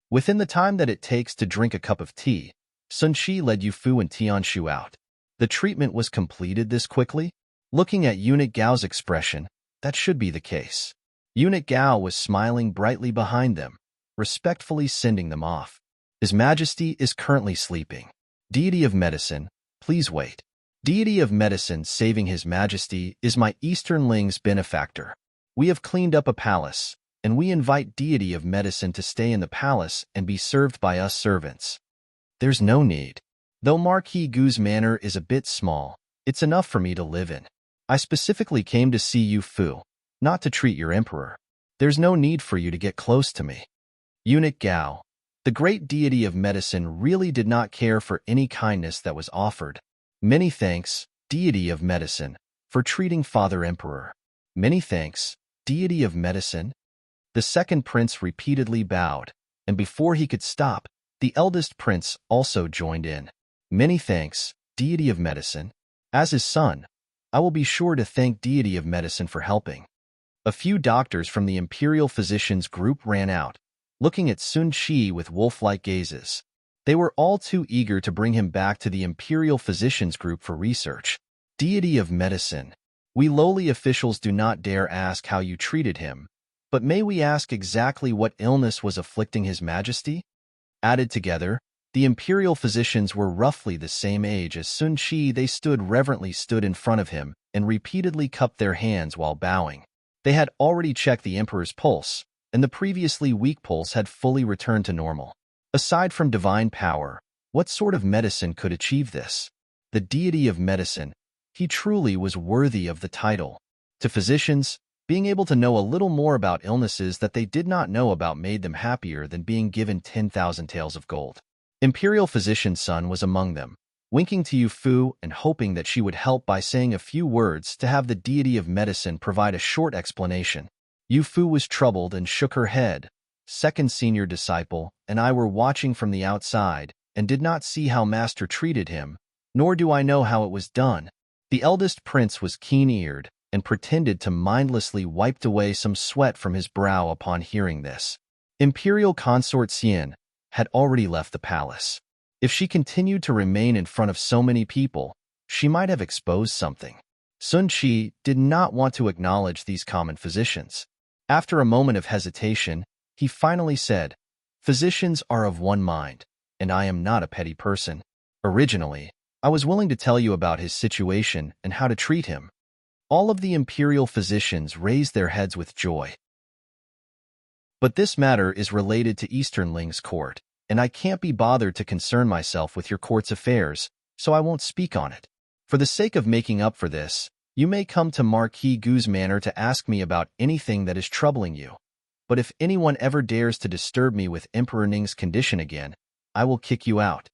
Within the time that it takes to drink a cup of tea, Sun Shi led Yu Fu and Tianshu out. The treatment was completed this quickly? Looking at Eunuch Gao's expression, that should be the case. Eunuch Gao was smiling brightly behind them, respectfully sending them off. His Majesty is currently sleeping. Deity of Medicine, please wait. Deity of Medicine saving His Majesty is my Eastern Ling's benefactor. We have cleaned up a palace, and we invite Deity of Medicine to stay in the palace and be served by us servants. There's no need. Though Marquis Gu's manor is a bit small, it's enough for me to live in. I specifically came to see Yu Fu, not to treat your emperor. There's no need for you to get close to me. Eunuch Gao, the great deity of medicine, really did not care for any kindness that was offered. Many thanks, deity of medicine, for treating Father Emperor. Many thanks, deity of medicine. The second prince repeatedly bowed, and before he could stop, the eldest prince also joined in. Many thanks, deity of medicine. As his son, I will be sure to thank deity of medicine for helping. A few doctors from the imperial physicians group ran out, looking at Sun Shi with wolf-like gazes. They were all too eager to bring him back to the imperial physicians group for research. Deity of medicine, we lowly officials do not dare ask how you treated him, but may we ask exactly what illness was afflicting His Majesty? Added together, the imperial physicians were roughly the same age as Sun Shi. They reverently stood in front of him and repeatedly cupped their hands while bowing. They had already checked the emperor's pulse, and the previously weak pulse had fully returned to normal. Aside from divine power, what sort of medicine could achieve this? The deity of medicine, he truly was worthy of the title. To physicians, being able to know a little more about illnesses that they did not know about made them happier than being given 10,000 taels of gold. Imperial physician's son was among them, winking to Yu Fu and hoping that she would help by saying a few words to have the deity of medicine provide a short explanation. Yu Fu was troubled and shook her head. Second senior disciple and I were watching from the outside and did not see how master treated him, nor do I know how it was done. The eldest prince was keen-eared and pretended to mindlessly wipe away some sweat from his brow upon hearing this. Imperial consort Xian had already left the palace. If she continued to remain in front of so many people, she might have exposed something. Sun Shi did not want to acknowledge these common physicians. After a moment of hesitation, he finally said, "Physicians are of one mind, and I am not a petty person. Originally, I was willing to tell you about his situation and how to treat him." All of the imperial physicians raised their heads with joy. But this matter is related to Eastern Ling's court, and I can't be bothered to concern myself with your court's affairs, so I won't speak on it. For the sake of making up for this, you may come to Marquis Gu's manor to ask me about anything that is troubling you. But if anyone ever dares to disturb me with Emperor Ning's condition again, I will kick you out.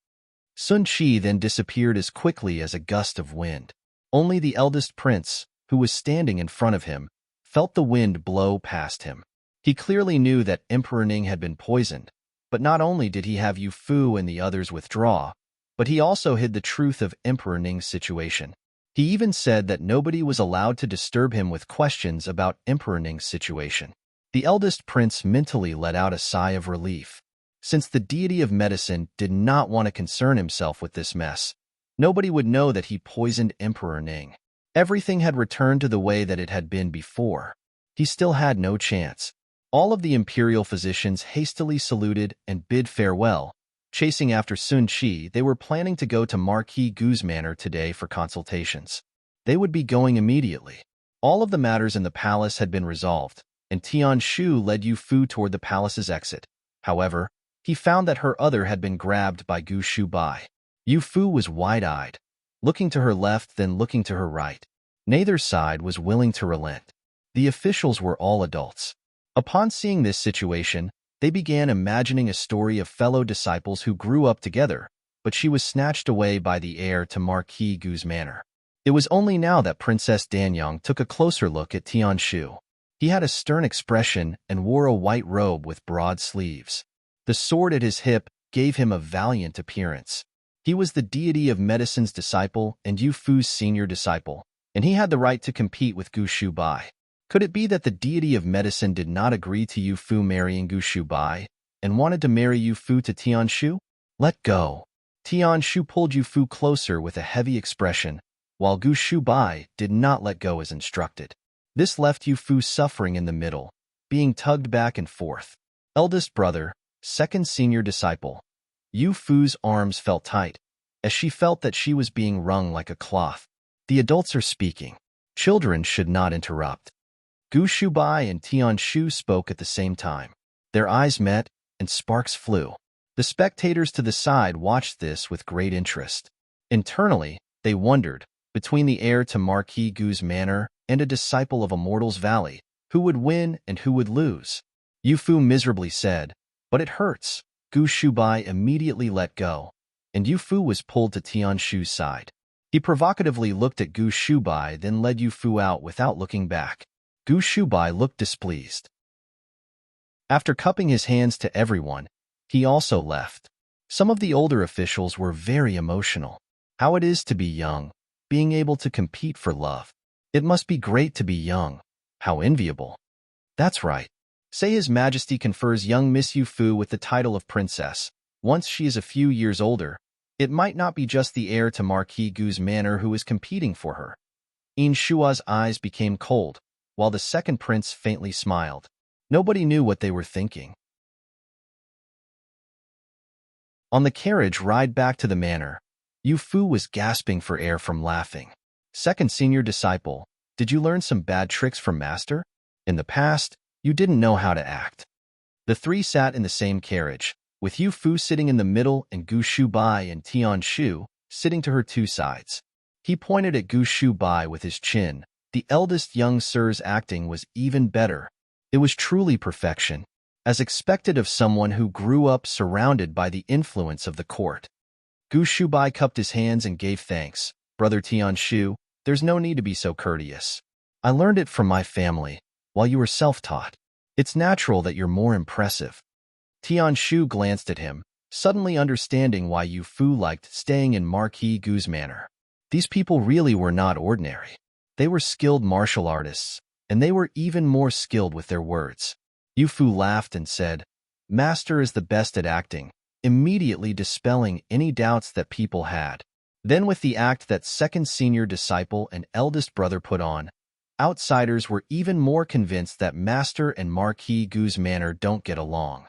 Sun Shi then disappeared as quickly as a gust of wind. Only the eldest prince, who was standing in front of him, felt the wind blow past him. He clearly knew that Emperor Ning had been poisoned, but not only did he have Yu Fu and the others withdraw, but he also hid the truth of Emperor Ning's situation. He even said that nobody was allowed to disturb him with questions about Emperor Ning's situation. The eldest prince mentally let out a sigh of relief. Since the deity of medicine did not want to concern himself with this mess, nobody would know that he poisoned Emperor Ning. Everything had returned to the way that it had been before. He still had no chance. All of the imperial physicians hastily saluted and bid farewell. Chasing after Sun Shi, they were planning to go to Marquis Gu's manor today for consultations. They would be going immediately. All of the matters in the palace had been resolved, and Tianshu led Yu Fu toward the palace's exit. However, he found that her other had been grabbed by Gu Shubai. Yu Fu was wide-eyed, looking to her left then looking to her right. Neither side was willing to relent. The officials were all adults. Upon seeing this situation, they began imagining a story of fellow disciples who grew up together, but she was snatched away by the heir to Marquis Gu's manor. It was only now that Princess Danyang took a closer look at Tianshu. He had a stern expression and wore a white robe with broad sleeves. The sword at his hip gave him a valiant appearance. He was the deity of medicine's disciple and Yu Fu's senior disciple, and he had the right to compete with Gu Shubai. Could it be that the deity of medicine did not agree to Yu Fu marrying Gu Shubai, and wanted to marry Yu Fu to Tianshu? Let go. Tianshu pulled Yu Fu closer with a heavy expression, while Gu Shubai did not let go as instructed. This left Yu Fu suffering in the middle, being tugged back and forth. Eldest brother, second senior disciple. Yu Fu's arms felt tight, as she felt that she was being wrung like a cloth. The adults are speaking. Children should not interrupt. Gu Shubai and Tianshu spoke at the same time. Their eyes met, and sparks flew. The spectators to the side watched this with great interest. Internally, they wondered, between the heir to Marquis Gu's manor and a disciple of Immortal's Valley, who would win and who would lose. Yu Fu miserably said, "But it hurts." Gu Shubai immediately let go, and Yu Fu was pulled to Tianshu's side. He provocatively looked at Gu Shubai, then led Yu Fu out without looking back. Gu Shubai looked displeased. After cupping his hands to everyone, he also left. Some of the older officials were very emotional. How it is to be young, being able to compete for love. It must be great to be young. How enviable. That's right. Say His Majesty confers young Miss Yu Fu with the title of princess. Once she is a few years older, it might not be just the heir to Marquis Gu's manor who is competing for her. In Shua's eyes became cold, while the second prince faintly smiled. Nobody knew what they were thinking. On the carriage ride back to the manor, Yu Fu was gasping for air from laughing. Second senior disciple, did you learn some bad tricks from Master? In the past, you didn't know how to act. The three sat in the same carriage, with Yu Fu sitting in the middle and Gu Shubai and Tianshu sitting to her two sides. He pointed at Gu Shubai with his chin. The eldest young sir's acting was even better. It was truly perfection, as expected of someone who grew up surrounded by the influence of the court. Gu Shubai cupped his hands and gave thanks. Brother Tianshu, there's no need to be so courteous. I learned it from my family, while you were self-taught. It's natural that you're more impressive. Tianshu glanced at him, suddenly understanding why Yu Fu liked staying in Marquis Gu's manor. These people really were not ordinary. They were skilled martial artists, and they were even more skilled with their words. Yu Fu laughed and said, Master is the best at acting, immediately dispelling any doubts that people had. Then with the act that second senior disciple and eldest brother put on, outsiders were even more convinced that Master and Marquis Gu's manor don't get along.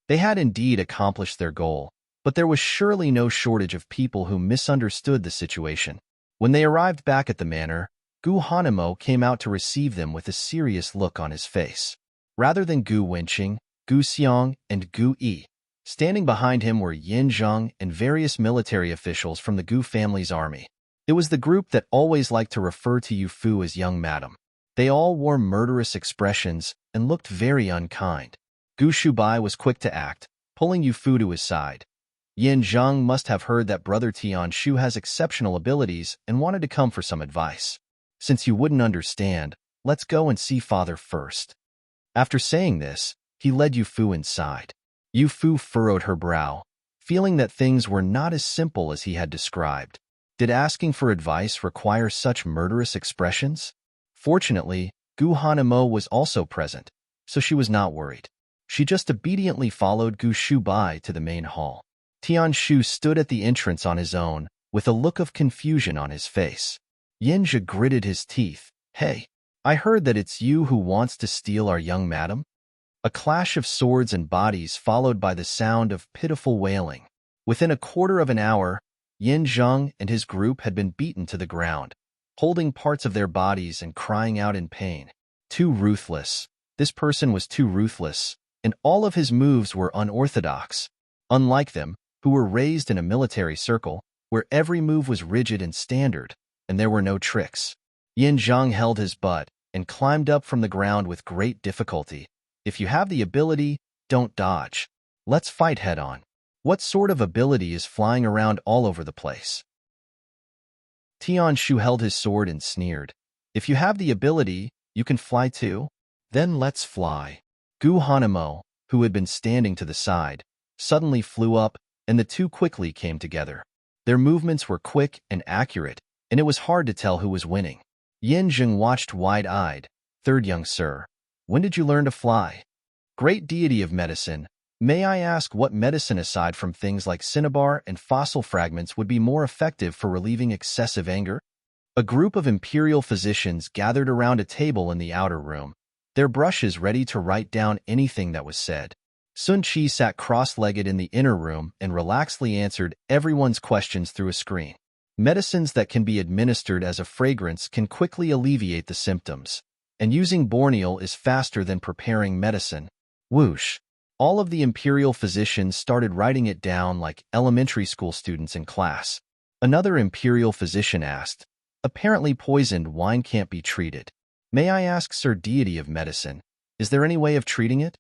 They had indeed accomplished their goal, but there was surely no shortage of people who misunderstood the situation. When they arrived back at the manor, Gu Hanamo came out to receive them with a serious look on his face. Rather than Gu Wenqing, Gu Xiang, and Gu Yi, standing behind him were Yin Zheng and various military officials from the Gu family's army. It was the group that always liked to refer to Yu Fu as young madam. They all wore murderous expressions and looked very unkind. Gu Shubai was quick to act, pulling Yu Fu to his side. Yin Zheng must have heard that brother Tianshu has exceptional abilities and wanted to come for some advice. Since you wouldn't understand, let's go and see father first. After saying this, he led Yu Fu inside. Yu Fu furrowed her brow, feeling that things were not as simple as he had described. Did asking for advice require such murderous expressions? Fortunately, Gu Hanamo was also present, so she was not worried. She just obediently followed Gu Shubai to the main hall. Tianshu stood at the entrance on his own, with a look of confusion on his face. Yinzhi gritted his teeth. Hey, I heard that it's you who wants to steal our young madam? A clash of swords and bodies followed by the sound of pitiful wailing. Within a quarter of an hour, Yin Zheng and his group had been beaten to the ground, holding parts of their bodies and crying out in pain. Too ruthless. This person was too ruthless, and all of his moves were unorthodox. Unlike them, who were raised in a military circle, where every move was rigid and standard, and there were no tricks. Yin Zheng held his butt and climbed up from the ground with great difficulty. If you have the ability, don't dodge. Let's fight head-on. What sort of ability is flying around all over the place? Tianshu held his sword and sneered. If you have the ability, you can fly too? Then let's fly. Gu Hanamo, who had been standing to the side, suddenly flew up, and the two quickly came together. Their movements were quick and accurate, and it was hard to tell who was winning. Yin Zheng watched wide-eyed. Third young sir, when did you learn to fly? Great deity of medicine, May I ask what medicine aside from things like cinnabar and fossil fragments would be more effective for relieving excessive anger? A group of imperial physicians gathered around a table in the outer room, their brushes ready to write down anything that was said. Sun Qi sat cross-legged in the inner room and relaxedly answered everyone's questions through a screen. Medicines that can be administered as a fragrance can quickly alleviate the symptoms, and using Borneal is faster than preparing medicine. Whoosh! All of the imperial physicians started writing it down like elementary school students in class. Another imperial physician asked, "Apparently poisoned wine can't be treated. May I ask, Sir Deity of Medicine, is there any way of treating it?"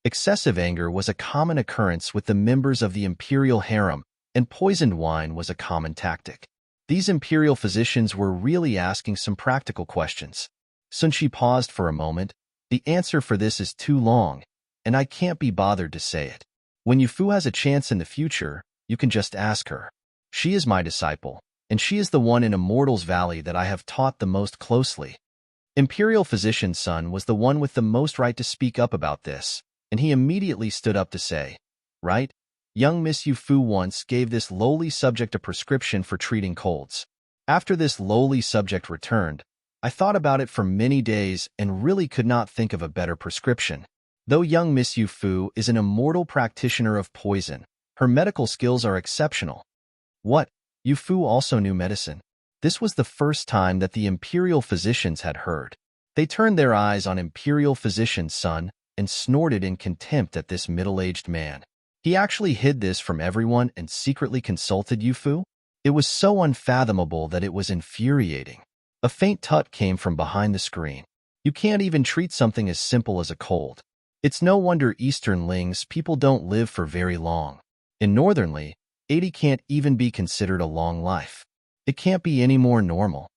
Excessive anger was a common occurrence with the members of the imperial harem, and poisoned wine was a common tactic. These imperial physicians were really asking some practical questions. Sun Qi paused for a moment. The answer for this is too long, and I can't be bothered to say it. When Yu Fu has a chance in the future, you can just ask her. She is my disciple, and she is the one in Immortals Valley that I have taught the most closely. Imperial Physician Sun was the one with the most right to speak up about this, and he immediately stood up to say, "Right? Young Miss Yu Fu once gave this lowly subject a prescription for treating colds. After this lowly subject returned, I thought about it for many days and really could not think of a better prescription. Though young Miss Yu Fu is an immortal practitioner of poison, her medical skills are exceptional." What? Yu Fu also knew medicine? This was the first time that the imperial physicians had heard. They turned their eyes on Imperial Physician Sun and snorted in contempt at this middle-aged man. He actually hid this from everyone and secretly consulted Yu Fu? It was so unfathomable that it was infuriating. A faint tut came from behind the screen. You can't even treat something as simple as a cold. It's no wonder Eastern Ling's people don't live for very long. In Northern Li, 80 can't even be considered a long life. It can't be any more normal.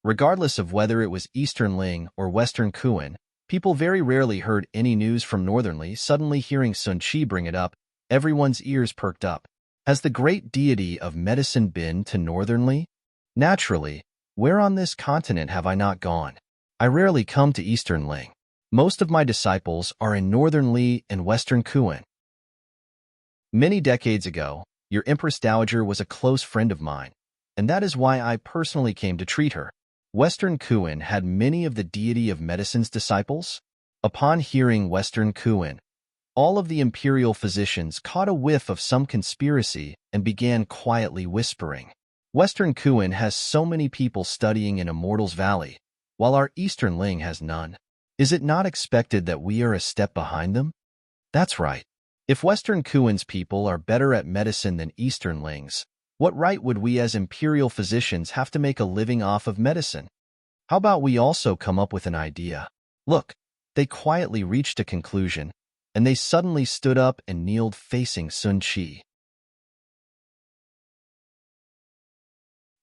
Regardless of whether it was Eastern Ling or Western Kuan, people very rarely heard any news from Northern Li. Suddenly hearing Sun Qi bring it up, everyone's ears perked up. Has the great deity of medicine been to Northern Li? Naturally, where on this continent have I not gone? I rarely come to Eastern Ling. Most of my disciples are in Northern Li and Western Kuan. Many decades ago, your Empress Dowager was a close friend of mine, and that is why I personally came to treat her. Western Kuan had many of the deity of medicine's disciples. Upon hearing Western Kuan, all of the imperial physicians caught a whiff of some conspiracy and began quietly whispering. Western Kuan has so many people studying in Immortals Valley, while our Eastern Ling has none. Is it not expected that we are a step behind them? That's right. If Western Kuan's people are better at medicine than Eastern Ling's, what right would we as imperial physicians have to make a living off of medicine? How about we also come up with an idea? Look, they quietly reached a conclusion, and they suddenly stood up and kneeled facing Sun Qi.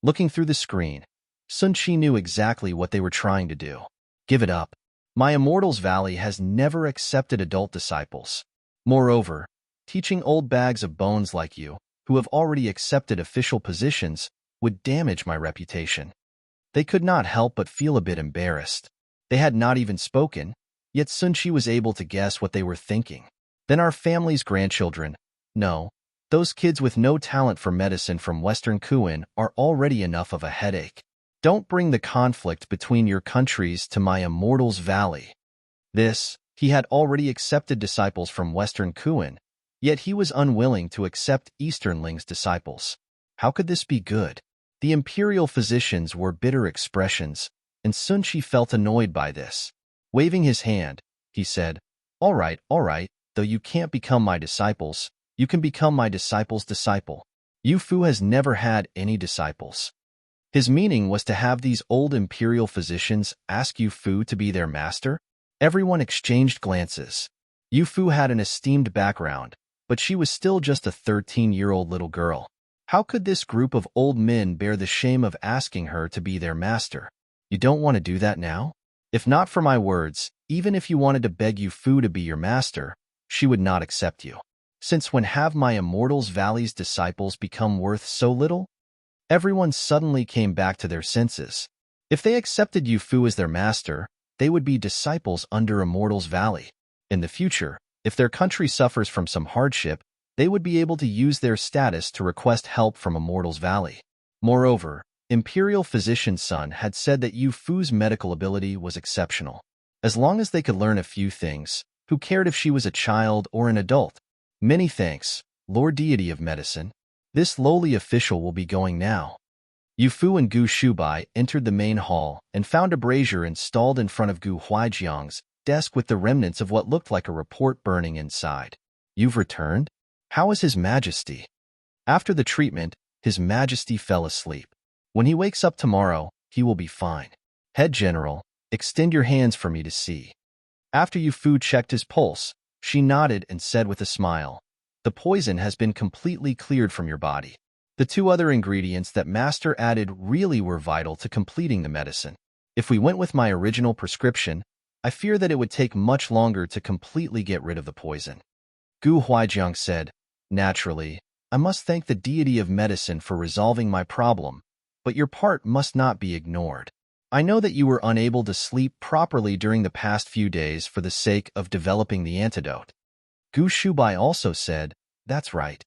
Looking through the screen, Sun Qi knew exactly what they were trying to do. Give it up. My Immortals Valley has never accepted adult disciples. Moreover, teaching old bags of bones like you, who have already accepted official positions, would damage my reputation. They could not help but feel a bit embarrassed. They had not even spoken, yet Sun Qi was able to guess what they were thinking. Then our family's grandchildren, no, those kids with no talent for medicine from Western Kuan are already enough of a headache. Don't bring the conflict between your countries to my Immortals Valley. He had already accepted disciples from Western Kuan, yet he was unwilling to accept Eastern Ling's disciples. How could this be good? The imperial physicians were bitter expressions, and Sun Qi felt annoyed by this. Waving his hand, he said, all right, though you can't become my disciples, you can become my disciple's disciple. Yu Fu has never had any disciples. His meaning was to have these old imperial physicians ask Yu Fu to be their master. Everyone exchanged glances. Yu Fu had an esteemed background, but she was still just a 13-year-old little girl. How could this group of old men bear the shame of asking her to be their master? You don't want to do that now? If not for my words, even if you wanted to beg Yu Fu to be your master, she would not accept you. Since when have my Immortals Valley's disciples become worth so little? Everyone suddenly came back to their senses. If they accepted Yu Fu as their master, they would be disciples under Immortals Valley. In the future, If their country suffers from some hardship, they would be able to use their status to request help from Immortals Valley. Moreover, Imperial Physician Sun had said that Yu Fu's medical ability was exceptional. As long as they could learn a few things, who cared if she was a child or an adult? Many thanks, Lord Deity of Medicine. This lowly official will be going now. Yu Fu and Gu Shubai entered the main hall and found a brazier installed in front of Gu Huaijiang's desk with the remnants of what looked like a report burning inside. You've returned? How is His Majesty? After the treatment, His Majesty fell asleep. When he wakes up tomorrow, he will be fine. Head General, extend your hands for me to see. After Yu Fu checked his pulse, she nodded and said with a smile, the poison has been completely cleared from your body. The two other ingredients that Master added really were vital to completing the medicine. If we went with my original prescription, I fear that it would take much longer to completely get rid of the poison. Gu Huaijiang said, naturally, I must thank the deity of medicine for resolving my problem, but your part must not be ignored. I know that you were unable to sleep properly during the past few days for the sake of developing the antidote. Gu Shubai also said, that's right.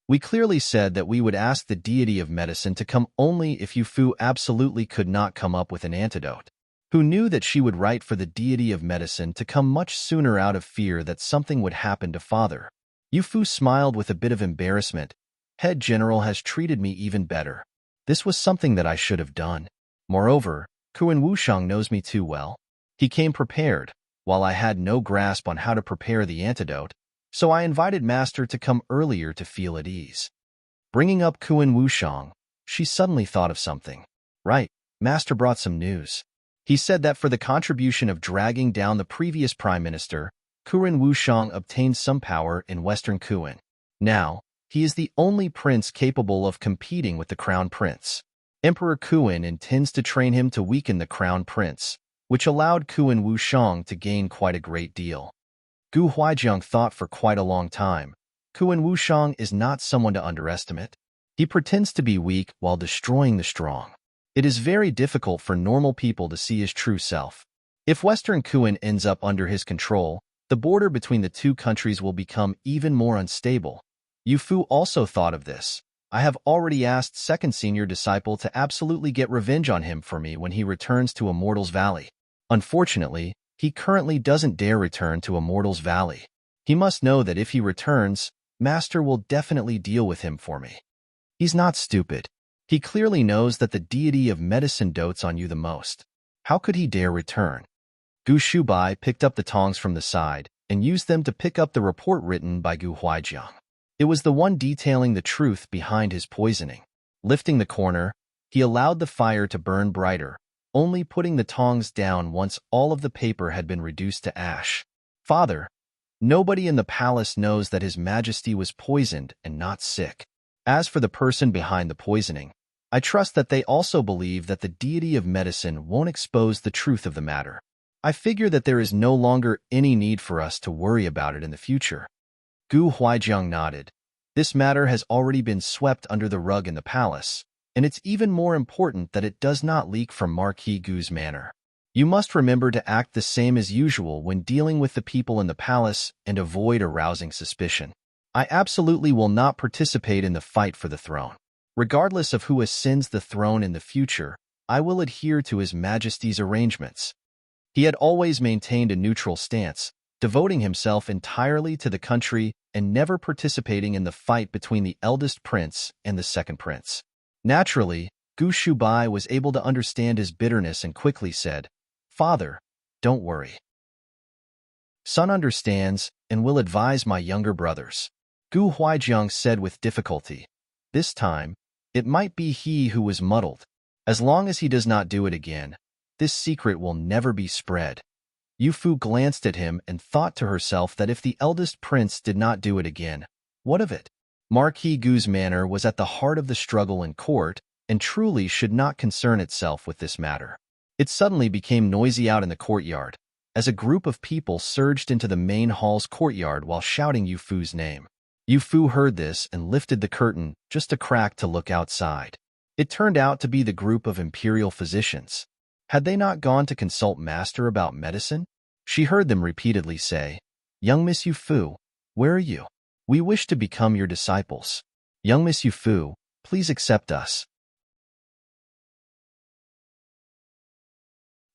We clearly said that we would ask the deity of medicine to come only if Yu Fu absolutely could not come up with an antidote. Who knew that she would write for the deity of medicine to come much sooner out of fear that something would happen to father? Yu Fu smiled with a bit of embarrassment. Head General has treated me even better. This was something that I should have done. Moreover, Kuan Wushang knows me too well. He came prepared, while I had no grasp on how to prepare the antidote, so I invited Master to come earlier to feel at ease. Bringing up Kuan Wushang, she suddenly thought of something. Right, Master brought some news. He said that for the contribution of dragging down the previous Prime Minister, Kuan Wushang obtained some power in Western Kuan. Now, he is the only prince capable of competing with the Crown Prince. Emperor Kuan intends to train him to weaken the Crown Prince, which allowed Kuan Wushang to gain quite a great deal. Gu Huaijiang thought for quite a long time. Kuan Wushang is not someone to underestimate. He pretends to be weak while destroying the strong. It is very difficult for normal people to see his true self. If Western Kuan ends up under his control, the border between the two countries will become even more unstable. Yu Fu also thought of this. I have already asked second senior disciple to absolutely get revenge on him for me when he returns to Immortals Valley. Unfortunately, he currently doesn't dare return to Immortals Valley. He must know that if he returns, Master will definitely deal with him for me. He's not stupid. He clearly knows that the deity of medicine dotes on you the most. How could he dare return? Gu Shubai picked up the tongs from the side and used them to pick up the report written by Gu Huaijiang. It was the one detailing the truth behind his poisoning. Lifting the corner, he allowed the fire to burn brighter, only putting the tongs down once all of the paper had been reduced to ash. Father, nobody in the palace knows that His Majesty was poisoned and not sick. As for the person behind the poisoning, I trust that they also believe that the deity of medicine won't expose the truth of the matter. I figure that there is no longer any need for us to worry about it in the future. Gu Huaijiang nodded. This matter has already been swept under the rug in the palace, and it's even more important that it does not leak from Marquis Gu's manor. You must remember to act the same as usual when dealing with the people in the palace and avoid arousing suspicion. I absolutely will not participate in the fight for the throne. Regardless of who ascends the throne in the future, I will adhere to His Majesty's arrangements. He had always maintained a neutral stance, devoting himself entirely to the country and never participating in the fight between the eldest prince and the second prince. Naturally, Gu Shubai was able to understand his bitterness and quickly said, Father, don't worry. Son understands and will advise my younger brothers. Gu Huaijiang said with difficulty. This time, it might be he who was muddled. As long as he does not do it again, this secret will never be spread. Yu Fu glanced at him and thought to herself that if the eldest prince did not do it again, what of it? Marquis Gu's manor was at the heart of the struggle in court and truly should not concern itself with this matter. It suddenly became noisy out in the courtyard, as a group of people surged into the main hall's courtyard while shouting Yu Fu's name. Yu Fu heard this and lifted the curtain just a crack to look outside. It turned out to be the group of imperial physicians. Had they not gone to consult Master about medicine? She heard them repeatedly say, Young Miss Yu Fu, where are you? We wish to become your disciples. Young Miss Yu Fu, please accept us.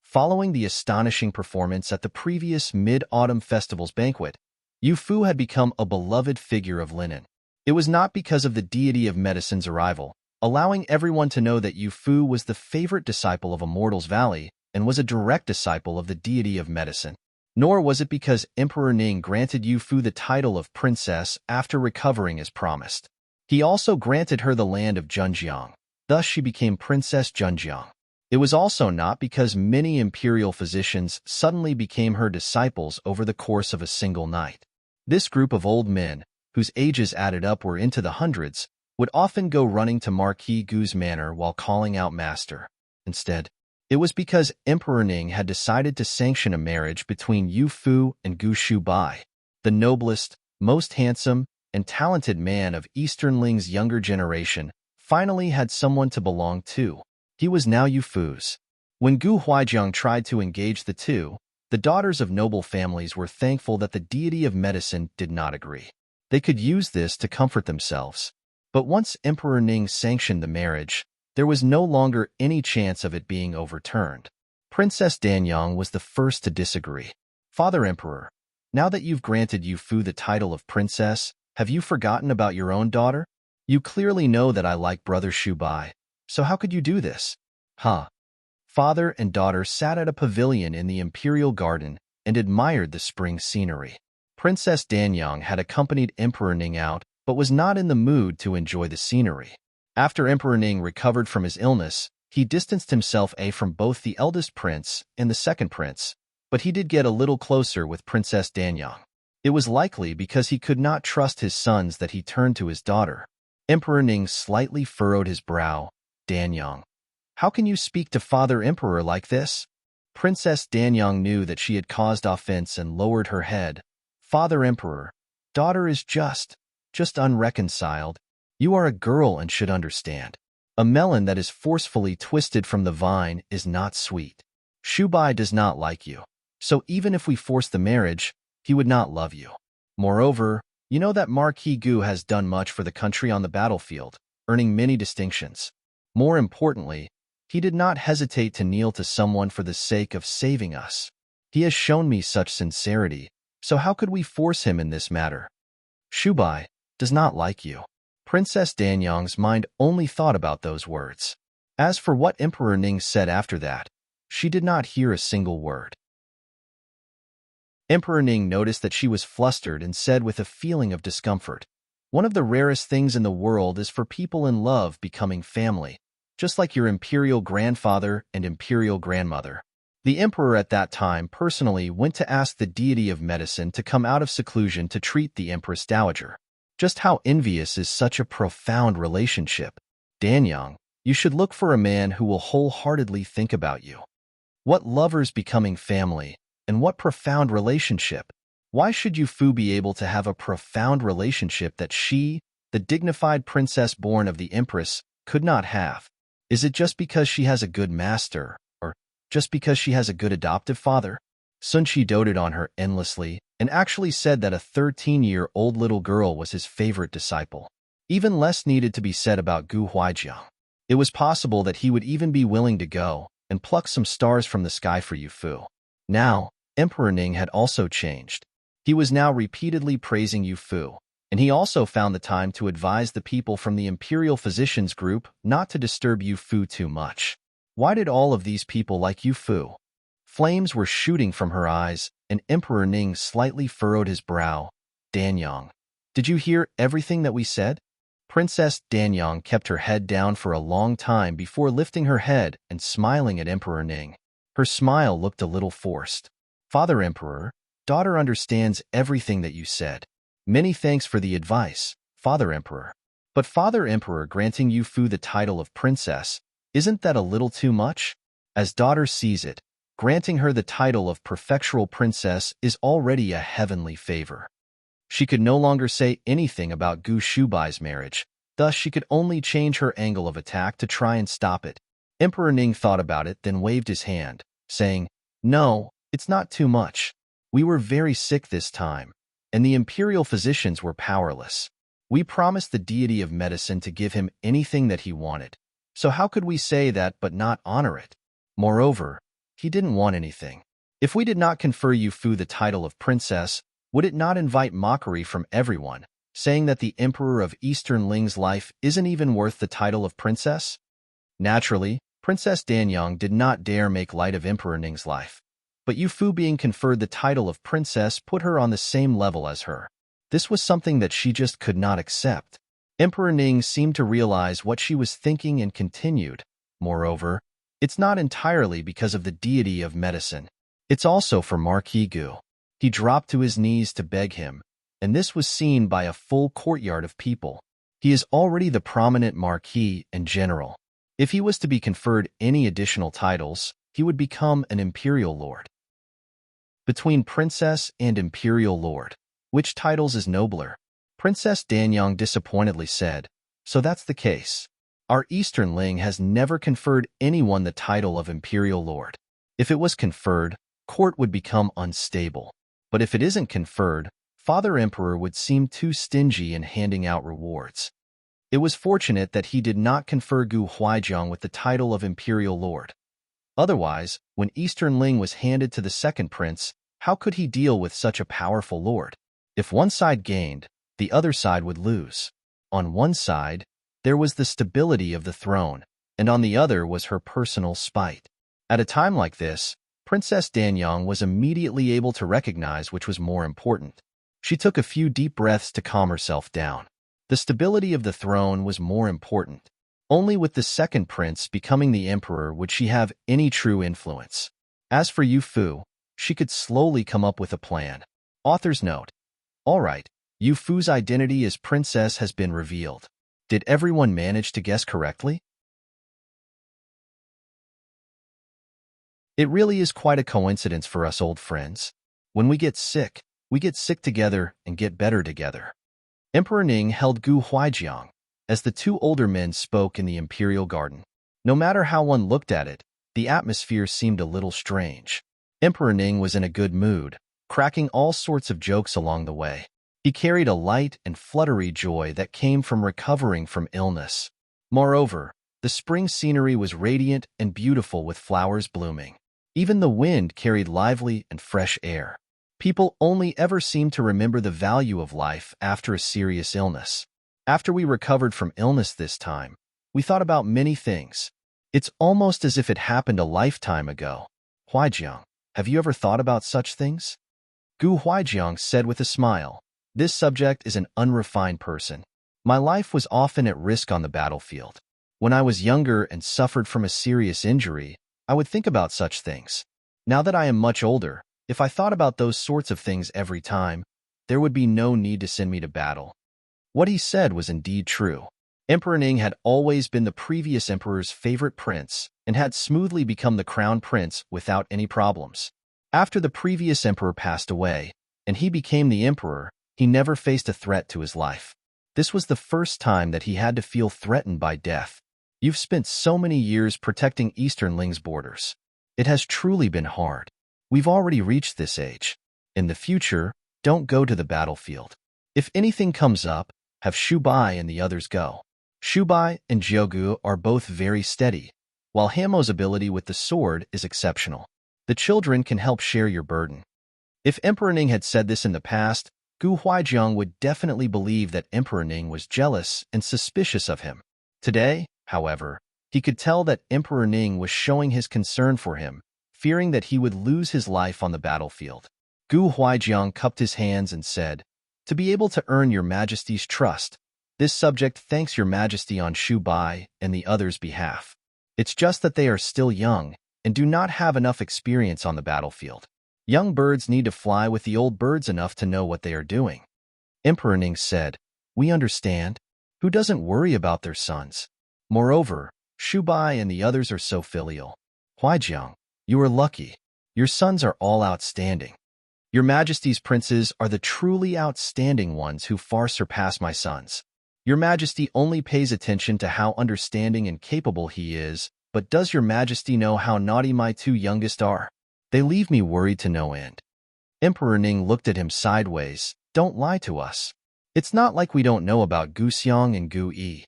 Following the astonishing performance at the previous Mid-Autumn Festival's banquet, Yu Fu had become a beloved figure of Linen. It was not because of the deity of medicine's arrival, allowing everyone to know that Yu Fu was the favorite disciple of Immortal's Valley and was a direct disciple of the deity of medicine. Nor was it because Emperor Ning granted Yu Fu the title of princess after recovering as promised. He also granted her the land of Zhenjiang. Thus she became Princess Zhenjiang. It was also not because many imperial physicians suddenly became her disciples over the course of a single night. This group of old men, whose ages added up were into the hundreds, would often go running to Marquis Gu's manor while calling out master. Instead, it was because Emperor Ning had decided to sanction a marriage between Yu Fu and Gu Shubai, the noblest, most handsome, and talented man of Eastern Ling's younger generation, finally had someone to belong to. He was now Yu Fu's. When Gu Huaijiang tried to engage the two, the daughters of noble families were thankful that the deity of medicine did not agree. They could use this to comfort themselves. But once Emperor Ning sanctioned the marriage, there was no longer any chance of it being overturned. Princess Danyang was the first to disagree. Father Emperor, now that you've granted Yu Fu the title of princess, have you forgotten about your own daughter? You clearly know that I like Brother Shubai. So how could you do this? Father and daughter sat at a pavilion in the imperial garden and admired the spring scenery. Princess Danyang had accompanied Emperor Ning out, but was not in the mood to enjoy the scenery. After Emperor Ning recovered from his illness, he distanced himself from both the eldest prince and the second prince, but he did get a little closer with Princess Danyang. It was likely because he could not trust his sons that he turned to his daughter. Emperor Ning slightly furrowed his brow. Danyang, how can you speak to Father Emperor like this? Princess Danyang knew that she had caused offense and lowered her head. Father Emperor, daughter is just unreconciled. You are a girl and should understand. A melon that is forcefully twisted from the vine is not sweet. Shubai does not like you, so even if we force the marriage, he would not love you. Moreover, you know that Marquis Gu has done much for the country on the battlefield, earning many distinctions. More importantly, he did not hesitate to kneel to someone for the sake of saving us. He has shown me such sincerity, so how could we force him in this matter? Shubai does not like you. Princess Danyang's mind only thought about those words. As for what Emperor Ning said after that, she did not hear a single word. Emperor Ning noticed that she was flustered and said with a feeling of discomfort, "One of the rarest things in the world is for people in love becoming family, just like your imperial grandfather and imperial grandmother." The emperor at that time personally went to ask the deity of medicine to come out of seclusion to treat the Empress Dowager. Just how envious is such a profound relationship? Danyang, you should look for a man who will wholeheartedly think about you. What lovers becoming family, and what profound relationship? Why should Yu Fu be able to have a profound relationship that she, the dignified princess born of the Empress, could not have? Is it just because she has a good master, or just because she has a good adoptive father? Sun Qi doted on her endlessly and actually said that a 13-year-old little girl was his favorite disciple. Even less needed to be said about Gu Huaijiang. It was possible that he would even be willing to go and pluck some stars from the sky for Yu Fu. Now, Emperor Ning had also changed. He was now repeatedly praising Yu Fu, and he also found the time to advise the people from the Imperial Physicians Group not to disturb Yu Fu too much. Why did all of these people like Yu Fu? Flames were shooting from her eyes, and Emperor Ning slightly furrowed his brow. Danyang, did you hear everything that we said? Princess Danyang kept her head down for a long time before lifting her head and smiling at Emperor Ning. Her smile looked a little forced. Father Emperor, daughter understands everything that you said. Many thanks for the advice, Father Emperor. But Father Emperor granting Yu Fu the title of princess, isn't that a little too much? As daughter sees it, granting her the title of perfectual princess is already a heavenly favor. She could no longer say anything about Gu Shubai's marriage, thus she could only change her angle of attack to try and stop it. Emperor Ning thought about it, then waved his hand, saying, "No, it's not too much. We were very sick this time, and the imperial physicians were powerless. We promised the deity of medicine to give him anything that he wanted. So how could we say that but not honor it? Moreover, he didn't want anything. If we did not confer Yu Fu the title of princess, would it not invite mockery from everyone, saying that the emperor of Eastern Ling's life isn't even worth the title of princess? Naturally, Princess Danyang did not dare make light of Emperor Ning's life. But Yu Fu being conferred the title of princess put her on the same level as her. This was something that she just could not accept. Emperor Ning seemed to realize what she was thinking and continued. Moreover, it's not entirely because of the deity of medicine. It's also for Marquis Gu. He dropped to his knees to beg him, and this was seen by a full courtyard of people. He is already the prominent marquis and general. If he was to be conferred any additional titles, he would become an imperial lord. Between princess and imperial lord, which titles is nobler? Princess Danyang disappointedly said, so that's the case. Our Eastern Ling has never conferred anyone the title of imperial lord. If it was conferred, court would become unstable. But if it isn't conferred, Father Emperor would seem too stingy in handing out rewards. It was fortunate that he did not confer Gu Huaijiang with the title of imperial lord. Otherwise, when Eastern Ling was handed to the second prince, how could he deal with such a powerful lord? If one side gained, the other side would lose. On one side, there was the stability of the throne, and on the other was her personal spite. At a time like this, Princess Danyang was immediately able to recognize which was more important. She took a few deep breaths to calm herself down. The stability of the throne was more important. Only with the second prince becoming the emperor would she have any true influence. As for Yu Fu, she could slowly come up with a plan. Author's note. All right, Yu Fu's identity as princess has been revealed. Did everyone manage to guess correctly? It really is quite a coincidence for us old friends. When we get sick together and get better together. Emperor Ning held Gu Huaijiang as the two older men spoke in the imperial garden. No matter how one looked at it, the atmosphere seemed a little strange. Emperor Ning was in a good mood, cracking all sorts of jokes along the way. He carried a light and fluttery joy that came from recovering from illness. Moreover, the spring scenery was radiant and beautiful with flowers blooming. Even the wind carried lively and fresh air. People only ever seemed to remember the value of life after a serious illness. After we recovered from illness this time, we thought about many things. It's almost as if it happened a lifetime ago. Huaijiang, have you ever thought about such things? Gu Huaijiang said with a smile. This subject is an unrefined person. My life was often at risk on the battlefield. When I was younger and suffered from a serious injury, I would think about such things. Now that I am much older, if I thought about those sorts of things every time, there would be no need to send me to battle. What he said was indeed true. Emperor Ning had always been the previous emperor's favorite prince and had smoothly become the crown prince without any problems. After the previous emperor passed away, and he became the emperor, he never faced a threat to his life. This was the first time that he had to feel threatened by death. You've spent so many years protecting Eastern Ling's borders. It has truly been hard. We've already reached this age. In the future, don't go to the battlefield. If anything comes up, have Shubai and the others go. Shubai and Jiugu are both very steady, while Hamo's ability with the sword is exceptional. The children can help share your burden. If Emperor Ning had said this in the past, Gu Huaijiang would definitely believe that Emperor Ning was jealous and suspicious of him. Today, however, he could tell that Emperor Ning was showing his concern for him, fearing that he would lose his life on the battlefield. Gu Huaijiang cupped his hands and said, "To be able to earn your majesty's trust, this subject thanks your majesty on Shubai and the others' behalf. It's just that they are still young and do not have enough experience on the battlefield. Young birds need to fly with the old birds enough to know what they are doing." Emperor Ning said, "We understand. Who doesn't worry about their sons? Moreover, Shubai and the others are so filial. Huaijiang, you are lucky. Your sons are all outstanding. Your Majesty's princes are the truly outstanding ones who far surpass my sons. Your Majesty only pays attention to how understanding and capable he is, but does your Majesty know how naughty my two youngest are? They leave me worried to no end." Emperor Ning looked at him sideways, don't lie to us. It's not like we don't know about Gu Xiang and Gu Yi.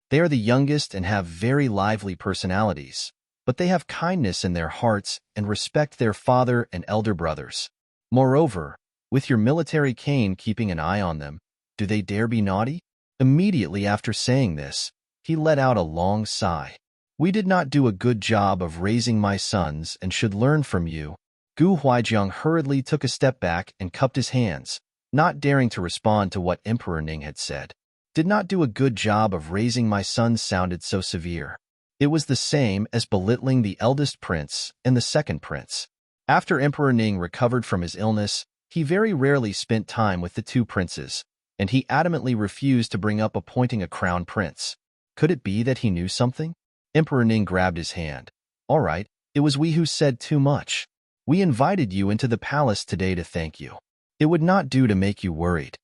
They are the youngest and have very lively personalities, but they have kindness in their hearts and respect their father and elder brothers. Moreover, with your military cane keeping an eye on them, do they dare be naughty? Immediately after saying this, he let out a long sigh. We did not do a good job of raising my sons and should learn from you. Gu Huaijiang hurriedly took a step back and cupped his hands, not daring to respond to what Emperor Ning had said. Did not do a good job of raising my sons sounded so severe. It was the same as belittling the eldest prince and the second prince. After Emperor Ning recovered from his illness, he very rarely spent time with the two princes, and he adamantly refused to bring up appointing a crown prince. Could it be that he knew something? Emperor Ning grabbed his hand. All right, it was we who said too much. We invited you into the palace today to thank you. It would not do to make you worried.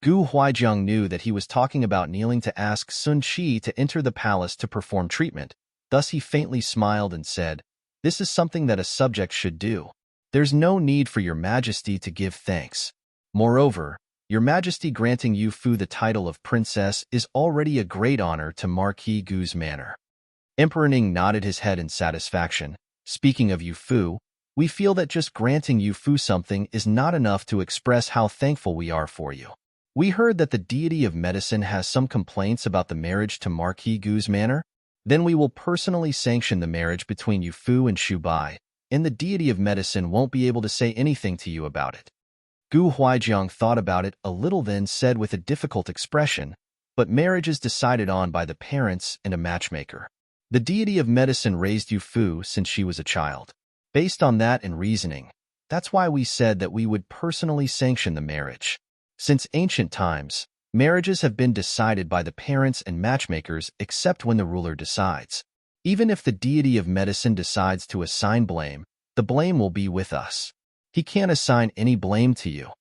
Gu Huaijiang knew that he was talking about kneeling to ask Sun Qi to enter the palace to perform treatment. Thus he faintly smiled and said, "This is something that a subject should do. There's no need for your majesty to give thanks. Moreover, your majesty granting Yu Fu the title of princess is already a great honor to Marquis Gu's manor." Emperor Ning nodded his head in satisfaction. Speaking of Yu Fu, we feel that just granting Yu Fu something is not enough to express how thankful we are for you. We heard that the deity of medicine has some complaints about the marriage to Marquis Gu's manor. Then we will personally sanction the marriage between Yu Fu and Shu Bai, and the deity of medicine won't be able to say anything to you about it. Gu Huaijiang thought about it a little, then said with a difficult expression, "But marriage is decided on by the parents and a matchmaker. The deity of medicine raised Yu Fu since she was a child. Based on that and reasoning, that's why we said that we would personally sanction the marriage. Since ancient times, marriages have been decided by the parents and matchmakers except when the ruler decides. Even if the deity of medicine decides to assign blame, the blame will be with us. He can't assign any blame to you."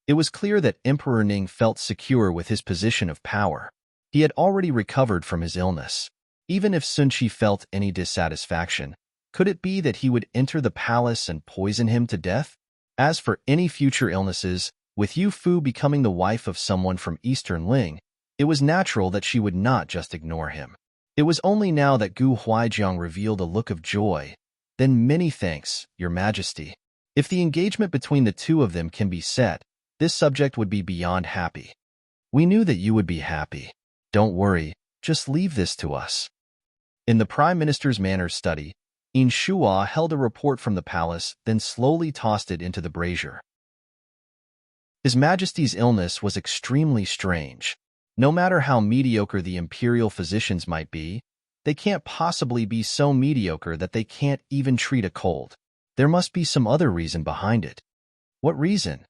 It was clear that Emperor Ning felt secure with his position of power. He had already recovered from his illness. Even if Sun Qi felt any dissatisfaction, could it be that he would enter the palace and poison him to death? As for any future illnesses, with Yu Fu becoming the wife of someone from Eastern Ling, it was natural that she would not just ignore him. It was only now that Gu Huaijiang revealed a look of joy. "Then many thanks, your majesty. If the engagement between the two of them can be set, this subject would be beyond happy. We knew that you would be happy. Don't worry, just leave this to us." In the Prime Minister's manners study, In Shua held a report from the palace, then slowly tossed it into the brazier. His Majesty's illness was extremely strange. No matter how mediocre the imperial physicians might be, they can't possibly be so mediocre that they can't even treat a cold. There must be some other reason behind it. What reason?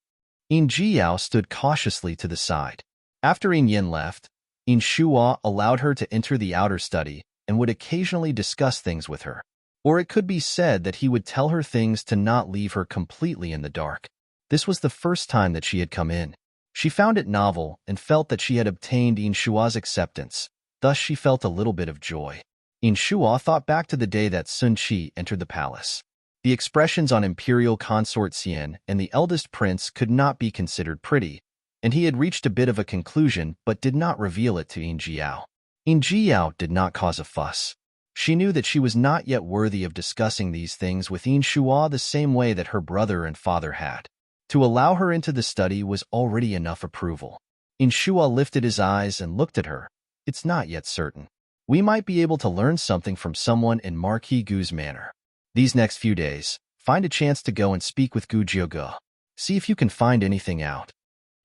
In Jiyao stood cautiously to the side. After In Yin left, In Shua allowed her to enter the outer study and would occasionally discuss things with her. Or it could be said that he would tell her things to not leave her completely in the dark. This was the first time that she had come in. She found it novel and felt that she had obtained In Shua's acceptance. Thus she felt a little bit of joy. In Shua thought back to the day that Sun Qi entered the palace. The expressions on Imperial Consort Xian and the eldest prince could not be considered pretty, and he had reached a bit of a conclusion but did not reveal it to In Jiao. In Jiao did not cause a fuss. She knew that she was not yet worthy of discussing these things with In Shua the same way that her brother and father had. To allow her into the study was already enough approval. In Shua lifted his eyes and looked at her. "It's not yet certain. We might be able to learn something from someone in Marquis Gu's manor. These next few days, find a chance to go and speak with Gu Jiuge. See if you can find anything out."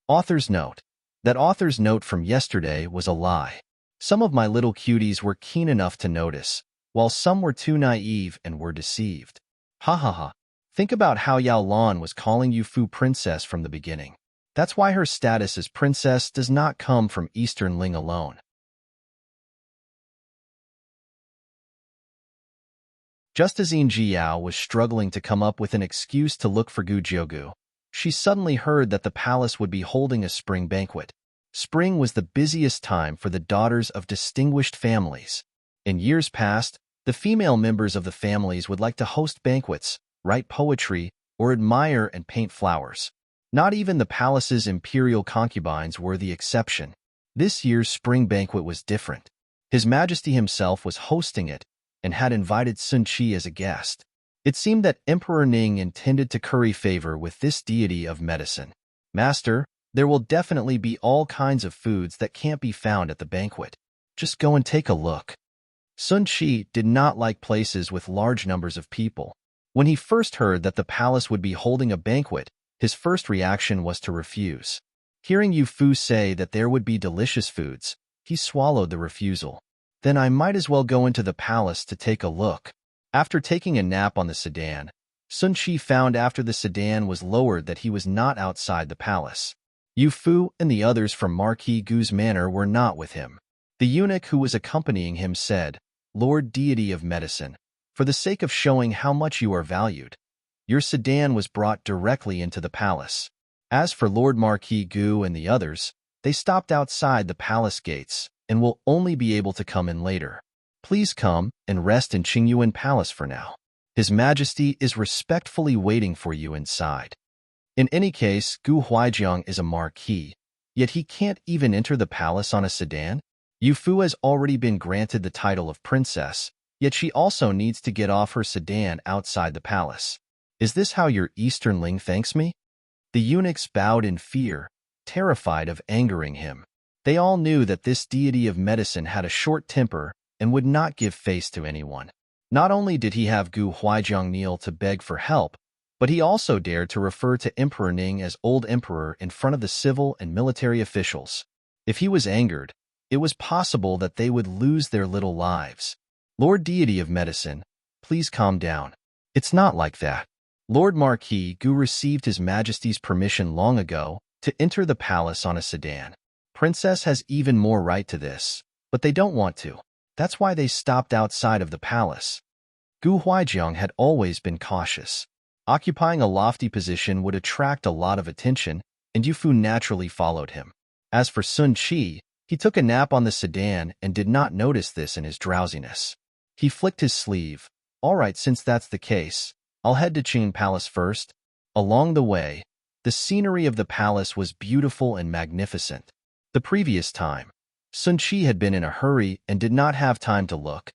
Author's note. That author's note from yesterday was a lie. Some of my little cuties were keen enough to notice, while some were too naive and were deceived. Ha ha ha. Think about how Yao Lan was calling Yu Fu princess from the beginning. That's why her status as princess does not come from Eastern Ling alone. Just as In Jiao was struggling to come up with an excuse to look for Gu Jiugu, she suddenly heard that the palace would be holding a spring banquet. Spring was the busiest time for the daughters of distinguished families. In years past, the female members of the families would like to host banquets, write poetry, or admire and paint flowers. Not even the palace's imperial concubines were the exception. This year's spring banquet was different. His Majesty himself was hosting it and had invited Sun Qi as a guest. It seemed that Emperor Ning intended to curry favor with this deity of medicine. Master, there will definitely be all kinds of foods that can't be found at the banquet. Just go and take a look. Sun Qi did not like places with large numbers of people. When he first heard that the palace would be holding a banquet, his first reaction was to refuse. Hearing Yu Fu say that there would be delicious foods, he swallowed the refusal. Then I might as well go into the palace to take a look. After taking a nap on the sedan, Sun Qi found after the sedan was lowered that he was not outside the palace. Yu Fu and the others from Marquis Gu's manor were not with him. The eunuch who was accompanying him said, "Lord Deity of Medicine, for the sake of showing how much you are valued, your sedan was brought directly into the palace. As for Lord Marquis Gu and the others, they stopped outside the palace gates and will only be able to come in later. Please come and rest in Qingyuan Palace for now. His Majesty is respectfully waiting for you inside." In any case, Gu Huaijiang is a marquis, yet he can't even enter the palace on a sedan? Yu Fu has already been granted the title of princess, yet she also needs to get off her sedan outside the palace. Is this how your Easternling thanks me? The eunuchs bowed in fear, terrified of angering him. They all knew that this deity of medicine had a short temper and would not give face to anyone. Not only did he have Gu Huaijiang kneel to beg for help, but he also dared to refer to Emperor Ning as Old Emperor in front of the civil and military officials. If he was angered, it was possible that they would lose their little lives. Lord Deity of Medicine, please calm down. It's not like that. Lord Marquis Gu received His Majesty's permission long ago to enter the palace on a sedan. Princess has even more right to this, but they don't want to. That's why they stopped outside of the palace. Gu Huaijiang had always been cautious. Occupying a lofty position would attract a lot of attention, and Yu Fu naturally followed him. As for Sun Qi, he took a nap on the sedan and did not notice this in his drowsiness. He flicked his sleeve. All right, since that's the case, I'll head to Qing Palace first. Along the way, the scenery of the palace was beautiful and magnificent. The previous time, Sun Qi had been in a hurry and did not have time to look.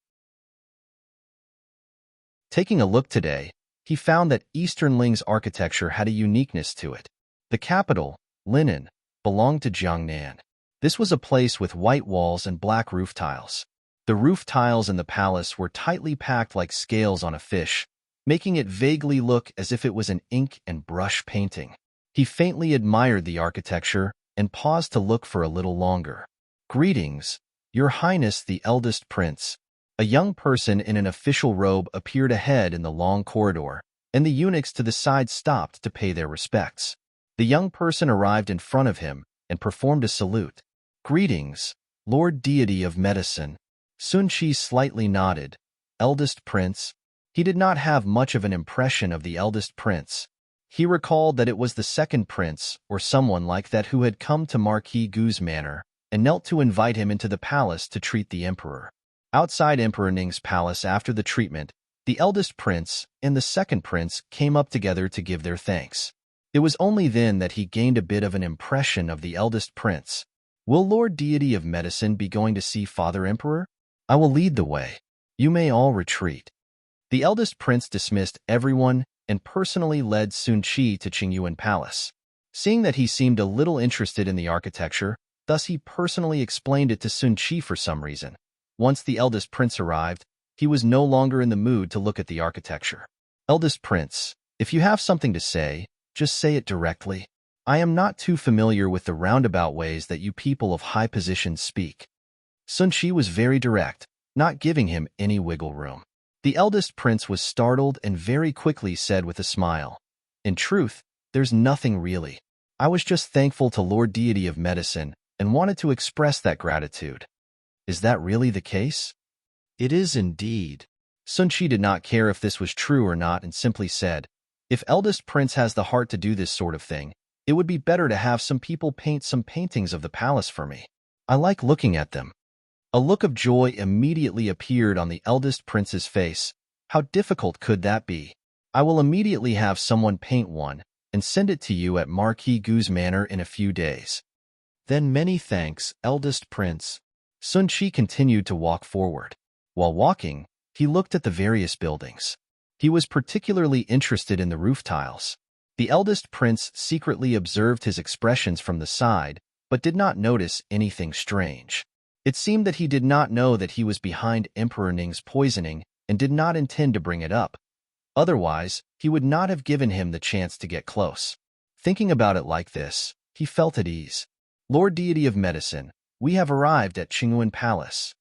Taking a look today, he found that Easternling's architecture had a uniqueness to it. The capital, Linen, belonged to Jiangnan. This was a place with white walls and black roof tiles. The roof tiles in the palace were tightly packed like scales on a fish, making it vaguely look as if it was an ink and brush painting. He faintly admired the architecture and paused to look for a little longer. "Greetings, Your Highness the eldest prince." A young person in an official robe appeared ahead in the long corridor, and the eunuchs to the side stopped to pay their respects. The young person arrived in front of him and performed a salute. "Greetings, Lord Deity of Medicine." Sun Qi slightly nodded. "Eldest prince?" He did not have much of an impression of the eldest prince. He recalled that it was the second prince, or someone like that, who had come to Marquis Gu's manor and knelt to invite him into the palace to treat the emperor. Outside Emperor Ning's palace after the treatment, the eldest prince and the second prince came up together to give their thanks. It was only then that he gained a bit of an impression of the eldest prince. "Will Lord Deity of Medicine be going to see Father Emperor? I will lead the way. You may all retreat." The eldest prince dismissed everyone and personally led Sun Qi to Qingyuan Palace. Seeing that he seemed a little interested in the architecture, thus he personally explained it to Sun Qi for some reason. Once the eldest prince arrived, he was no longer in the mood to look at the architecture. "Eldest prince, if you have something to say, just say it directly. I am not too familiar with the roundabout ways that you people of high positions speak." Sun Qi was very direct, not giving him any wiggle room. The eldest prince was startled and very quickly said with a smile, "In truth, there's nothing really. I was just thankful to Lord Deity of Medicine and wanted to express that gratitude." "Is that really the case?" "It is indeed." Sun Qi did not care if this was true or not and simply said, "If eldest prince has the heart to do this sort of thing, it would be better to have some people paint some paintings of the palace for me. I like looking at them." A look of joy immediately appeared on the eldest prince's face. "How difficult could that be? I will immediately have someone paint one, and send it to you at Marquis Gu's manor in a few days. Then many thanks, eldest prince. Sun Chi continued to walk forward. While walking, he looked at the various buildings. He was particularly interested in the roof tiles. The eldest prince secretly observed his expressions from the side, but did not notice anything strange. It seemed that he did not know that he was behind Emperor Ning's poisoning and did not intend to bring it up. Otherwise, he would not have given him the chance to get close. Thinking about it like this, he felt at ease. Lord Deity of Medicine, we have arrived at Qingyuan Palace.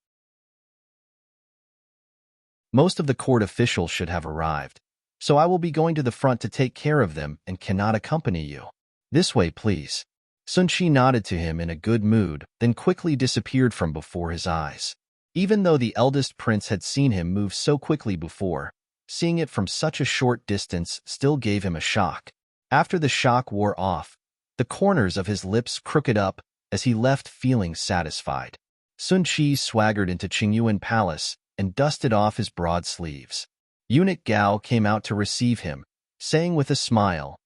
Most of the court officials should have arrived, so I will be going to the front to take care of them and cannot accompany you. This way, please. Sun Chi nodded to him in a good mood, then quickly disappeared from before his eyes. Even though the eldest prince had seen him move so quickly before, seeing it from such a short distance still gave him a shock. After the shock wore off, the corners of his lips crooked up as he left feeling satisfied. Sun Chi swaggered into Qingyuan Palace and dusted off his broad sleeves. Eunuch Gao came out to receive him, saying with a smile,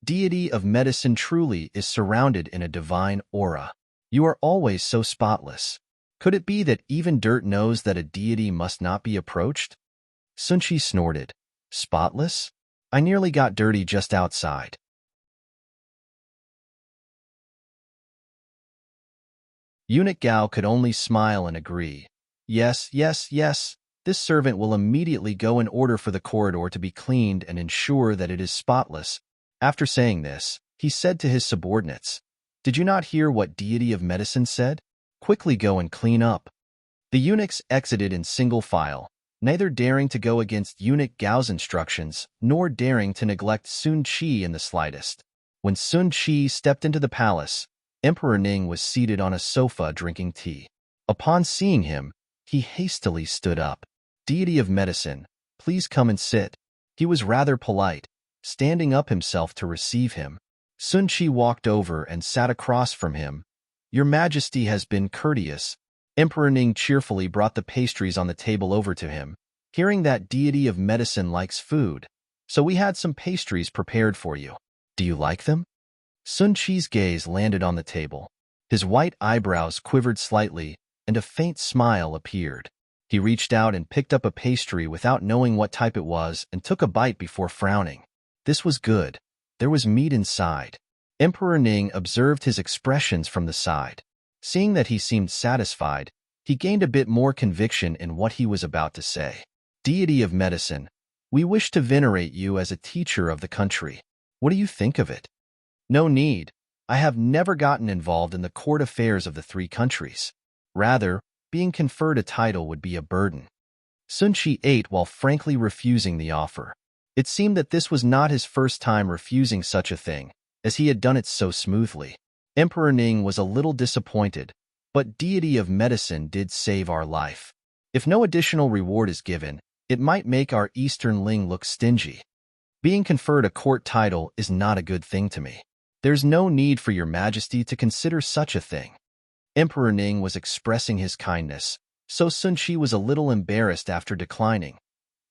"Deity of Medicine truly is surrounded in a divine aura. You are always so spotless. Could it be that even dirt knows that a deity must not be approached?" Sun Chi snorted. "Spotless? I nearly got dirty just outside." Eunuch Gao could only smile and agree. Yes, yes, yes. This servant will immediately go and order for the corridor to be cleaned and ensure that it is spotless. After saying this, he said to his subordinates, "Did you not hear what Deity of Medicine said? Quickly go and clean up." The eunuchs exited in single file, neither daring to go against Eunuch Gao's instructions nor daring to neglect Sun Chi in the slightest. When Sun Chi stepped into the palace, Emperor Ning was seated on a sofa drinking tea. Upon seeing him, he hastily stood up. "Deity of Medicine, please come and sit." He was rather polite, standing up himself to receive him. Sun Chi walked over and sat across from him. "Your Majesty has been courteous." Emperor Ning cheerfully brought the pastries on the table over to him, hearing that Deity of Medicine likes food. "So we had some pastries prepared for you. Do you like them?" Sun Chi's gaze landed on the table. His white eyebrows quivered slightly, and a faint smile appeared. He reached out and picked up a pastry without knowing what type it was and took a bite before frowning. This was good. There was meat inside. Emperor Ning observed his expressions from the side. Seeing that he seemed satisfied, he gained a bit more conviction in what he was about to say. "Deity of Medicine, we wish to venerate you as a teacher of the country. What do you think of it?" "No need. I have never gotten involved in the court affairs of the three countries. Rather, being conferred a title would be a burden." Sun Chi ate while frankly refusing the offer. It seemed that this was not his first time refusing such a thing, as he had done it so smoothly. Emperor Ning was a little disappointed, but Deity of Medicine did save our life. If no additional reward is given, it might make our Eastern Ling look stingy. Being conferred a court title is not a good thing to me. There's no need for your Majesty to consider such a thing. Emperor Ning was expressing his kindness, so Sun Chi was a little embarrassed after declining.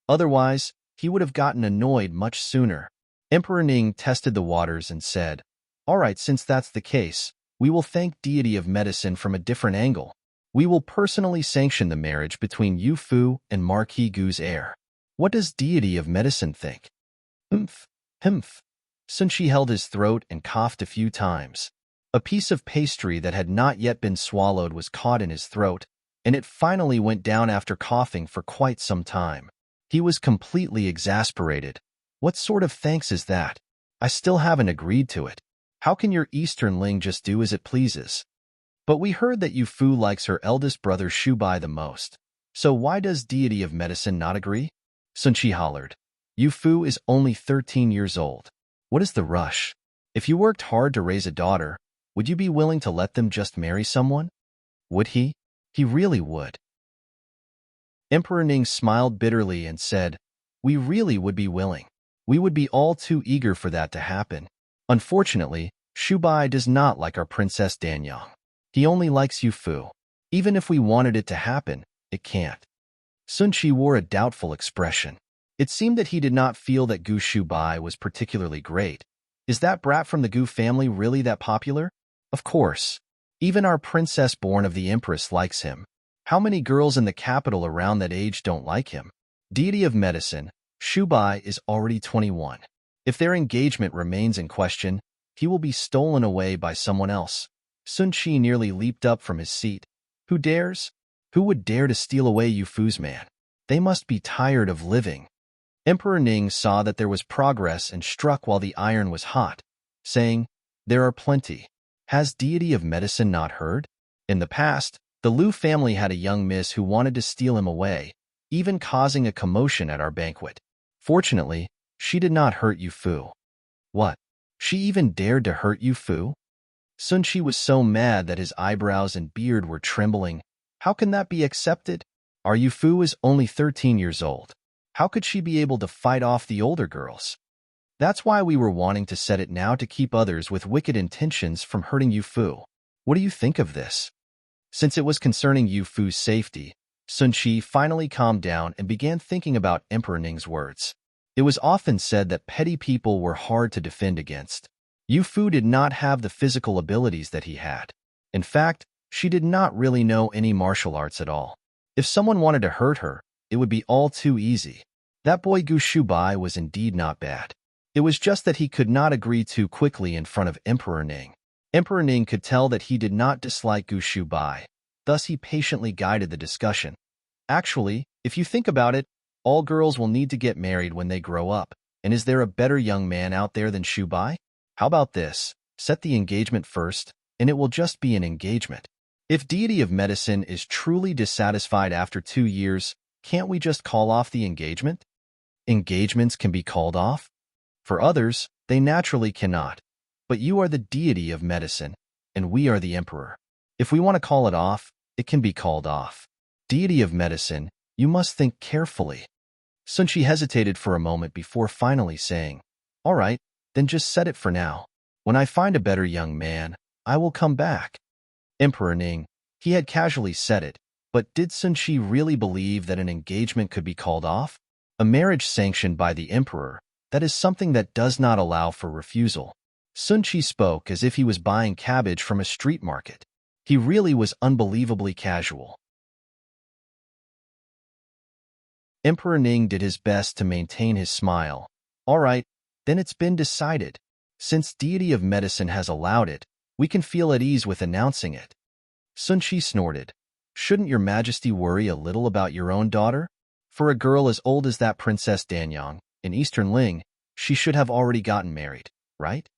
Otherwise, he would have gotten annoyed much sooner. Emperor Ning tested the waters and said, "All right, since that's the case, we will thank Deity of Medicine from a different angle. We will personally sanction the marriage between Yu Fu and Marquis Gu's heir. What does Deity of Medicine think?" "Humph, humph." Sun Chi held his throat and coughed a few times. A piece of pastry that had not yet been swallowed was caught in his throat, and it finally went down after coughing for quite some time. He was completely exasperated. What sort of thanks is that? I still haven't agreed to it. How can your Eastern Ling just do as it pleases? But we heard that Yu Fu likes her eldest brother Shubai the most. So why does Deity of Medicine not agree? Sun Chi hollered. Yu Fu is only 13 years old. What is the rush? If you worked hard to raise a daughter, would you be willing to let them just marry someone? Would he? He really would. Emperor Ning smiled bitterly and said, "We really would be willing. We would be all too eager for that to happen. Unfortunately, Shubai does not like our Princess Danyang. He only likes Yu Fu. Even if we wanted it to happen, it can't." Sun Chi wore a doubtful expression. It seemed that he did not feel that Gu Shubai was particularly great, Is that brat from the Gu family really that popular? Of course. Even our princess born of the Empress likes him. How many girls in the capital around that age don't like him? Deity of medicine, Shubai is already 21. If their engagement remains in question, he will be stolen away by someone else. Sun Qi nearly leaped up from his seat. Who dares? Who would dare to steal away Yufu's man? They must be tired of living. Emperor Ning saw that there was progress and struck while the iron was hot, saying, "There are plenty. Has Deity of Medicine not heard? In the past, the Liu family had a young miss who wanted to steal him away, even causing a commotion at our banquet. Fortunately, she did not hurt Yufu." What? She even dared to hurt Yufu? Sun Qi was so mad that his eyebrows and beard were trembling. How can that be accepted? Our Yufu is only 13 years old. How could she be able to fight off the older girls? That's why we were wanting to set it now to keep others with wicked intentions from hurting Yufu. What do you think of this? Since it was concerning Yufu's safety, Sun Qi finally calmed down and began thinking about Emperor Ning's words. It was often said that petty people were hard to defend against. Yufu did not have the physical abilities that he had. In fact, she did not really know any martial arts at all. If someone wanted to hurt her, it would be all too easy. That boy Gu Shubai was indeed not bad. It was just that he could not agree too quickly in front of Emperor Ning. Emperor Ning could tell that he did not dislike Gu Shubai, thus he patiently guided the discussion. Actually, if you think about it, all girls will need to get married when they grow up, and is there a better young man out there than Shubai? How about this? Set the engagement first, and it will just be an engagement. If Deity of Medicine is truly dissatisfied after 2 years, can't we just call off the engagement? Engagements can be called off? For others, they naturally cannot. But you are the Deity of Medicine, and we are the Emperor. If we want to call it off, it can be called off. Deity of Medicine, you must think carefully. Sun Qi hesitated for a moment before finally saying, "All right, then just set it for now. When I find a better young man, I will come back." Emperor Ning, he had casually said it, but did Sun Qi really believe that an engagement could be called off? A marriage sanctioned by the Emperor, that is something that does not allow for refusal. Sun Qi spoke as if he was buying cabbage from a street market. He really was unbelievably casual. Emperor Ning did his best to maintain his smile. "All right, then it's been decided. Since Deity of Medicine has allowed it, we can feel at ease with announcing it." Sun Qi snorted. "Shouldn't your majesty worry a little about your own daughter? For a girl as old as that Princess Danyang, in Eastern Ling, she should have already gotten married, right?"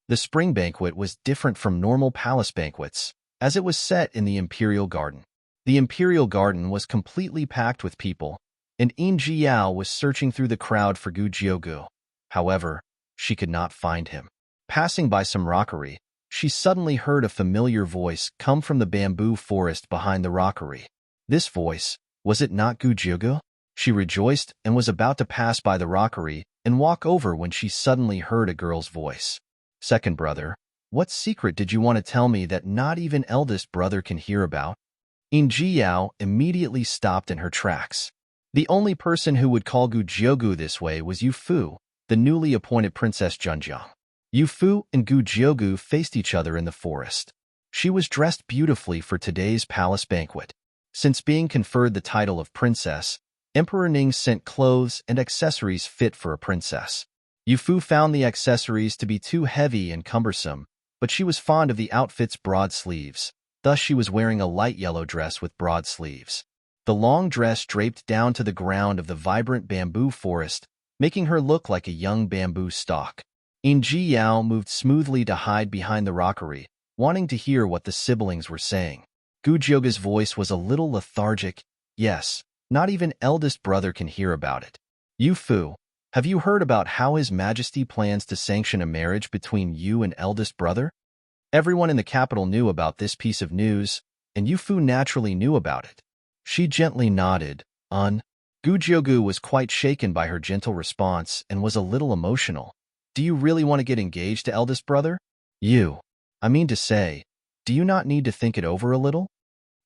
The spring banquet was different from normal palace banquets, as it was set in the Imperial Garden. The Imperial Garden was completely packed with people, and Yin Jiao was searching through the crowd for Gu Jiugu. However, she could not find him. Passing by some rockery, she suddenly heard a familiar voice come from the bamboo forest behind the rockery. This voice, was it not Gu Jiugu? She rejoiced and was about to pass by the rockery and walk over when she suddenly heard a girl's voice. "Second brother, what secret did you want to tell me that not even eldest brother can hear about?" Yin Jiao immediately stopped in her tracks. The only person who would call Gu Jiugu this way was Yufu, the newly appointed Princess Junjiang. Yufu and Gu Jiugu faced each other in the forest. She was dressed beautifully for today's palace banquet. Since being conferred the title of princess, Emperor Ning sent clothes and accessories fit for a princess. Yufu found the accessories to be too heavy and cumbersome, but she was fond of the outfit's broad sleeves. Thus she was wearing a light yellow dress with broad sleeves. The long dress draped down to the ground of the vibrant bamboo forest, making her look like a young bamboo stalk. Yin Jiao moved smoothly to hide behind the rockery, wanting to hear what the siblings were saying. Gu Jiugu's voice was a little lethargic. "Yes, not even eldest brother can hear about it. Yufu, have you heard about how His Majesty plans to sanction a marriage between you and eldest brother?" Everyone in the capital knew about this piece of news, and Yufu naturally knew about it. She gently nodded. Gu Jiugu was quite shaken by her gentle response and was a little emotional. "Do you really want to get engaged to eldest brother? I mean to say, do you not need to think it over a little?"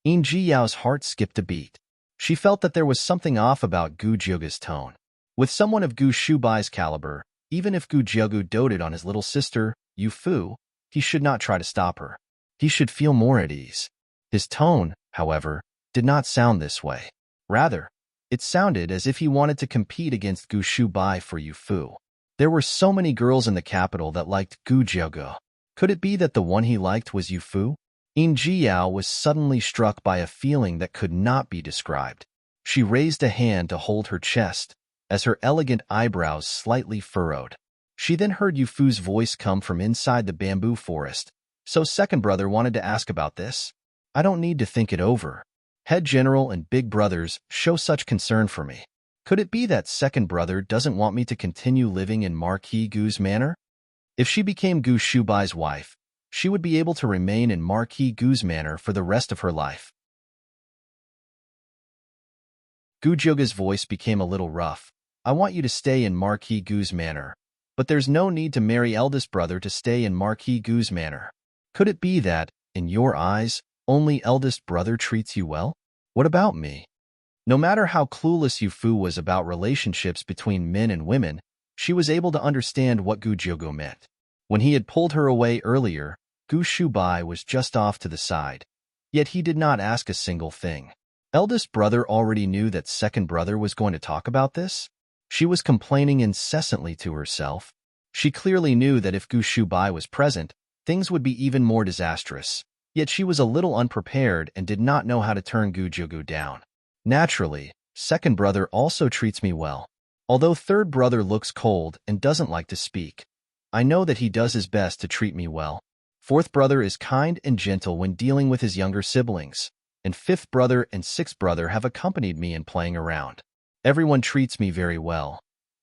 Yin Jiao's heart skipped a beat. She felt that there was something off about Gu Jiugu's tone. With someone of Gu Shubai's caliber, even if Gu Jiugu doted on his little sister, Yu Fu, he should not try to stop her. He should feel more at ease. His tone, however, did not sound this way. Rather, it sounded as if he wanted to compete against Gu Shubai for Yu Fu. There were so many girls in the capital that liked Gu Jiugu. Could it be that the one he liked was Yu Fu? Yin Jiyao was suddenly struck by a feeling that could not be described. She raised a hand to hold her chest, as her elegant eyebrows slightly furrowed. She then heard Yu Fu's voice come from inside the bamboo forest. So second brother wanted to ask about this? I don't need to think it over. Head general and big brothers show such concern for me. Could it be that second brother doesn't want me to continue living in Marquis Gu's manor? If she became Gu Shubai's wife, she would be able to remain in Marquis Gu's manor for the rest of her life. Gu Jiugu's voice became a little rough. I want you to stay in Marquis Gu's manor, but there's no need to marry eldest brother to stay in Marquis Gu's manor. Could it be that, in your eyes, only eldest brother treats you well? What about me? No matter how clueless Yu Fu was about relationships between men and women, she was able to understand what Gu Jiugu meant. When he had pulled her away earlier, Gu Shubai was just off to the side. Yet he did not ask a single thing. Eldest brother already knew that second brother was going to talk about this? She was complaining incessantly to herself. She clearly knew that if Gu Shubai was present, things would be even more disastrous. Yet she was a little unprepared and did not know how to turn Gu Jiugu down. Naturally, second brother also treats me well. Although third brother looks cold and doesn't like to speak, I know that he does his best to treat me well. Fourth brother is kind and gentle when dealing with his younger siblings, and fifth brother and sixth brother have accompanied me in playing around. Everyone treats me very well.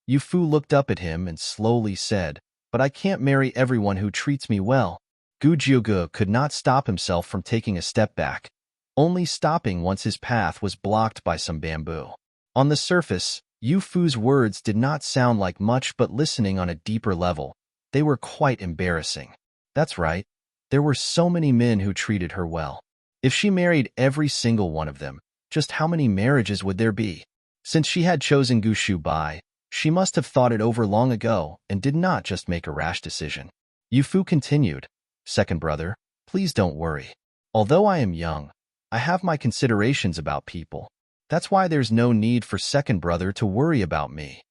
Yu Fu looked up at him and slowly said, but I can't marry everyone who treats me well. Gu Jiugu could not stop himself from taking a step back, only stopping once his path was blocked by some bamboo. On the surface, Yu Fu's words did not sound like much, but listening on a deeper level, they were quite embarrassing. That's right, there were so many men who treated her well. If she married every single one of them, just how many marriages would there be? Since she had chosen Gu Shubai, she must have thought it over long ago and did not just make a rash decision. Yu Fu continued, second brother, please don't worry. Although I am young, I have my considerations about people. That's why there's no need for second brother to worry about me.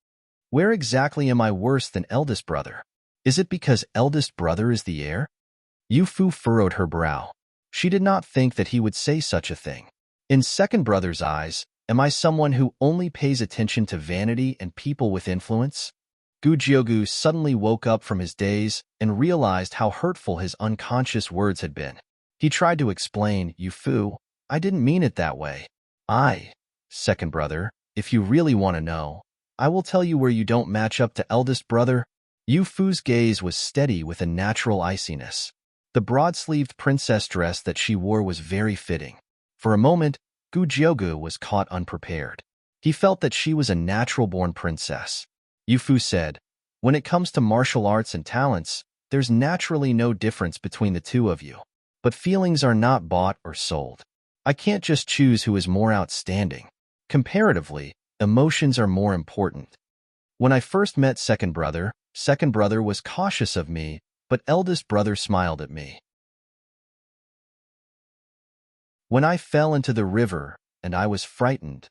Where exactly am I worse than eldest brother? Is it because eldest brother is the heir? Yu Fu furrowed her brow. She did not think that he would say such a thing. In second brother's eyes, am I someone who only pays attention to vanity and people with influence? Gu Jiugu suddenly woke up from his daze and realized how hurtful his unconscious words had been. He tried to explain, Yu Fu, I didn't mean it that way. Second brother, if you really want to know, I will tell you where you don't match up to eldest brother. Yu Fu's gaze was steady with a natural iciness. The broad-sleeved princess dress that she wore was very fitting. For a moment, Gu Jiugu was caught unprepared. He felt that she was a natural-born princess. Yu Fu said, when it comes to martial arts and talents, there's naturally no difference between the two of you. But feelings are not bought or sold. I can't just choose who is more outstanding. Comparatively, emotions are more important. When I first met second brother was cautious of me, but eldest brother smiled at me. When I fell into the river and I was frightened,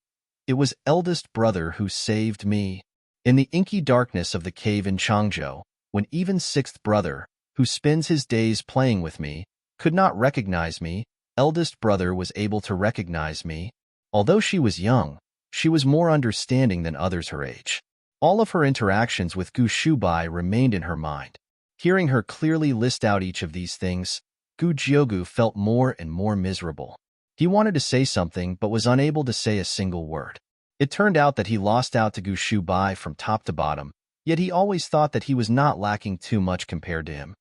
it was eldest brother who saved me. In the inky darkness of the cave in Changzhou, when even sixth brother, who spends his days playing with me, could not recognize me, eldest brother was able to recognize me. Although she was young, she was more understanding than others her age. All of her interactions with Gu Shubai remained in her mind. Hearing her clearly list out each of these things, Gu Jiugu felt more and more miserable. He wanted to say something but was unable to say a single word. It turned out that he lost out to Gu Shubai from top to bottom, yet he always thought that he was not lacking too much compared to him.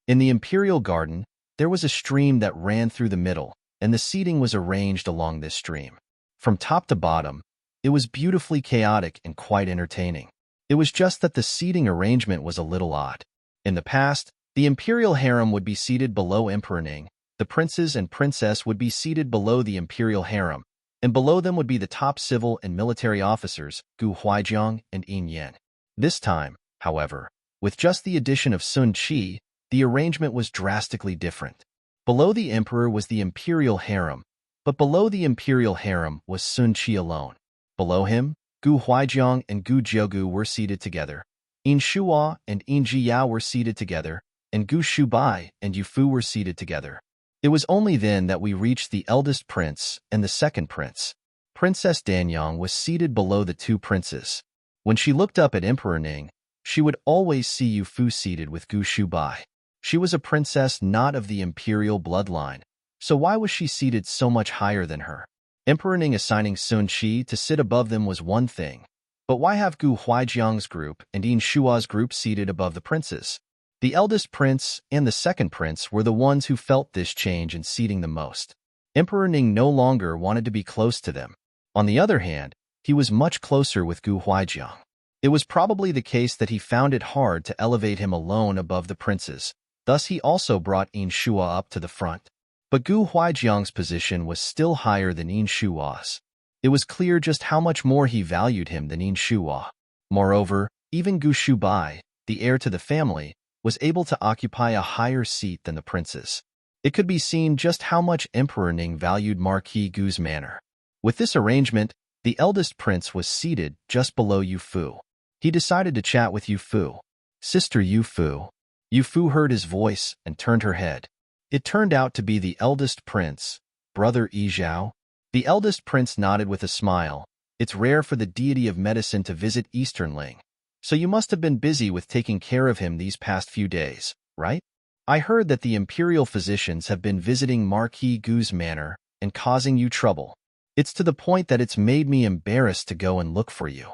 In the Imperial Garden, there was a stream that ran through the middle, and the seating was arranged along this stream. From top to bottom, it was beautifully chaotic and quite entertaining. It was just that the seating arrangement was a little odd. In the past, the imperial harem would be seated below Emperor Ning, The princes and princess would be seated below the imperial harem, and below them would be the top civil and military officers, Gu Huaijiang and Yin Yan. This time, however, with just the addition of Sun Qi, the arrangement was drastically different. Below the emperor was the imperial harem, but below the imperial harem was Sun Qi alone. Below him, Gu Huaijiang and Gu Jiugu were seated together. Yin Shuo and Yin Jiyao were seated together, and Gu Shubai and Yu Fu were seated together. It was only then that we reached the eldest prince and the second prince. Princess Danyang was seated below the two princes. When she looked up at Emperor Ning, she would always see Yu Fu seated with Gu Shubai. She was a princess not of the imperial bloodline, so why was she seated so much higher than her? Emperor Ning assigning Sun Qi to sit above them was one thing, but why have Gu Huaijiang's group and Yin Shua's group seated above the princes? The eldest prince and the second prince were the ones who felt this change in seating the most. Emperor Ning no longer wanted to be close to them. On the other hand, he was much closer with Gu Huaijiang. It was probably the case that he found it hard to elevate him alone above the princes. Thus he also brought Yin Shua up to the front. But Gu Huaijiang's position was still higher than Yin Shua's. It was clear just how much more he valued him than Yin Shua. Moreover, even Gu Shubai, the heir to the family, was able to occupy a higher seat than the princes. It could be seen just how much Emperor Ning valued Marquis Gu's manner. With this arrangement, the eldest prince was seated just below Yu Fu. He decided to chat with Yu Fu. Sister Yu Fu. Yu Fu heard his voice and turned her head. It turned out to be the eldest prince, brother Yi Zhao. The eldest prince nodded with a smile. It's rare for the deity of medicine to visit Eastern Ling, so you must have been busy with taking care of him these past few days, right? I heard that the imperial physicians have been visiting Marquis Gu's manor and causing you trouble. It's to the point that it's made me embarrassed to go and look for you.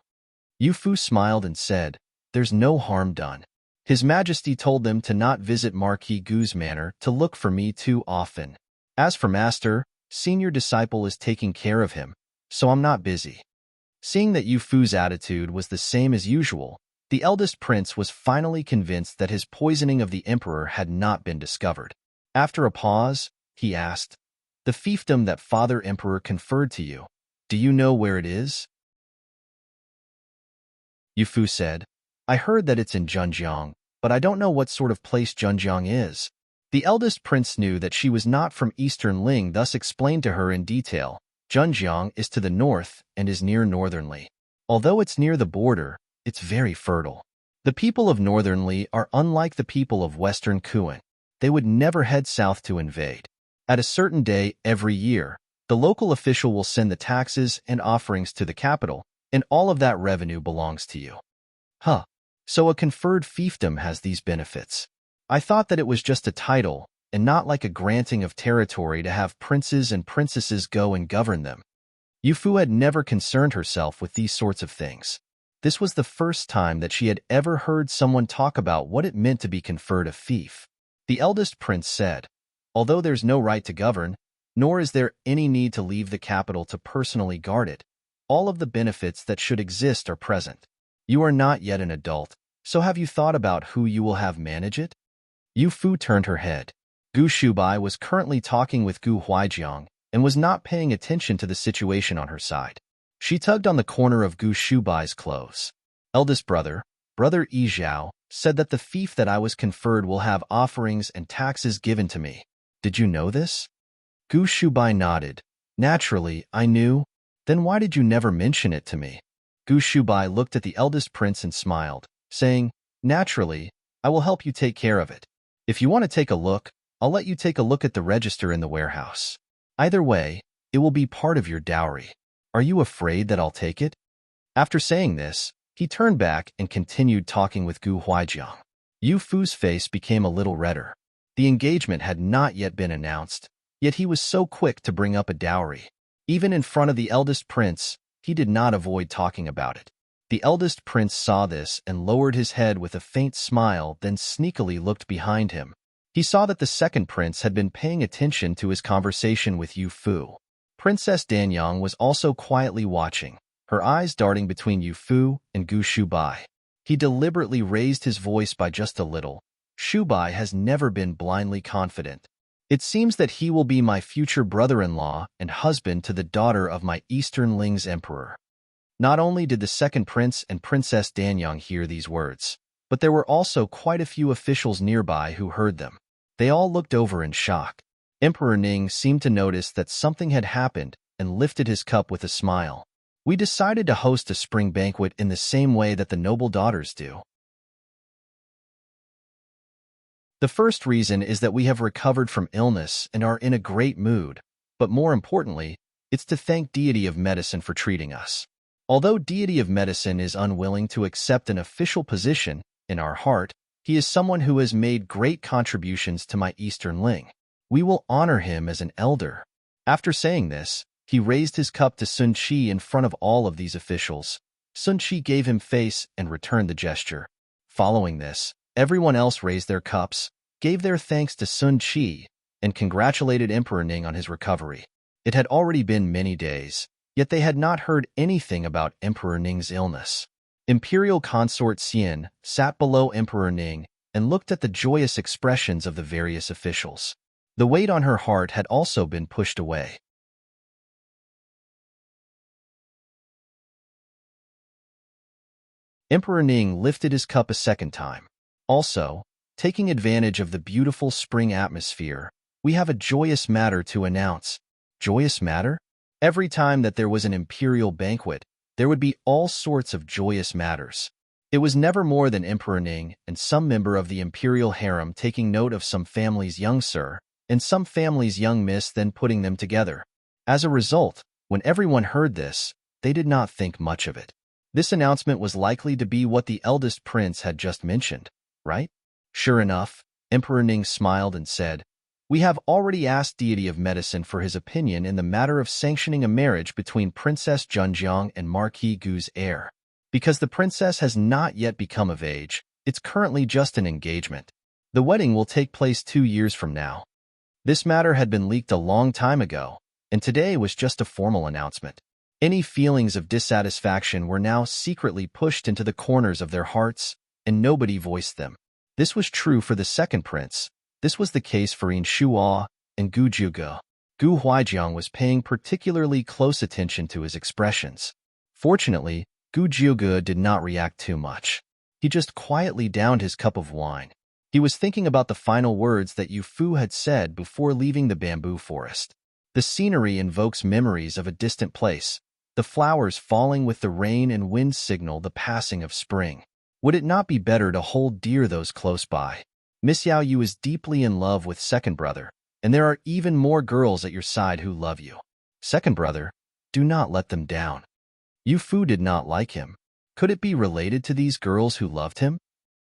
Yu Fu smiled and said, there's no harm done. His Majesty told them to not visit Marquis Gu's manor to look for me too often. As for Master, senior disciple is taking care of him, so I'm not busy. Seeing that Yu Fu's attitude was the same as usual, the eldest prince was finally convinced that his poisoning of the emperor had not been discovered. After a pause, he asked, the fiefdom that Father Emperor conferred to you, do you know where it is? Yu Fu said, I heard that it's in Zhenjiang, but I don't know what sort of place Zhenjiang is. The eldest prince knew that she was not from Eastern Ling, thus explained to her in detail. Zhenjiang is to the north and is near Northern Li. Although it's near the border, it's very fertile. The people of Northern Li are unlike the people of Western Kuan. They would never head south to invade. At a certain day every year, the local official will send the taxes and offerings to the capital, and all of that revenue belongs to you. Huh. So a conferred fiefdom has these benefits. I thought that it was just a title, and not like a granting of territory to have princes and princesses go and govern them. Yu Fu had never concerned herself with these sorts of things. This was the first time that she had ever heard someone talk about what it meant to be conferred a fief. The eldest prince said, although there's no right to govern, nor is there any need to leave the capital to personally guard it, all of the benefits that should exist are present. You are not yet an adult, so have you thought about who you will have manage it? Yu Fu turned her head. Gu Shubai was currently talking with Gu Huaijiang and was not paying attention to the situation on her side. She tugged on the corner of Gu Shubai's clothes. Eldest brother, brother Yi Zhao, said that the fief that I was conferred will have offerings and taxes given to me. Did you know this? Gu Shubai nodded. Naturally, I knew. Then why did you never mention it to me? Gu Shubai looked at the eldest prince and smiled, saying, naturally, I will help you take care of it. If you want to take a look, I'll let you take a look at the register in the warehouse. Either way, it will be part of your dowry. Are you afraid that I'll take it? After saying this, he turned back and continued talking with Gu Huaijiang. Yu Fu's face became a little redder. The engagement had not yet been announced, yet he was so quick to bring up a dowry. Even in front of the eldest prince, he did not avoid talking about it. The eldest prince saw this and lowered his head with a faint smile, then sneakily looked behind him. He saw that the second prince had been paying attention to his conversation with Yu Fu. Princess Danyang was also quietly watching, her eyes darting between Yu Fu and Gu Shubai. He deliberately raised his voice by just a little. Shubai has never been blindly confident. It seems that he will be my future brother-in-law and husband to the daughter of my Eastern Ling's emperor. Not only did the second prince and Princess Danyang hear these words, but there were also quite a few officials nearby who heard them. They all looked over in shock. Emperor Ning seemed to notice that something had happened and lifted his cup with a smile. We decided to host a spring banquet in the same way that the noble daughters do. The first reason is that we have recovered from illness and are in a great mood, but more importantly, it's to thank Deity of Medicine for treating us. Although Deity of Medicine is unwilling to accept an official position, in our heart, he is someone who has made great contributions to my Eastern Ling. We will honor him as an elder. After saying this, he raised his cup to Sun Qi in front of all of these officials. Sun Qi gave him face and returned the gesture. Following this, everyone else raised their cups, gave their thanks to Sun Qi, and congratulated Emperor Ning on his recovery. It had already been many days, yet they had not heard anything about Emperor Ning's illness. Imperial Consort Xian sat below Emperor Ning and looked at the joyous expressions of the various officials. The weight on her heart had also been pushed away. Emperor Ning lifted his cup a second time. Also, taking advantage of the beautiful spring atmosphere, we have a joyous matter to announce. Joyous matter? Every time that there was an imperial banquet, there would be all sorts of joyous matters. It was never more than Emperor Ning and some member of the imperial harem taking note of some family's young sir and some family's young miss, then putting them together. As a result, when everyone heard this, they did not think much of it. This announcement was likely to be what the eldest prince had just mentioned, right? Sure enough, Emperor Ning smiled and said, "We have already asked Deity of Medicine for his opinion in the matter of sanctioning a marriage between Princess Junjiang and Marquis Gu's heir. Because the princess has not yet become of age, it's currently just an engagement. The wedding will take place 2 years from now." This matter had been leaked a long time ago, and today was just a formal announcement. Any feelings of dissatisfaction were now secretly pushed into the corners of their hearts, and nobody voiced them. This was true for the second prince. This was the case for Yin Shuo and Gu Jiuge. Gu Huijiang was paying particularly close attention to his expressions. Fortunately, Gu Jiuge did not react too much. He just quietly downed his cup of wine. He was thinking about the final words that Yu Fu had said before leaving the bamboo forest. The scenery invokes memories of a distant place. The flowers falling with the rain and wind signal the passing of spring. Would it not be better to hold dear those close by? Miss Yao Yu is deeply in love with second brother, and there are even more girls at your side who love you. Second brother, do not let them down. Yu Fu did not like him. Could it be related to these girls who loved him?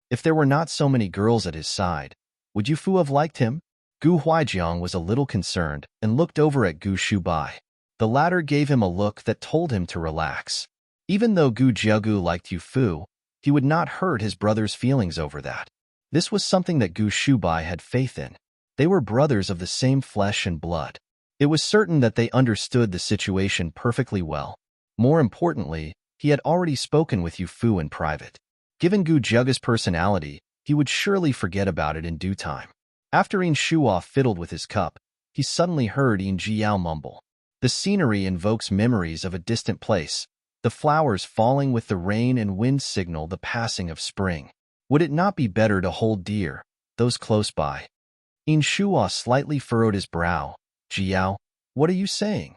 If there were not so many girls at his side, would Yu Fu have liked him? Gu Huijiang was a little concerned and looked over at Gu Shubai. The latter gave him a look that told him to relax. Even though Gu Jiegu liked Yu Fu, he would not hurt his brother's feelings over that. This was something that Gu Shubai had faith in. They were brothers of the same flesh and blood. It was certain that they understood the situation perfectly well. More importantly, he had already spoken with Yu Fu in private. Given Gu Jiege's personality, he would surely forget about it in due time. After Yin Shuo fiddled with his cup, he suddenly heard Yin Jiao mumble. The scenery invokes memories of a distant place. The flowers falling with the rain and wind signal the passing of spring. Would it not be better to hold dear those close by? Yin Shuo slightly furrowed his brow. "Jiao, what are you saying?"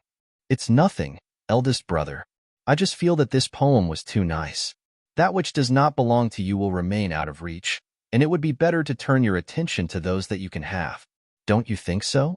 "It's nothing, eldest brother. I just feel that this poem was too nice. That which does not belong to you will remain out of reach, and it would be better to turn your attention to those that you can have. Don't you think so?"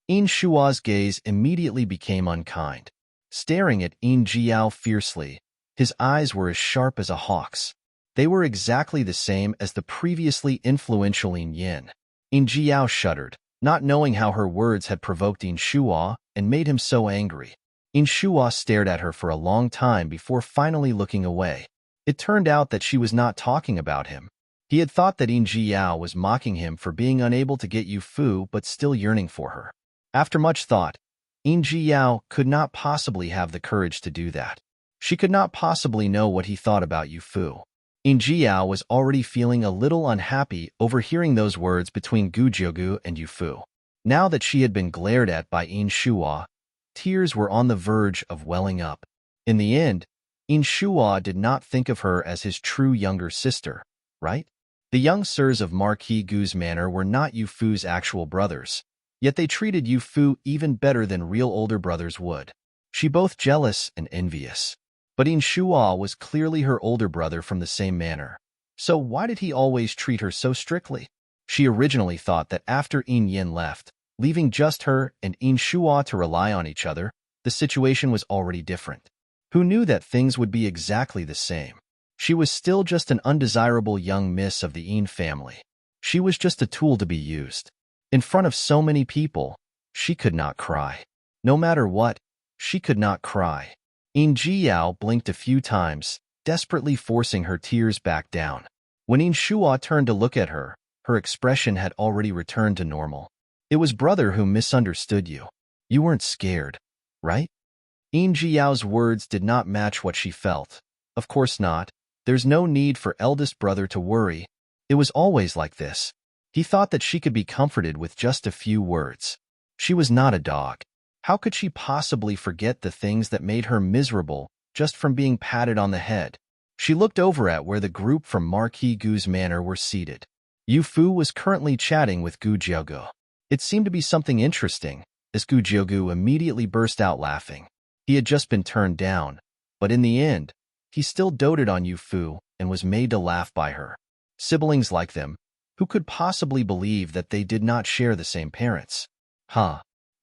Yin Shuo's gaze immediately became unkind. Staring at Yin Jiao fiercely, his eyes were as sharp as a hawk's. They were exactly the same as the previously influential Yin Yin. Yin Jiao shuddered, not knowing how her words had provoked Yin Shuo and made him so angry. Yin Shuo stared at her for a long time before finally looking away. It turned out that she was not talking about him. He had thought that Yin Jiao was mocking him for being unable to get Yu Fu but still yearning for her. After much thought, Yin Jiao could not possibly have the courage to do that. She could not possibly know what he thought about Yu Fu. Yin Jiao was already feeling a little unhappy over hearing those words between Gu Jiugu and Yu Fu. Now that she had been glared at by Yin Shuo, tears were on the verge of welling up. In the end, Yin Shuo did not think of her as his true younger sister, right? The young sirs of Marquis Gu's manor were not Yu Fu's actual brothers, yet they treated Yu Fu even better than real older brothers would. She both jealous and envious. But Yin Shuo was clearly her older brother from the same manor. So why did he always treat her so strictly? She originally thought that after Yin Yin left, leaving just her and Yin Shuo to rely on each other, the situation was already different. Who knew that things would be exactly the same? She was still just an undesirable young miss of the Yin family. She was just a tool to be used. In front of so many people, she could not cry. No matter what, she could not cry. Yin Jiao blinked a few times, desperately forcing her tears back down. When Yin Shuo turned to look at her, her expression had already returned to normal. It was brother who misunderstood you. You weren't scared, right? Yin Jiao's words did not match what she felt. Of course not. There's no need for eldest brother to worry. It was always like this. He thought that she could be comforted with just a few words. She was not a dog. How could she possibly forget the things that made her miserable just from being patted on the head? She looked over at where the group from Marquis Gu's manor were seated. Yu Fu was currently chatting with Gu Jiugu. It seemed to be something interesting, as Gu Jiugu immediately burst out laughing. He had just been turned down, but in the end, he still doted on Yu Fu and was made to laugh by her. Siblings like them, who could possibly believe that they did not share the same parents?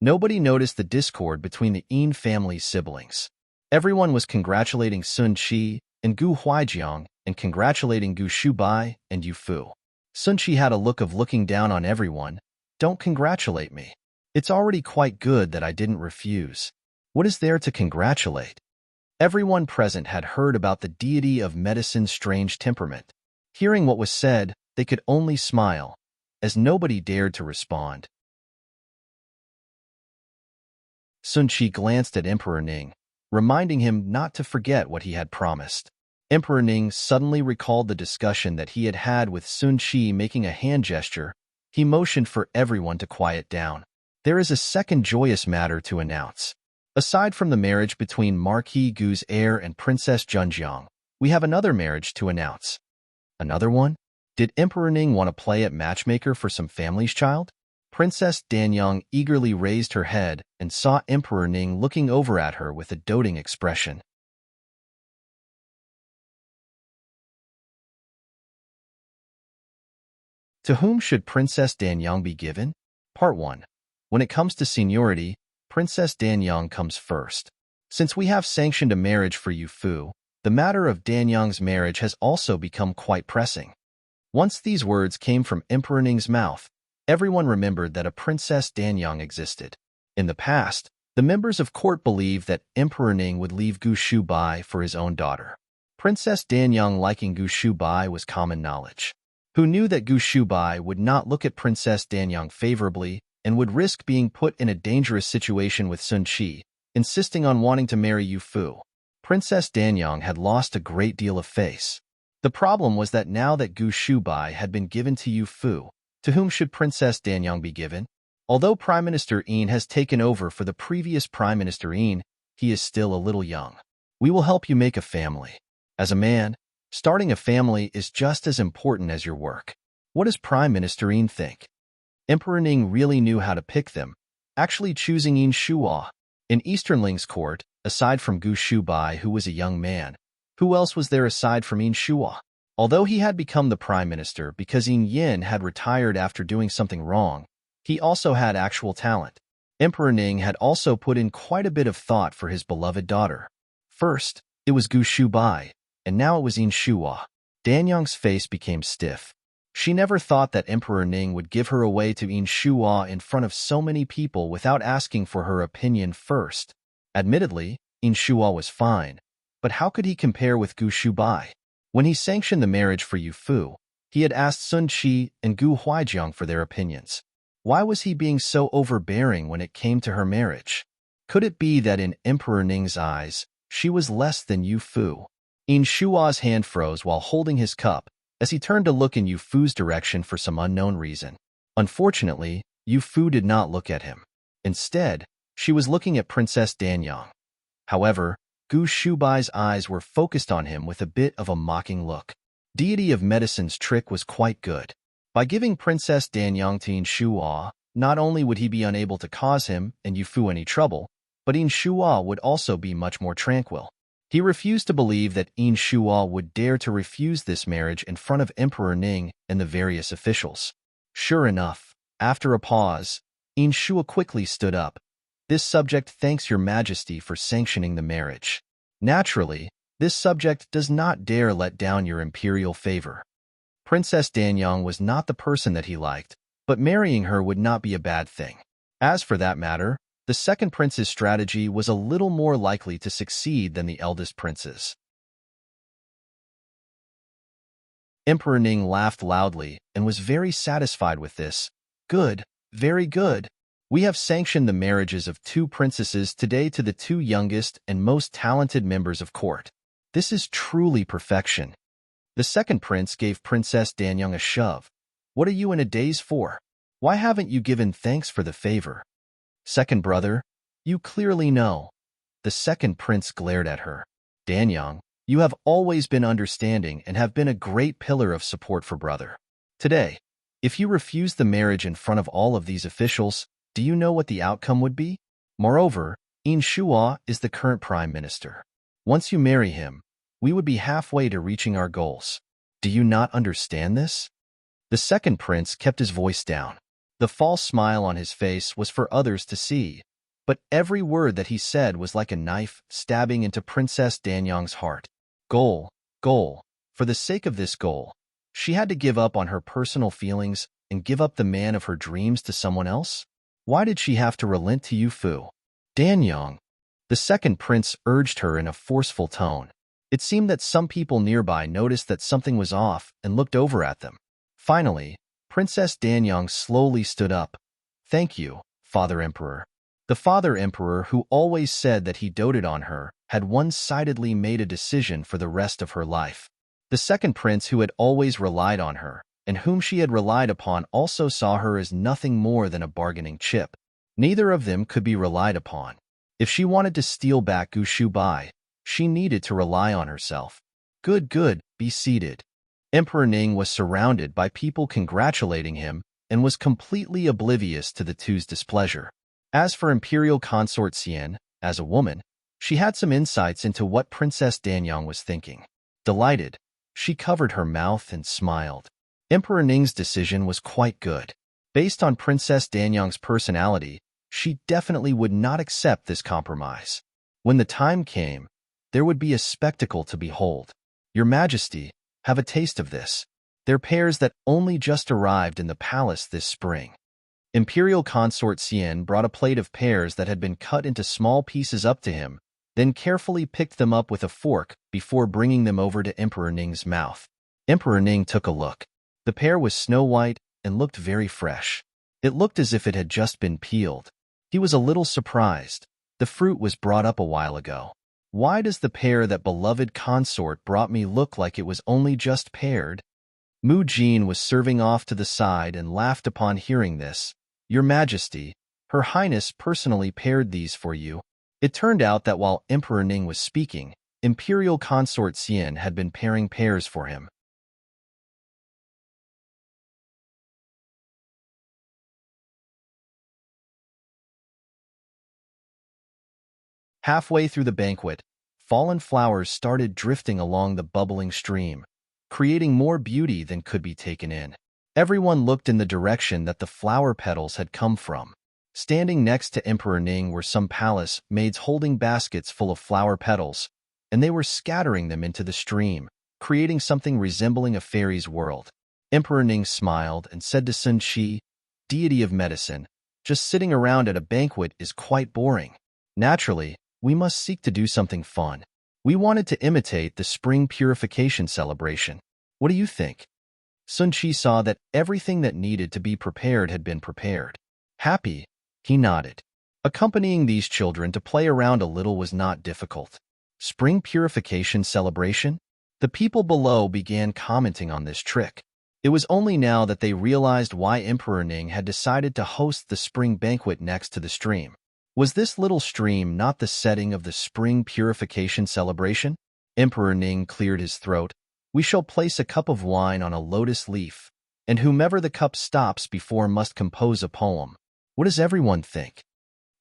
Nobody noticed the discord between the Yin family's siblings. Everyone was congratulating Sun Qi and Gu Huaijiang and congratulating Gu Shubai and Yu Fu. Sun Qi had a look of looking down on everyone. Don't congratulate me. It's already quite good that I didn't refuse. What is there to congratulate? Everyone present had heard about the deity of medicine's strange temperament. Hearing what was said, they could only smile, as nobody dared to respond. Sun Qi glanced at Emperor Ning, reminding him not to forget what he had promised. Emperor Ning suddenly recalled the discussion that he had had with Sun Qi. Making a hand gesture, he motioned for everyone to quiet down. There is a second joyous matter to announce. Aside from the marriage between Marquis Gu's heir and Princess Junjiang, we have another marriage to announce. Another one? Did Emperor Ning want to play at matchmaker for some family's child? Princess Danyang eagerly raised her head and saw Emperor Ning looking over at her with a doting expression. To whom should Princess Danyang be given? Part 1. When it comes to seniority, Princess Danyang comes first. Since we have sanctioned a marriage for Yu Fu, the matter of Danyang's marriage has also become quite pressing. Once these words came from Emperor Ning's mouth, everyone remembered that a Princess Danyang existed. In the past, the members of court believed that Emperor Ning would leave Gu Shubai for his own daughter. Princess Danyang liking Gu Shubai was common knowledge. Who knew that Gu Shubai would not look at Princess Danyang favorably and would risk being put in a dangerous situation with Sun Qi, insisting on wanting to marry Yu Fu? Princess Danyang had lost a great deal of face. The problem was that now that Gu Shubai had been given to Yu Fu, to whom should Princess Danyang be given? Although Prime Minister Yin has taken over for the previous Prime Minister Yin, he is still a little young. We will help you make a family. As a man, starting a family is just as important as your work. What does Prime Minister Yin think? Emperor Ning really knew how to pick them, actually choosing Yin Shuo. In Easternling's court, aside from Gu Shubai, who was a young man, who else was there aside from Yin Shuo? Although he had become the prime minister because Yin Yin had retired after doing something wrong, he also had actual talent. Emperor Ning had also put in quite a bit of thought for his beloved daughter. First, it was Gu Shubai, and now it was Yin Shuo. Danyang's face became stiff. She never thought that Emperor Ning would give her away to Yin Shuo in front of so many people without asking for her opinion first. Admittedly, Yin Shuo was fine, but how could he compare with Gu Shubai? When he sanctioned the marriage for Yu Fu, he had asked Sun Qi and Gu Huaijiang for their opinions. Why was he being so overbearing when it came to her marriage? Could it be that in Emperor Ning's eyes, she was less than Yu Fu? Inshua's hand froze while holding his cup as he turned to look in Yu Fu's direction for some unknown reason. Unfortunately, Yu Fu did not look at him. Instead, she was looking at Princess Danyang. However, Gu Shubai's eyes were focused on him with a bit of a mocking look. Deity of Medicine's trick was quite good. By giving Princess Danyang to Inshua, not only would he be unable to cause him and Yu Fu any trouble, but Inshua would also be much more tranquil. He refused to believe that Inshua would dare to refuse this marriage in front of Emperor Ning and the various officials. Sure enough, after a pause, Inshua quickly stood up. This subject thanks your majesty for sanctioning the marriage. Naturally, this subject does not dare let down your imperial favor. Princess Danyang was not the person that he liked, but marrying her would not be a bad thing. As for that matter, the second prince's strategy was a little more likely to succeed than the eldest prince's. Emperor Ning laughed loudly and was very satisfied with this. Good, very good. We have sanctioned the marriages of 2 princesses today to the 2 youngest and most talented members of court. This is truly perfection. The second prince gave Princess Danyang a shove. What are you in a daze for? Why haven't you given thanks for the favor? Second brother, you clearly know. The second prince glared at her. Danyang, you have always been understanding and have been a great pillar of support for brother. Today, if you refuse the marriage in front of all of these officials, do you know what the outcome would be? Moreover, Inshua is the current prime minister. Once you marry him, we would be halfway to reaching our goals. Do you not understand this? The second prince kept his voice down. The false smile on his face was for others to see, but every word that he said was like a knife stabbing into Princess Danyang's heart. Goal. For the sake of this goal, she had to give up on her personal feelings and give up the man of her dreams to someone else? Why did she have to relent to Yu Fu? Danyang. The second prince urged her in a forceful tone. It seemed that some people nearby noticed that something was off and looked over at them. Finally, Princess Danyang slowly stood up. Thank you, Father Emperor. The Father Emperor, who always said that he doted on her, had one-sidedly made a decision for the rest of her life. The second prince, who had always relied on her, and whom she had relied upon, also saw her as nothing more than a bargaining chip. Neither of them could be relied upon. If she wanted to steal back Gu Shubai, she needed to rely on herself. Good, be seated. Emperor Ning was surrounded by people congratulating him and was completely oblivious to the two's displeasure. As for Imperial Consort Xian, as a woman, she had some insights into what Princess Danyang was thinking. Delighted, she covered her mouth and smiled. Emperor Ning's decision was quite good. Based on Princess Danyang's personality, she definitely would not accept this compromise. When the time came, there would be a spectacle to behold. Your Majesty, have a taste of this. They're pears that only just arrived in the palace this spring. Imperial Consort Xian brought a plate of pears that had been cut into small pieces up to him, then carefully picked them up with a fork before bringing them over to Emperor Ning's mouth. Emperor Ning took a look. The pear was snow-white and looked very fresh. It looked as if it had just been peeled. He was a little surprised. The fruit was brought up a while ago. Why does the pear that beloved consort brought me look like it was only just pared? Mu Jin was serving off to the side and laughed upon hearing this. Your Majesty, Her Highness personally pared these for you. It turned out that while Emperor Ning was speaking, Imperial Consort Xian had been paring pears for him. Halfway through the banquet, fallen flowers started drifting along the bubbling stream, creating more beauty than could be taken in. Everyone looked in the direction that the flower petals had come from. Standing next to Emperor Ning were some palace maids holding baskets full of flower petals, and they were scattering them into the stream, creating something resembling a fairy's world. Emperor Ning smiled and said to Sun Qi, Deity of Medicine, just sitting around at a banquet is quite boring. Naturally, we must seek to do something fun. We wanted to imitate the spring purification celebration. What do you think? Sun Qi saw that everything that needed to be prepared had been prepared. Happy, he nodded. Accompanying these children to play around a little was not difficult. Spring purification celebration? The people below began commenting on this trick. It was only now that they realized why Emperor Ning had decided to host the spring banquet next to the stream. Was this little stream not the setting of the spring purification celebration? Emperor Ning cleared his throat. We shall place a cup of wine on a lotus leaf, and whomever the cup stops before must compose a poem. What does everyone think?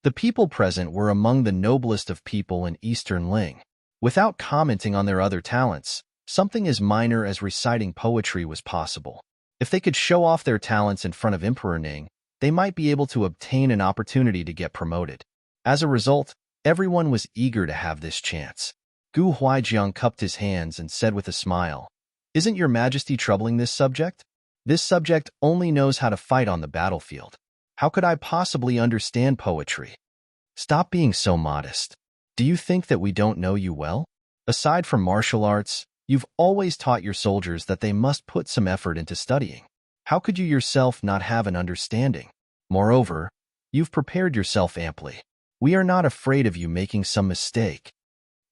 The people present were among the noblest of people in Eastern Ling. Without commenting on their other talents, something as minor as reciting poetry was possible. If they could show off their talents in front of Emperor Ning, they might be able to obtain an opportunity to get promoted. As a result, everyone was eager to have this chance. Gu Huaijiang cupped his hands and said with a smile, "Isn't your majesty troubling this subject? This subject only knows how to fight on the battlefield. How could I possibly understand poetry? Stop being so modest. Do you think that we don't know you well? Aside from martial arts, you've always taught your soldiers that they must put some effort into studying. How could you yourself not have an understanding? Moreover, you've prepared yourself amply. We are not afraid of you making some mistake."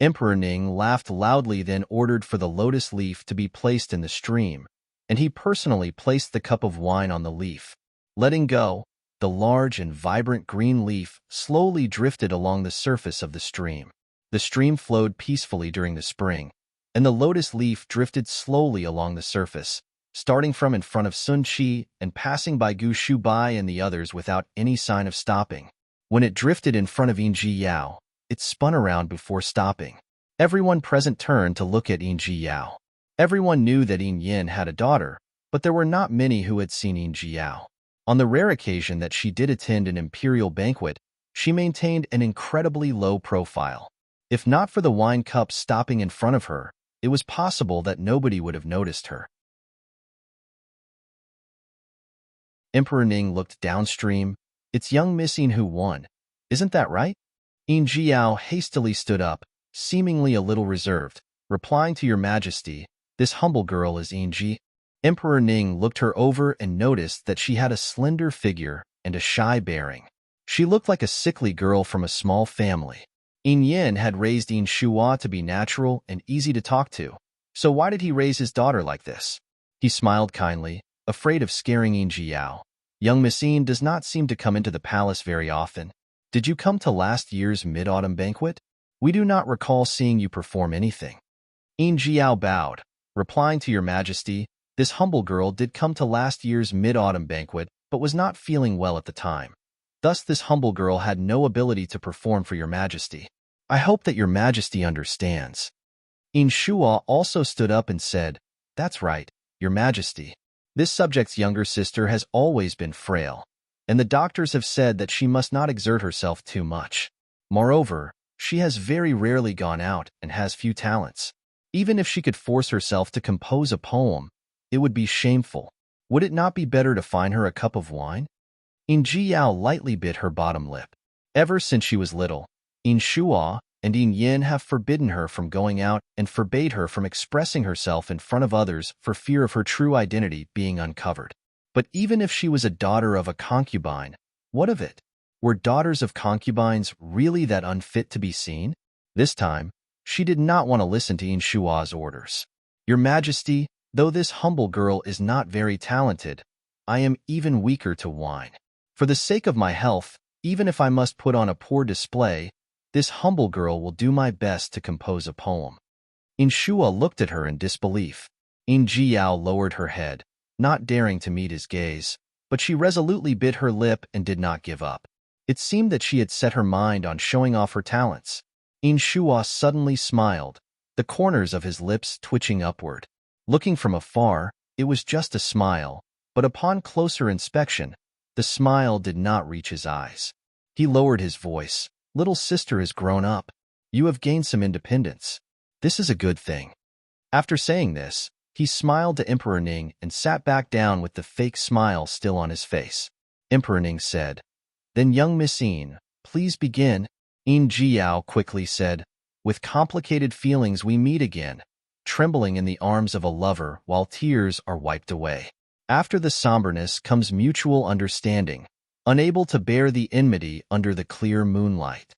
Emperor Ning laughed loudly, then ordered for the lotus leaf to be placed in the stream, and he personally placed the cup of wine on the leaf. Letting go, the large and vibrant green leaf slowly drifted along the surface of the stream. The stream flowed peacefully during the spring, and the lotus leaf drifted slowly along the surface, starting from in front of Sun Qi and passing by Gu Shubai and the others without any sign of stopping. When it drifted in front of Yin Ji Yao, it spun around before stopping. Everyone present turned to look at Yin Ji Yao. Everyone knew that Yin Yin had a daughter, but there were not many who had seen Yin Ji Yao. On the rare occasion that she did attend an imperial banquet, she maintained an incredibly low profile. If not for the wine cup stopping in front of her, it was possible that nobody would have noticed her. Emperor Ning looked downstream. "It's young Missing who won. Isn't that right?" Yin Jiao hastily stood up, seemingly a little reserved, replying, "To your majesty, this humble girl is Yin Ji." Emperor Ning looked her over and noticed that she had a slender figure and a shy bearing. She looked like a sickly girl from a small family. Yin Yin had raised Yin Shua to be natural and easy to talk to, so why did he raise his daughter like this? He smiled kindly, afraid of scaring Yin Jiao. "Young Missine does not seem to come into the palace very often. Did you come to last year's mid-autumn banquet? We do not recall seeing you perform anything." Yin Jiao bowed, replying, "To your majesty, this humble girl did come to last year's mid-autumn banquet, but was not feeling well at the time. Thus this humble girl had no ability to perform for your majesty. I hope that your majesty understands." Yin Shua also stood up and said, "That's right, your majesty. This subject's younger sister has always been frail, and the doctors have said that she must not exert herself too much. Moreover, she has very rarely gone out and has few talents. Even if she could force herself to compose a poem, it would be shameful. Would it not be better to find her a cup of wine?" Yin Jiyao lightly bit her bottom lip. Ever since she was little, Yin Shua and Yin Yin have forbidden her from going out and forbade her from expressing herself in front of others for fear of her true identity being uncovered. But even if she was a daughter of a concubine, what of it? Were daughters of concubines really that unfit to be seen? This time, she did not want to listen to Yin Shua's orders. "Your majesty, though this humble girl is not very talented, I am even weaker to wine. For the sake of my health, even if I must put on a poor display, this humble girl will do my best to compose a poem." Yin Shua looked at her in disbelief. Yin Jiyao lowered her head, not daring to meet his gaze, but she resolutely bit her lip and did not give up. It seemed that she had set her mind on showing off her talents. Yin Shua suddenly smiled, the corners of his lips twitching upward. Looking from afar, it was just a smile, but upon closer inspection, the smile did not reach his eyes. He lowered his voice. "Little sister has grown up. You have gained some independence. This is a good thing." After saying this, he smiled to Emperor Ning and sat back down with the fake smile still on his face. Emperor Ning said, "Then young Missine, please begin." Yin Jiao quickly said, "With complicated feelings we meet again, trembling in the arms of a lover while tears are wiped away. After the somberness comes mutual understanding, unable to bear the enmity under the clear moonlight."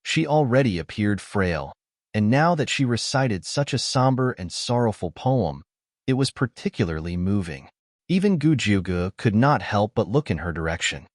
She already appeared frail, and now that she recited such a somber and sorrowful poem, it was particularly moving. Even Gu Jiuge could not help but look in her direction.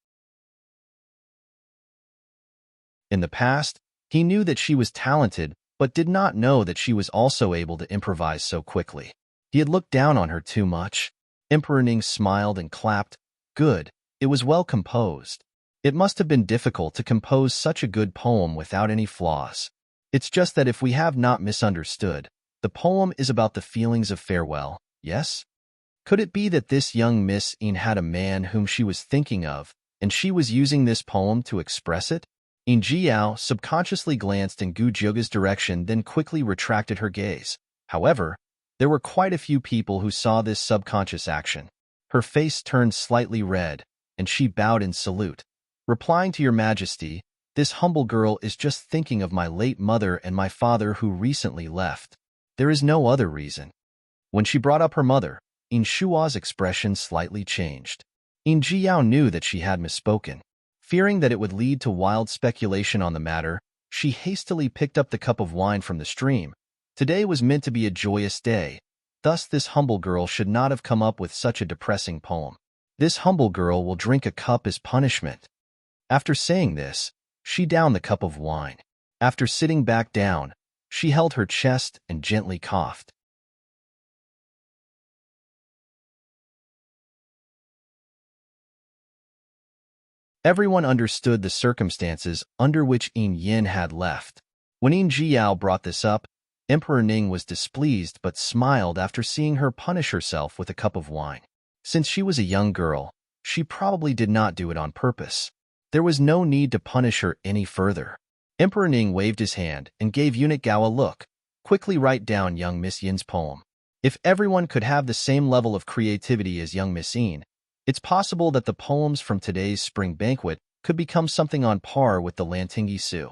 In the past, he knew that she was talented, but did not know that she was also able to improvise so quickly. He had looked down on her too much. Emperor Ning smiled and clapped. Good, it was well composed. It must have been difficult to compose such a good poem without any flaws. It's just that if we have not misunderstood, the poem is about the feelings of farewell, yes? Could it be that this young Miss Yin had a man whom she was thinking of, and she was using this poem to express it? Yin Jiao subconsciously glanced in Gu Jiuge's direction, then quickly retracted her gaze. However, there were quite a few people who saw this subconscious action. Her face turned slightly red, and she bowed in salute. Replying to Your Majesty, this humble girl is just thinking of my late mother and my father who recently left. There is no other reason. When she brought up her mother, Yin Shua's expression slightly changed. Yin Jiao knew that she had misspoken. Fearing that it would lead to wild speculation on the matter, she hastily picked up the cup of wine from the stream. Today was meant to be a joyous day, thus this humble girl should not have come up with such a depressing poem. This humble girl will drink a cup as punishment. After saying this, she downed the cup of wine. After sitting back down, she held her chest and gently coughed. Everyone understood the circumstances under which Yin Yin had left. When Yin Jiao brought this up, Emperor Ning was displeased but smiled after seeing her punish herself with a cup of wine. Since she was a young girl, she probably did not do it on purpose. There was no need to punish her any further. Emperor Ning waved his hand and gave Eunuch Gao a look. Quickly write down young Miss Yin's poem. If everyone could have the same level of creativity as young Miss Yin, it's possible that the poems from today's spring banquet could become something on par with the Lantingyi Su.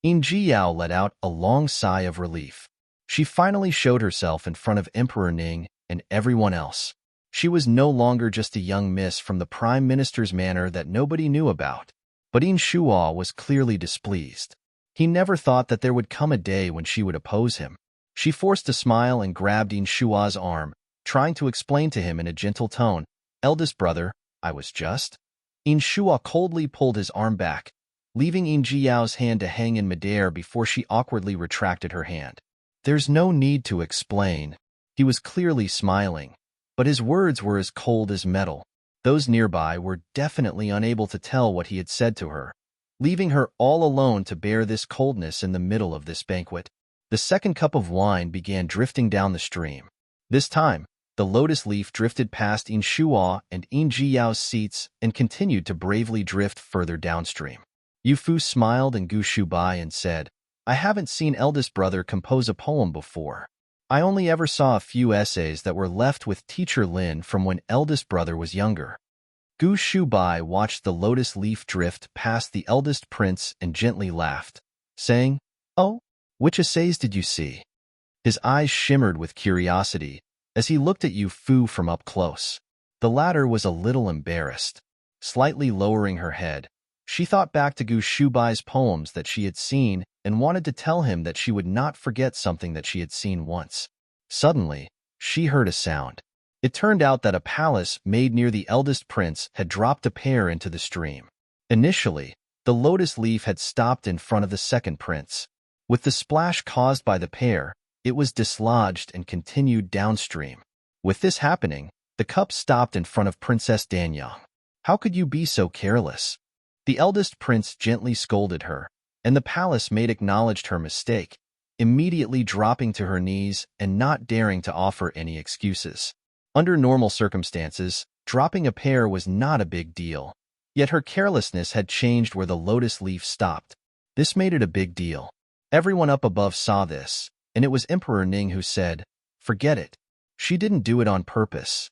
Yin Jiao let out a long sigh of relief. She finally showed herself in front of Emperor Ning and everyone else. She was no longer just a young miss from the Prime Minister's manor that nobody knew about. But Yin Shua was clearly displeased. He never thought that there would come a day when she would oppose him. She forced a smile and grabbed Yin Shua's arm, trying to explain to him in a gentle tone, "Eldest brother, I was just..." Yin Shua coldly pulled his arm back, leaving Yin Jiao's hand to hang in midair before she awkwardly retracted her hand. There's no need to explain. He was clearly smiling, but his words were as cold as metal. Those nearby were definitely unable to tell what he had said to her, leaving her all alone to bear this coldness in the middle of this banquet. The second cup of wine began drifting down the stream. This time, the lotus leaf drifted past Yin Shua and Yin Jiao's seats and continued to bravely drift further downstream. Yu Fu smiled and Gu Shubai and said, "I haven't seen eldest brother compose a poem before. I only ever saw a few essays that were left with Teacher Lin from when eldest brother was younger." Gu Shubai watched the lotus leaf drift past the eldest prince and gently laughed, saying, "Oh, which essays did you see?" His eyes shimmered with curiosity as he looked at Yu Fu from up close. The latter was a little embarrassed. Slightly lowering her head, she thought back to Gu Shubai's poems that she had seen and wanted to tell him that she would not forget something that she had seen once. Suddenly, she heard a sound. It turned out that a palace made near the eldest prince had dropped a pear into the stream. Initially, the lotus leaf had stopped in front of the second prince. With the splash caused by the pear, it was dislodged and continued downstream. With this happening, the cup stopped in front of Princess Danyang. "How could you be so careless?" The eldest prince gently scolded her, and the palace maid acknowledged her mistake, immediately dropping to her knees and not daring to offer any excuses. Under normal circumstances, dropping a pear was not a big deal, yet her carelessness had changed where the lotus leaf stopped. This made it a big deal. Everyone up above saw this, and it was Emperor Ning who said, "Forget it. She didn't do it on purpose."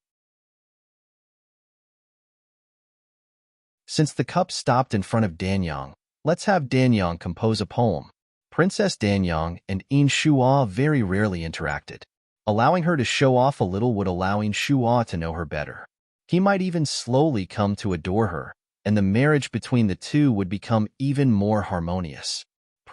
Since the cup stopped in front of Danyang, let's have Danyang compose a poem. Princess Danyang and Yin Shua very rarely interacted. Allowing her to show off a little would allow Yin Shua to know her better. He might even slowly come to adore her, and the marriage between the two would become even more harmonious.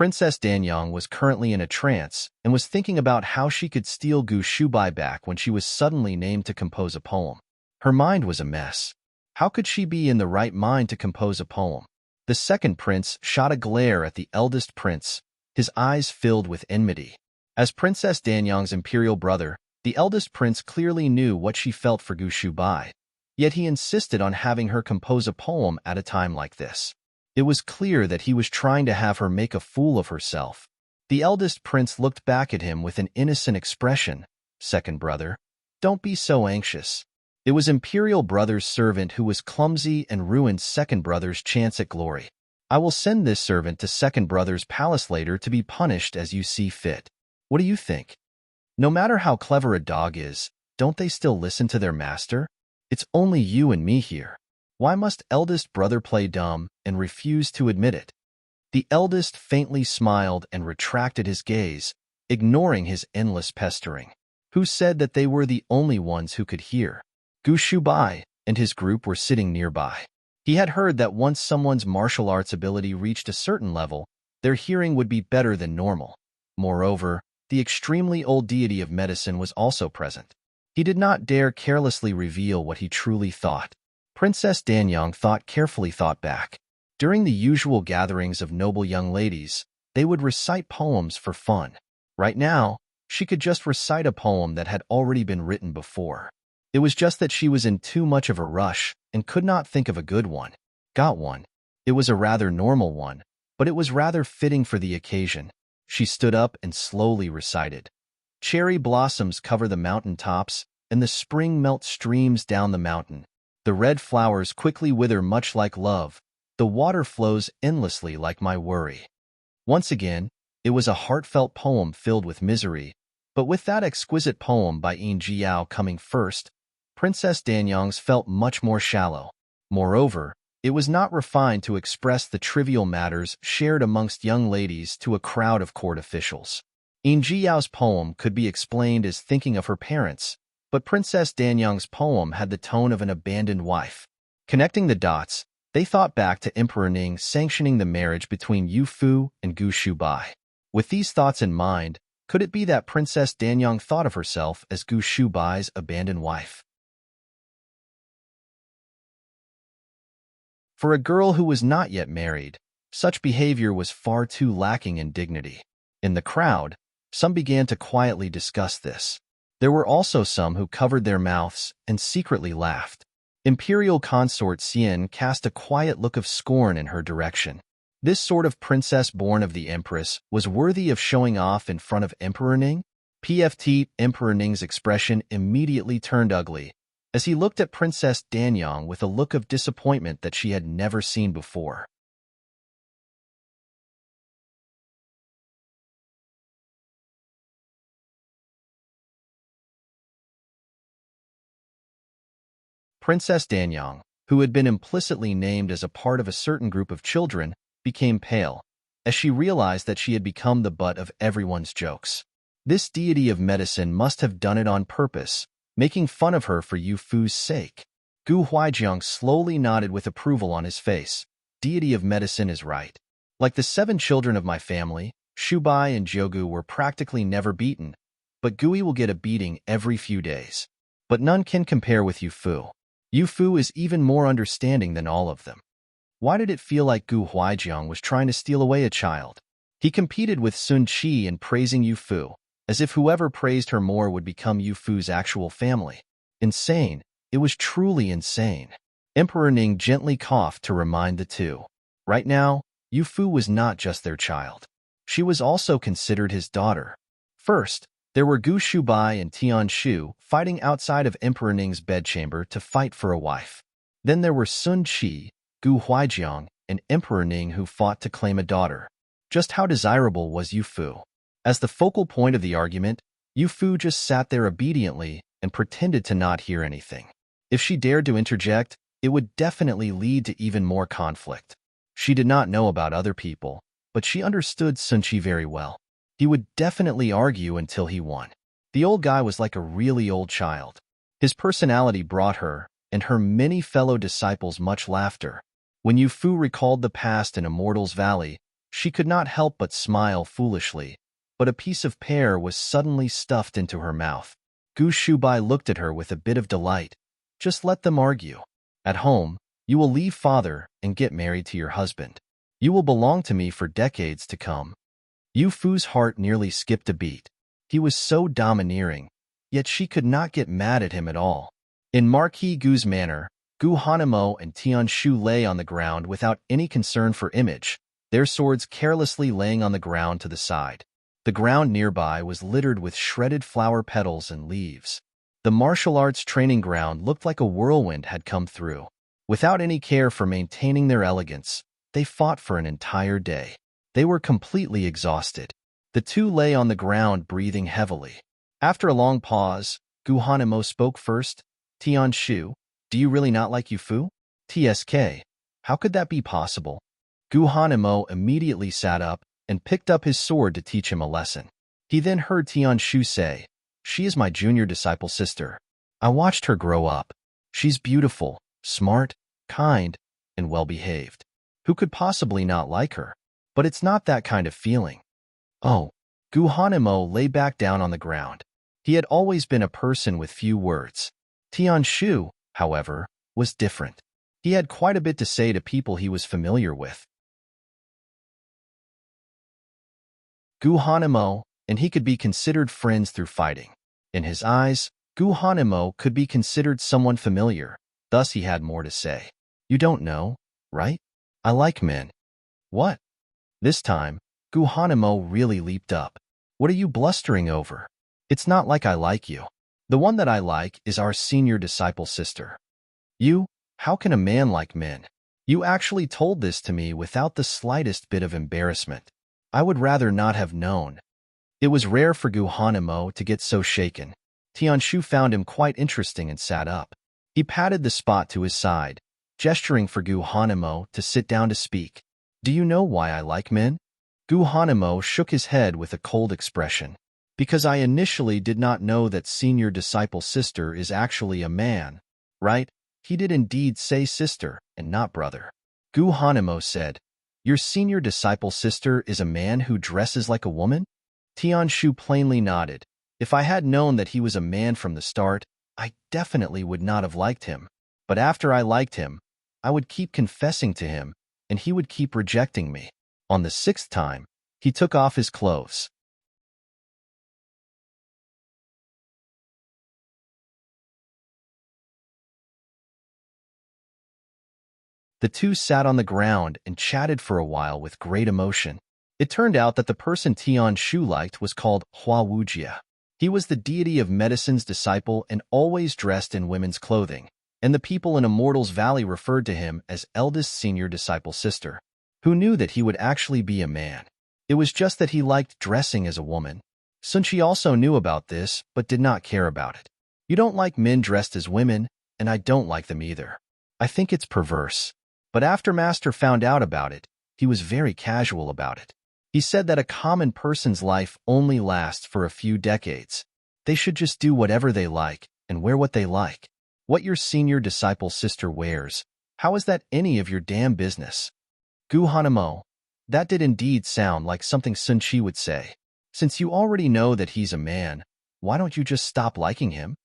Princess Danyang was currently in a trance and was thinking about how she could steal Gu Shubai back when she was suddenly named to compose a poem. Her mind was a mess. How could she be in the right mind to compose a poem? The second prince shot a glare at the eldest prince, his eyes filled with enmity. As Princess Danyang's imperial brother, the eldest prince clearly knew what she felt for Gu Shubai, yet he insisted on having her compose a poem at a time like this. It was clear that he was trying to have her make a fool of herself. The eldest prince looked back at him with an innocent expression. Second brother, don't be so anxious. It was imperial brother's servant who was clumsy and ruined second brother's chance at glory. I will send this servant to second brother's palace later to be punished as you see fit. What do you think? No matter how clever a dog is, don't they still listen to their master? It's only you and me here. Why must eldest brother play dumb and refuse to admit it? The eldest faintly smiled and retracted his gaze, ignoring his endless pestering. Who said that they were the only ones who could hear? Gu Shubai and his group were sitting nearby. He had heard that once someone's martial arts ability reached a certain level, their hearing would be better than normal. Moreover, the extremely old deity of medicine was also present. He did not dare carelessly reveal what he truly thought. Princess Danyang carefully thought back. During the usual gatherings of noble young ladies, they would recite poems for fun. Right now, she could just recite a poem that had already been written before. It was just that she was in too much of a rush and could not think of a good one. Got one. It was a rather normal one, but it was rather fitting for the occasion. She stood up and slowly recited. Cherry blossoms cover the mountain tops, and the spring melt streams down the mountain. The red flowers quickly wither much like love. The water flows endlessly like my worry. Once again, it was a heartfelt poem filled with misery, but with that exquisite poem by Yin Jiao coming first, Princess Danyang's felt much more shallow. Moreover, it was not refined to express the trivial matters shared amongst young ladies to a crowd of court officials. Yin Jiao's poem could be explained as thinking of her parents, but Princess Danyang's poem had the tone of an abandoned wife. Connecting the dots, they thought back to Emperor Ning sanctioning the marriage between Yu Fu and Gu Shubai. With these thoughts in mind, could it be that Princess Danyang thought of herself as Gu Shubai's abandoned wife? For a girl who was not yet married, such behavior was far too lacking in dignity. In the crowd, some began to quietly discuss this. There were also some who covered their mouths and secretly laughed. Imperial consort Xian cast a quiet look of scorn in her direction. This sort of princess born of the empress was worthy of showing off in front of Emperor Ning? PFT Emperor Ning's expression immediately turned ugly, as he looked at Princess Danyang with a look of disappointment that she had never seen before. Princess Danyang, who had been implicitly named as a part of a certain group of children, became pale, as she realized that she had become the butt of everyone's jokes. This deity of medicine must have done it on purpose, making fun of her for Yu Fu's sake. Gu Huaijiang slowly nodded with approval on his face. Deity of medicine is right. Like the 7 children of my family, Shubai and Jiogu were practically never beaten, but Gui will get a beating every few days. But none can compare with Yu Fu. Yu Fu is even more understanding than all of them. Why did it feel like Gu Huaijiang was trying to steal away a child? He competed with Sun Qi in praising Yu Fu, as if whoever praised her more would become Yu Fu's actual family. Insane. It was truly insane. Emperor Ning gently coughed to remind the two. Right now, Yu Fu was not just their child. She was also considered his daughter. First, there were Gu Shubai and Tian Shu fighting outside of Emperor Ning's bedchamber to fight for a wife. Then there were Sun Qi, Gu Huaijiang, and Emperor Ning who fought to claim a daughter. Just how desirable was Yu Fu? As the focal point of the argument, Yu Fu just sat there obediently and pretended to not hear anything. If she dared to interject, it would definitely lead to even more conflict. She did not know about other people, but she understood Sun Qi very well. He would definitely argue until he won. The old guy was like a really old child. His personality brought her and her many fellow disciples much laughter. When Yu Fu recalled the past in Immortal's Valley, She could not help but smile foolishly, but a piece of pear was suddenly stuffed into her mouth. Gu Shubai looked at her with a bit of delight. Just let them argue. At home, you will leave father and get married to your husband. You will belong to me for decades to come. Yu Fu's heart nearly skipped a beat. He was so domineering, yet she could not get mad at him at all. In Marquis Gu's manor, Gu Hanamo and Tian Shu lay on the ground without any concern for image, their swords carelessly laying on the ground to the side. The ground nearby was littered with shredded flower petals and leaves. The martial arts training ground looked like a whirlwind had come through. Without any care for maintaining their elegance, they fought for an entire day. They were completely exhausted. The two lay on the ground breathing heavily. After a long pause, Gu Hanamo spoke first. Tian Shu, do you really not like Yu Fu? TSK, how could that be possible? Gu Hanamo immediately sat up and picked up his sword to teach him a lesson. He then heard Tian Shu say, she is my junior disciple sister. I watched her grow up. She's beautiful, smart, kind, and well-behaved. Who could possibly not like her? But it's not that kind of feeling. Oh, Gu Hanamo lay back down on the ground. He had always been a person with few words. Tian Shu, however, was different. He had quite a bit to say to people he was familiar with. Gu Hanamo, and he could be considered friends through fighting. In his eyes, Gu Hanamo could be considered someone familiar, thus he had more to say. You don't know, right? I like men. What? This time, Gu Hanamo really leaped up. What are you blustering over? It's not like I like you. The one that I like is our senior disciple sister. You? How can a man like men? You actually told this to me without the slightest bit of embarrassment. I would rather not have known. It was rare for Gu Hanamo to get so shaken. Tian Shu found him quite interesting and sat up. He patted the spot to his side, gesturing for Gu Hanamo to sit down to speak. Do you know why I like men? Gu Hanamo shook his head with a cold expression. Because I initially did not know that senior disciple sister is actually a man. Right? He did indeed say sister and not brother. Gu Hanamo said, your senior disciple sister is a man who dresses like a woman? Tian Shu plainly nodded. If I had known that he was a man from the start, I definitely would not have liked him. But after I liked him, I would keep confessing to him, and he would keep rejecting me. On the 6th time, he took off his clothes. The two sat on the ground and chatted for a while with great emotion. It turned out that the person Tian Shu liked was called Hua Wujia. He was the deity of medicine's disciple and always dressed in women's clothing, and the people in Immortals Valley referred to him as eldest senior disciple sister. Who knew that he would actually be a man? It was just that he liked dressing as a woman. Sun Shi also knew about this, but did not care about it. You don't like men dressed as women, and I don't like them either. I think it's perverse. But after Master found out about it, he was very casual about it. He said that a common person's life only lasts for a few decades. They should just do whatever they like and wear what they like. What your senior disciple sister wears, how is that any of your damn business? Gu Hanamo, that did indeed sound like something Sun Chi would say. Since you already know that he's a man, why don't you just stop liking him?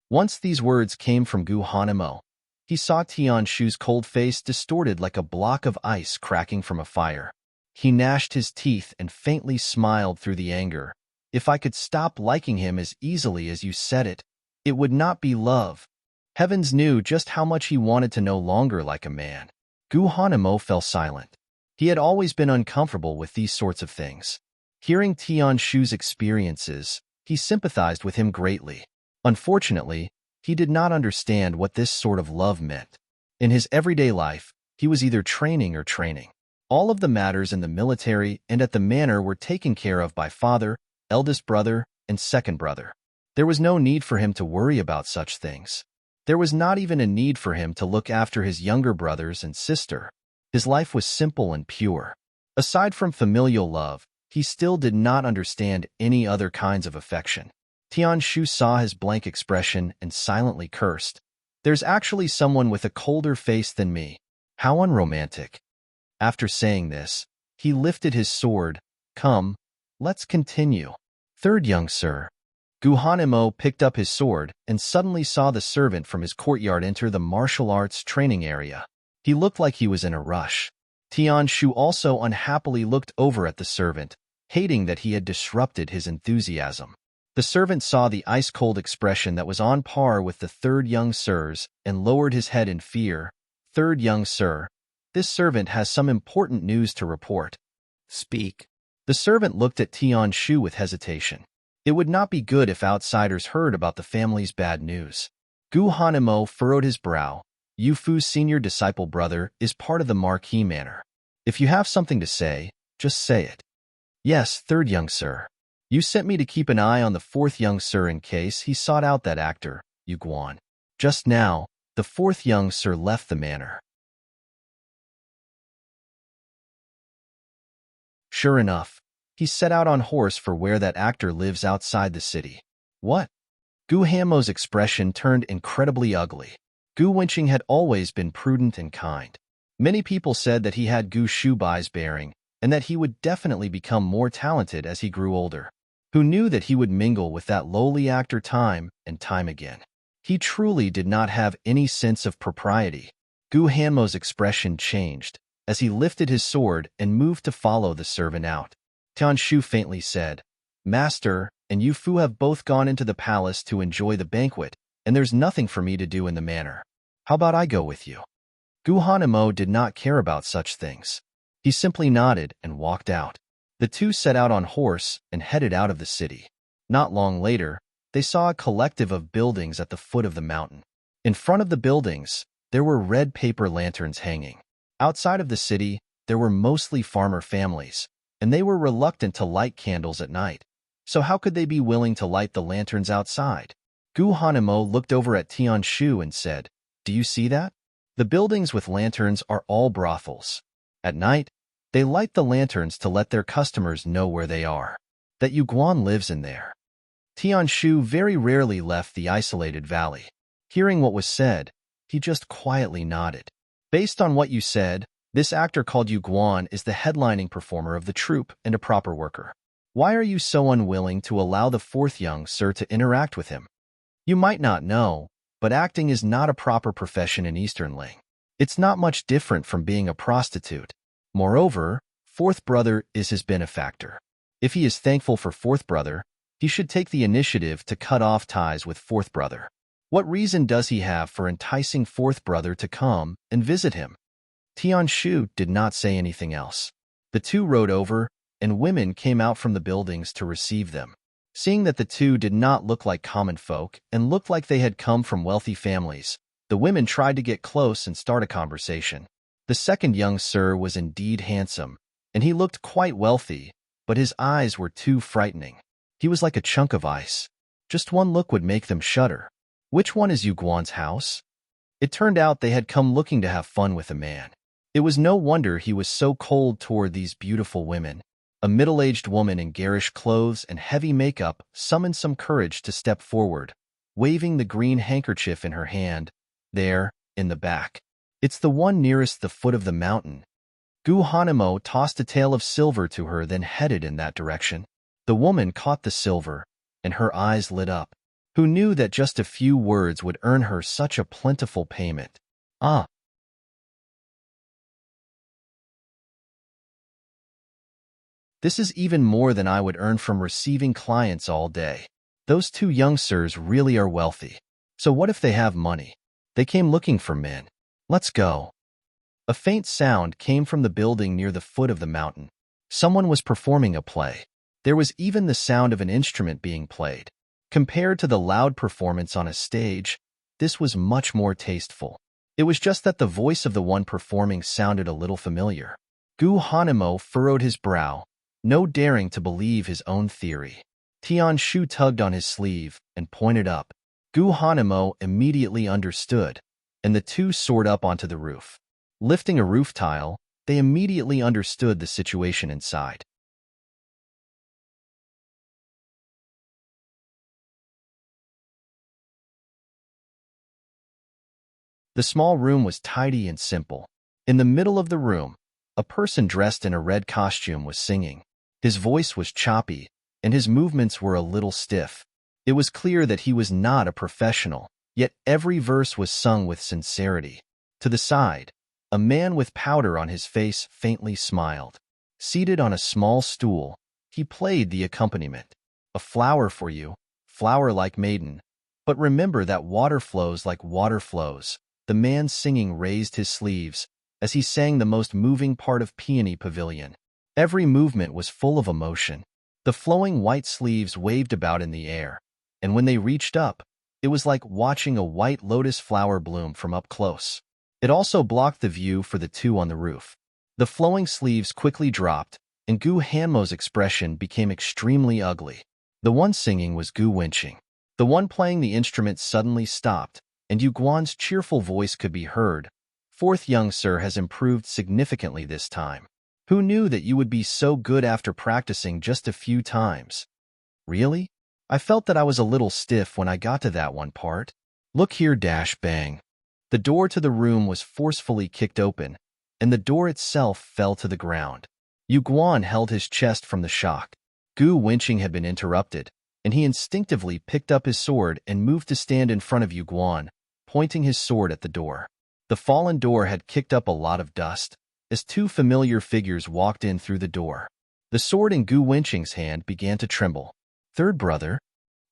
Once these words came from Gu Hanamo, he saw Tian Shu's cold face distorted like a block of ice cracking from a fire. He gnashed his teeth and faintly smiled through the anger. If I could stop liking him as easily as you said it, it would not be love. Heavens knew just how much he wanted to no longer like a man. Gu Hanamo fell silent. He had always been uncomfortable with these sorts of things. Hearing Tian Shu's experiences, he sympathized with him greatly. Unfortunately, he did not understand what this sort of love meant. In his everyday life, he was either training or training. All of the matters in the military and at the manor were taken care of by father, eldest brother, and second brother. There was no need for him to worry about such things. There was not even a need for him to look after his younger brothers and sister. His life was simple and pure. Aside from familial love, he still did not understand any other kinds of affection. Tian Shu saw his blank expression and silently cursed. There's actually someone with a colder face than me. How unromantic. After saying this, He lifted his sword. Come, let's continue. Third young sir. Guhanimo picked up his sword and suddenly saw the servant from his courtyard enter the martial arts training area. He looked like he was in a rush. Tianshu also unhappily looked over at the servant, hating that he had disrupted his enthusiasm. The servant saw the ice-cold expression that was on par with the third young sir's and lowered his head in fear. Third young sir, this servant has some important news to report. Speak. The servant looked at Tianshu with hesitation. It would not be good if outsiders heard about the family's bad news. Gu Hanemo furrowed his brow. Yufu's senior disciple brother is part of the Marquis Manor. If you have something to say, just say it. Yes, third young sir. You sent me to keep an eye on the fourth young sir in case he sought out that actor, Yu Guan. Just now, the fourth young sir left the manor. Sure enough, he set out on horse for where that actor lives outside the city. What? Gu Hamo's expression turned incredibly ugly. Gu Wenqing had always been prudent and kind. Many people said that he had Gu Shubai's bearing, and that he would definitely become more talented as he grew older. Who knew that he would mingle with that lowly actor time and time again? He truly did not have any sense of propriety. Gu Hanmo's expression changed as he lifted his sword and moved to follow the servant out. Tianshu faintly said, Master and Yu Fu have both gone into the palace to enjoy the banquet, and there's nothing for me to do in the manor. How about I go with you? Gu Hanmo did not care about such things. He simply nodded and walked out. The two set out on horse and headed out of the city. Not long later, they saw a collective of buildings at the foot of the mountain. In front of the buildings, there were red paper lanterns hanging. Outside of the city, there were mostly farmer families, and they were reluctant to light candles at night. So how could they be willing to light the lanterns outside? Gu Hanmo looked over at Tianshu and said, Do you see that? The buildings with lanterns are all brothels. At night, they light the lanterns to let their customers know where they are, that Yu Guan lives in there. Tianshu very rarely left the isolated valley. Hearing what was said, he just quietly nodded. Based on what you said, this actor called Yu Guan is the headlining performer of the troupe and a proper worker. Why are you so unwilling to allow the fourth young sir to interact with him? You might not know, but acting is not a proper profession in Eastern Ling. It's not much different from being a prostitute. Moreover, fourth brother is his benefactor. If he is thankful for fourth brother, he should take the initiative to cut off ties with fourth brother. What reason does he have for enticing fourth brother to come and visit him? Tianshu did not say anything else. The two rode over, and women came out from the buildings to receive them. Seeing that the two did not look like common folk and looked like they had come from wealthy families, the women tried to get close and start a conversation. The second young sir was indeed handsome, and he looked quite wealthy, but his eyes were too frightening. He was like a chunk of ice. Just one look would make them shudder. Which one is Yu Guan's house? It turned out they had come looking to have fun with a man. It was no wonder he was so cold toward these beautiful women. A middle-aged woman in garish clothes and heavy makeup summoned some courage to step forward, waving the green handkerchief in her hand. There, in the back. It's the one nearest the foot of the mountain. Gu Hanemo tossed a tail of silver to her, then headed in that direction. The woman caught the silver, and her eyes lit up. Who knew that just a few words would earn her such a plentiful payment? Ah! This is even more than I would earn from receiving clients all day. Those two young sirs really are wealthy. So what if they have money? They came looking for men. Let's go. A faint sound came from the building near the foot of the mountain. Someone was performing a play. There was even the sound of an instrument being played. Compared to the loud performance on a stage, this was much more tasteful. It was just that the voice of the one performing sounded a little familiar. Gu Hanemo furrowed his brow, no daring to believe his own theory. Tianshu tugged on his sleeve and pointed up. Gu Hanemo immediately understood, and the two soared up onto the roof. Lifting a roof tile, they immediately understood the situation inside. The small room was tidy and simple. In the middle of the room, A person dressed in a red costume was singing. His voice was choppy, and his movements were a little stiff. It was clear that he was not a professional, yet every verse was sung with sincerity. To the side, a man with powder on his face faintly smiled. Seated on a small stool, he played the accompaniment. A flower for you, flower-like maiden. But remember that water flows like water flows. The man singing raised his sleeves as he sang the most moving part of Peony Pavilion. Every movement was full of emotion. The flowing white sleeves waved about in the air, and when they reached up, it was like watching a white lotus flower bloom from up close. It also blocked the view for the two on the roof. The flowing sleeves quickly dropped, and Gu Hanmo's expression became extremely ugly. The one singing was Gu Wenqing. The one playing the instrument suddenly stopped, and Yu Guan's cheerful voice could be heard. Fourth young sir has improved significantly this time. Who knew that you would be so good after practicing just a few times? Really? I felt that I was a little stiff when I got to that one part. Look here, dash bang. The door to the room was forcefully kicked open, and the door itself fell to the ground. Yu Guan held his chest from the shock. Gu Wenqing had been interrupted, and he instinctively picked up his sword and moved to stand in front of Yu Guan, pointing his sword at the door. The fallen door had kicked up a lot of dust, as two familiar figures walked in through the door. The sword in Gu Wenqing's hand began to tremble. Third brother?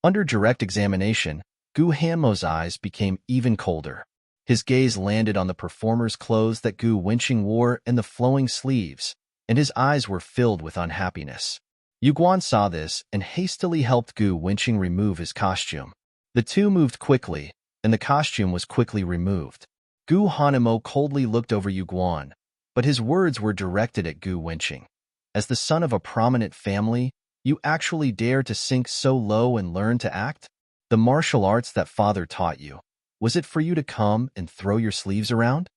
Under direct examination, Gu Hanmo's eyes became even colder. His gaze landed on the performer's clothes that Gu Wenqing wore and the flowing sleeves, and his eyes were filled with unhappiness. Yu Guan saw this and hastily helped Gu Wenqing remove his costume. The two moved quickly, and the costume was quickly removed. Gu Hanmo coldly looked over Yu Guan, but his words were directed at Gu Wenqing. As the son of a prominent family, you actually dare to sink so low and learn to act? The martial arts that father taught you, was it for you to come and throw your sleeves around?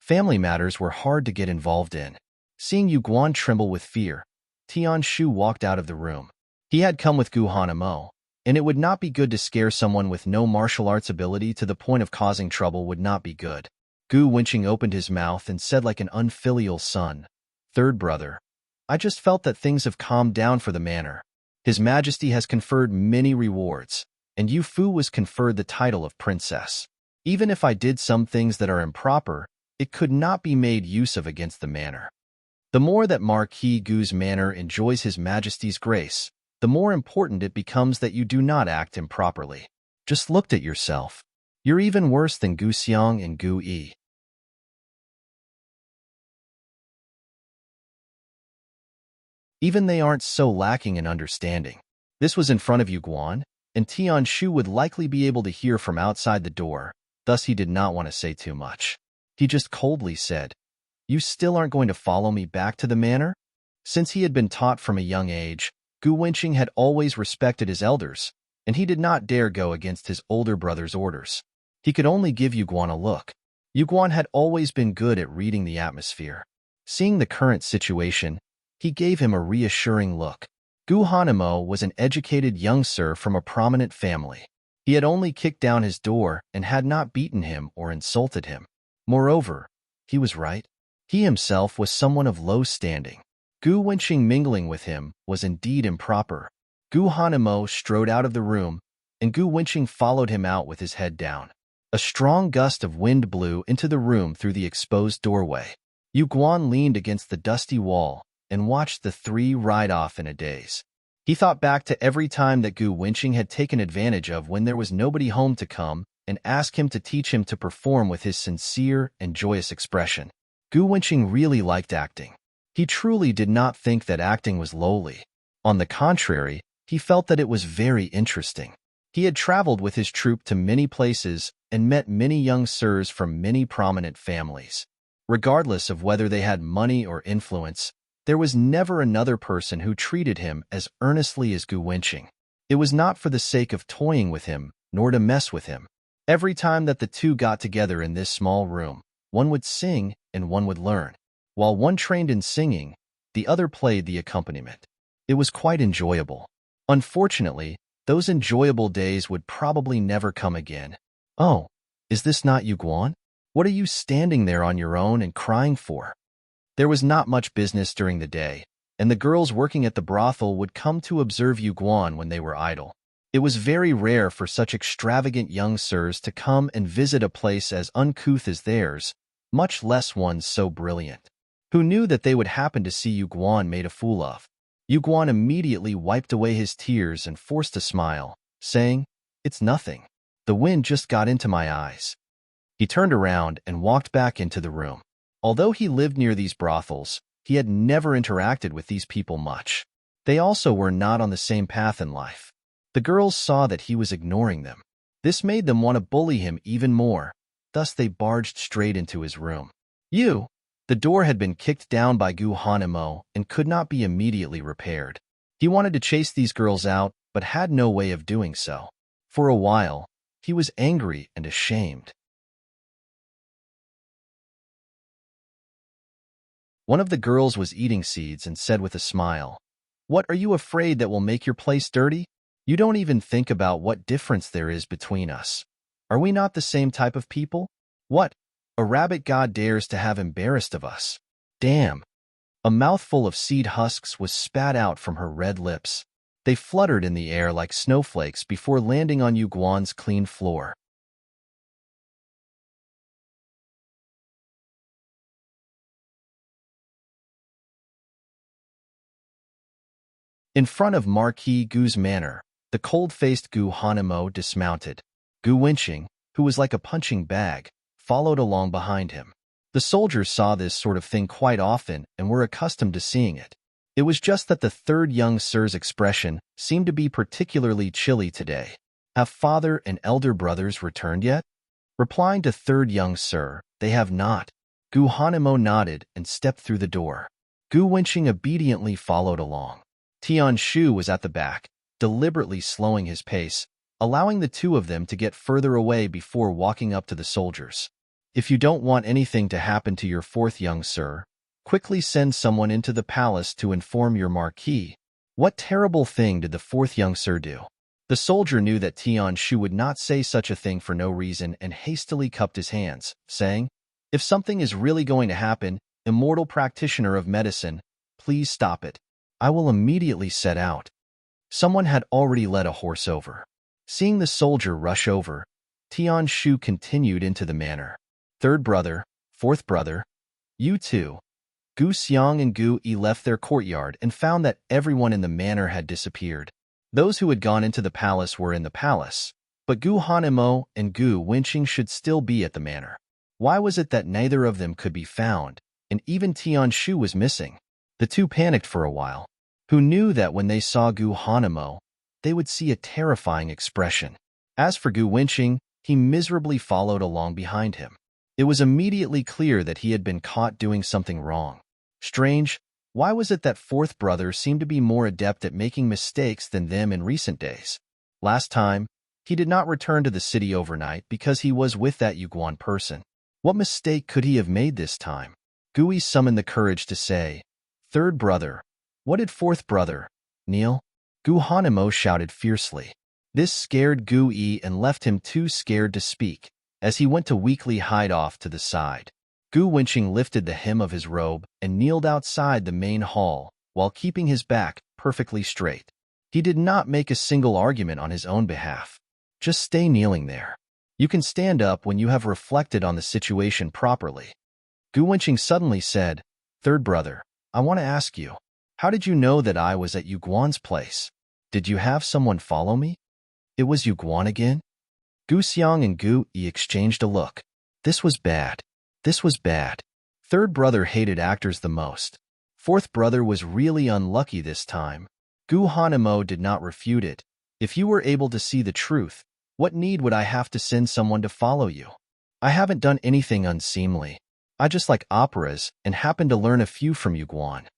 Family matters were hard to get involved in. Seeing Yu Guan tremble with fear, Tian Shu walked out of the room. He had come with Gu Hanmo, and it would not be good to scare someone with no martial arts ability to the point of causing trouble would not be good. Gu Wenqing opened his mouth and said like an unfilial son, Third brother, I just felt that things have calmed down for the manor. His Majesty has conferred many rewards, and Yu Fu was conferred the title of princess. Even if I did some things that are improper, it could not be made use of against the manor. The more that Marquis Gu's manor enjoys His Majesty's grace, the more important it becomes that you do not act improperly. Just looked at yourself. You're even worse than Gu Xiang and Gu Yi. Even they aren't so lacking in understanding. This was in front of Yu Guan, and Tian Shu would likely be able to hear from outside the door, thus he did not want to say too much. He just coldly said, You still aren't going to follow me back to the manor? Since he had been taught from a young age, Gu Wenqing had always respected his elders, and he did not dare go against his older brother's orders. He could only give Yu Guan a look. Yu Guan had always been good at reading the atmosphere. Seeing the current situation, he gave him a reassuring look. Gu Hanmo was an educated young sir from a prominent family. He had only kicked down his door and had not beaten him or insulted him. Moreover, he was right. He himself was someone of low standing. Gu Wenqing mingling with him was indeed improper. Gu Hanmo strode out of the room, and Gu Wenqing followed him out with his head down. A strong gust of wind blew into the room through the exposed doorway. Yu Guan leaned against the dusty wall and watched the three ride off in a daze. He thought back to every time that Gu Wenqing had taken advantage of when there was nobody home to come and asked him to teach him to perform with his sincere and joyous expression. Gu Wenqing really liked acting. He truly did not think that acting was lowly. On the contrary, he felt that it was very interesting. He had traveled with his troupe to many places and met many young sirs from many prominent families. Regardless of whether they had money or influence, there was never another person who treated him as earnestly as Gu Wenqing. It was not for the sake of toying with him, nor to mess with him. Every time that the two got together in this small room, one would sing and one would learn. While one trained in singing, the other played the accompaniment. It was quite enjoyable. Unfortunately, those enjoyable days would probably never come again. Oh, is this not Yu Guan? What are you standing there on your own and crying for? There was not much business during the day, and the girls working at the brothel would come to observe Yu Guan when they were idle. It was very rare for such extravagant young sirs to come and visit a place as uncouth as theirs, much less one so brilliant. Who knew that they would happen to see Yu Guan made a fool of? Yu Guan immediately wiped away his tears and forced a smile, saying, "It's nothing. The wind just got into my eyes." He turned around and walked back into the room. Although he lived near these brothels, he had never interacted with these people much. They also were not on the same path in life. The girls saw that he was ignoring them. This made them want to bully him even more. Thus they barged straight into his room. The door had been kicked down by Gu Hanemo and could not be immediately repaired. He wanted to chase these girls out, but had no way of doing so. For a while, he was angry and ashamed. One of the girls was eating seeds and said with a smile, "What, are you afraid that will make your place dirty? You don't even think about what difference there is between us. Are we not the same type of people? What? A rabbit god dares to have embarrassed of us. Damn." A mouthful of seed husks was spat out from her red lips. They fluttered in the air like snowflakes before landing on Yu Guan's clean floor. In front of Marquis Gu's manor, the cold-faced Gu Hanemo dismounted. Gu Winching, who was like a punching bag, followed along behind him. The soldiers saw this sort of thing quite often and were accustomed to seeing it. It was just that the third young sir's expression seemed to be particularly chilly today. "Have father and elder brothers returned yet?" Replying to third young sir, "They have not." Gu Hanemo nodded and stepped through the door. Gu Winching obediently followed along. Tian Shu was at the back, deliberately slowing his pace, allowing the two of them to get further away before walking up to the soldiers. "If you don't want anything to happen to your fourth young sir, quickly send someone into the palace to inform your marquis." What terrible thing did the fourth young sir do? The soldier knew that Tian Shu would not say such a thing for no reason and hastily cupped his hands, saying, "If something is really going to happen, immortal practitioner of medicine, please stop it. I will immediately set out." Someone had already led a horse over. Seeing the soldier rush over, Tian Shu continued into the manor. Third brother, fourth brother, you two. Gu Xiang and Gu Yi left their courtyard and found that everyone in the manor had disappeared. Those who had gone into the palace were in the palace, but Gu Hanemo and Gu Winching should still be at the manor. Why was it that neither of them could be found, and even Tian Shu was missing? The two panicked for a while. Who knew that when they saw Gu Hanemo, they would see a terrifying expression? As for Gu Winching, he miserably followed along behind him. It was immediately clear that he had been caught doing something wrong. Strange, why was it that fourth brother seemed to be more adept at making mistakes than them in recent days? Last time, he did not return to the city overnight because he was with that Yu Guan person. What mistake could he have made this time? Gui summoned the courage to say, "Third brother, what did fourth brother, kneel?" Gu Hanemo shouted fiercely. This scared Gu Yi and left him too scared to speak, as he went to weakly hide off to the side. Gu Winching lifted the hem of his robe and kneeled outside the main hall, while keeping his back perfectly straight. He did not make a single argument on his own behalf. Just stay kneeling there. You can stand up when you have reflected on the situation properly. Gu Winching suddenly said, "Third brother, I want to ask you, how did you know that I was at Yu Guan's place? Did you have someone follow me?" It was Yu Guan again? Gu Xiang and Gu Yi exchanged a look. This was bad. This was bad. Third brother hated actors the most. Fourth brother was really unlucky this time. Gu Hanemo did not refute it. "If you were able to see the truth, what need would I have to send someone to follow you? I haven't done anything unseemly. I just like operas and happened to learn a few from Yu Guan."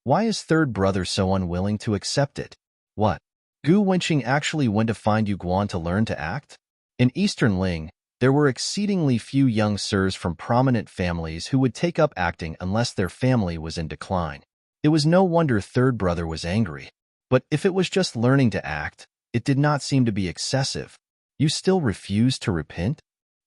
Why is third brother so unwilling to accept it? What? Gu Winching actually went to find Yu Guan to learn to act? In Eastern Ling, there were exceedingly few young sirs from prominent families who would take up acting unless their family was in decline. It was no wonder third brother was angry. But if it was just learning to act, it did not seem to be excessive. You still refuse to repent?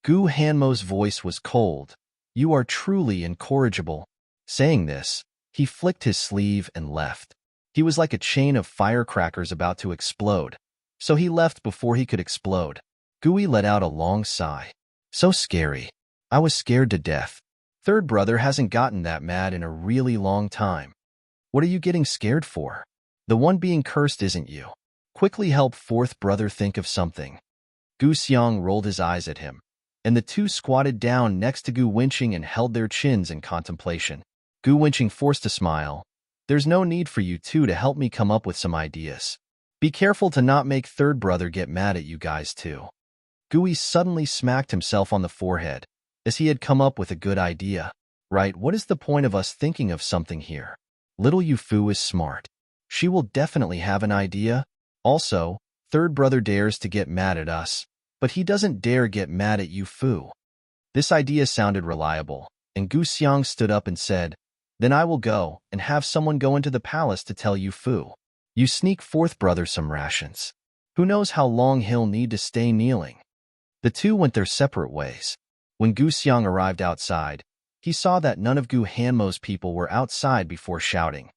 Gu Hanmo's voice was cold. "You are truly incorrigible." Saying this, he flicked his sleeve and left. He was like a chain of firecrackers about to explode, so he left before he could explode. Gui let out a long sigh. "So scary. I was scared to death. Third brother hasn't gotten that mad in a really long time." "What are you getting scared for? The one being cursed isn't you. Quickly help fourth brother think of something." Gu Xiang rolled his eyes at him, and the two squatted down next to Gu Winching and held their chins in contemplation. Gu Winching forced a smile. "There's no need for you two to help me come up with some ideas. Be careful to not make third brother get mad at you guys too." Gui suddenly smacked himself on the forehead, as he had come up with a good idea. "Right, what is the point of us thinking of something here? Little Yufu is smart. She will definitely have an idea. Also, third brother dares to get mad at us, but he doesn't dare get mad at Yufu." This idea sounded reliable, and Gu Xiang stood up and said, "Then I will go and have someone go into the palace to tell Yufu. You sneak fourth brother some rations. Who knows how long he'll need to stay kneeling." The two went their separate ways. When Gu Xiang arrived outside, he saw that none of Gu Hanmo's people were outside before shouting,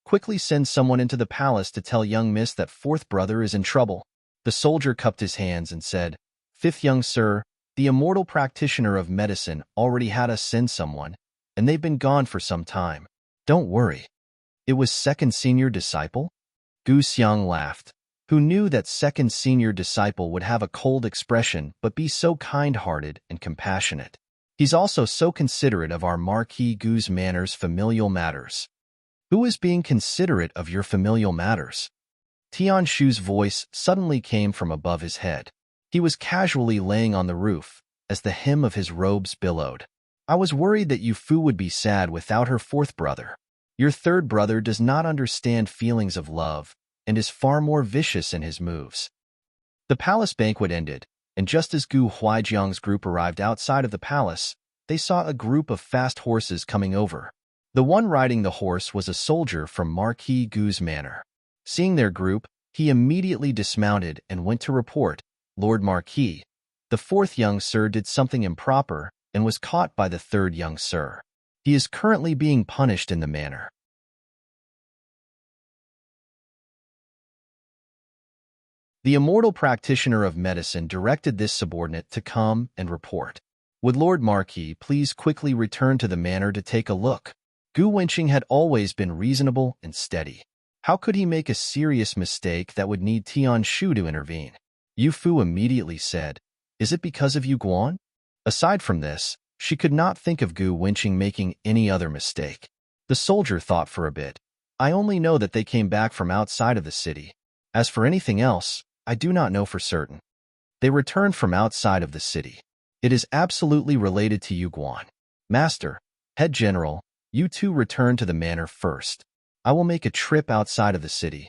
"Quickly send someone into the palace to tell young miss that fourth brother is in trouble." The soldier cupped his hands and said, "Fifth young sir, the immortal practitioner of medicine already had us send someone, and they've been gone for some time. Don't worry." "It was second senior disciple?" Gu Xiang laughed. Who knew that second senior disciple would have a cold expression but be so kind-hearted and compassionate? He's also so considerate of our Marquis Gu's manners familial matters. "Who is being considerate of your familial matters?" Tian Shu's voice suddenly came from above his head. He was casually laying on the roof, as the hem of his robes billowed. "I was worried that Yufu would be sad without her fourth brother. Your third brother does not understand feelings of love, and is far more vicious in his moves." The palace banquet ended, and just as Gu Huaijiang's group arrived outside of the palace, they saw a group of fast horses coming over. The one riding the horse was a soldier from Marquis Gu's manor. Seeing their group, he immediately dismounted and went to report, "Lord Marquis, the fourth young sir did something improper and was caught by the third young sir. He is currently being punished in the manor." The immortal practitioner of medicine directed this subordinate to come and report. "Would Lord Marquis please quickly return to the manor to take a look?" Gu Wenqing had always been reasonable and steady. How could he make a serious mistake that would need Tian Shu to intervene? Yu Fu immediately said, "Is it because of Yu Guan?" Aside from this, she could not think of Gu Wenqing making any other mistake. The soldier thought for a bit. "I only know that they came back from outside of the city. As for anything else, I do not know for certain." "They returned from outside of the city. It is absolutely related to Yu Guan. Master, head general, you two return to the manor first. I will make a trip outside of the city."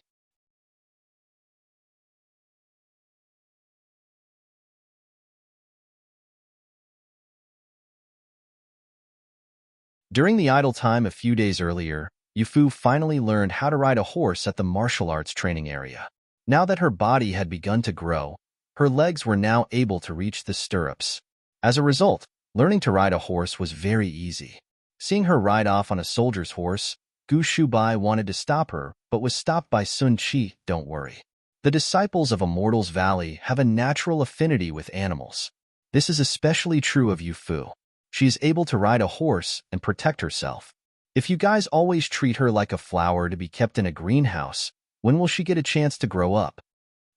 During the idle time a few days earlier, Yu Fu finally learned how to ride a horse at the martial arts training area. Now that her body had begun to grow, her legs were now able to reach the stirrups. As a result, learning to ride a horse was very easy. Seeing her ride off on a soldier's horse, Gu Shubai wanted to stop her, but was stopped by Sun Qi. "Don't worry. The disciples of Immortals Valley have a natural affinity with animals. This is especially true of Yu Fu. She is able to ride a horse and protect herself. If you guys always treat her like a flower to be kept in a greenhouse, when will she get a chance to grow up?"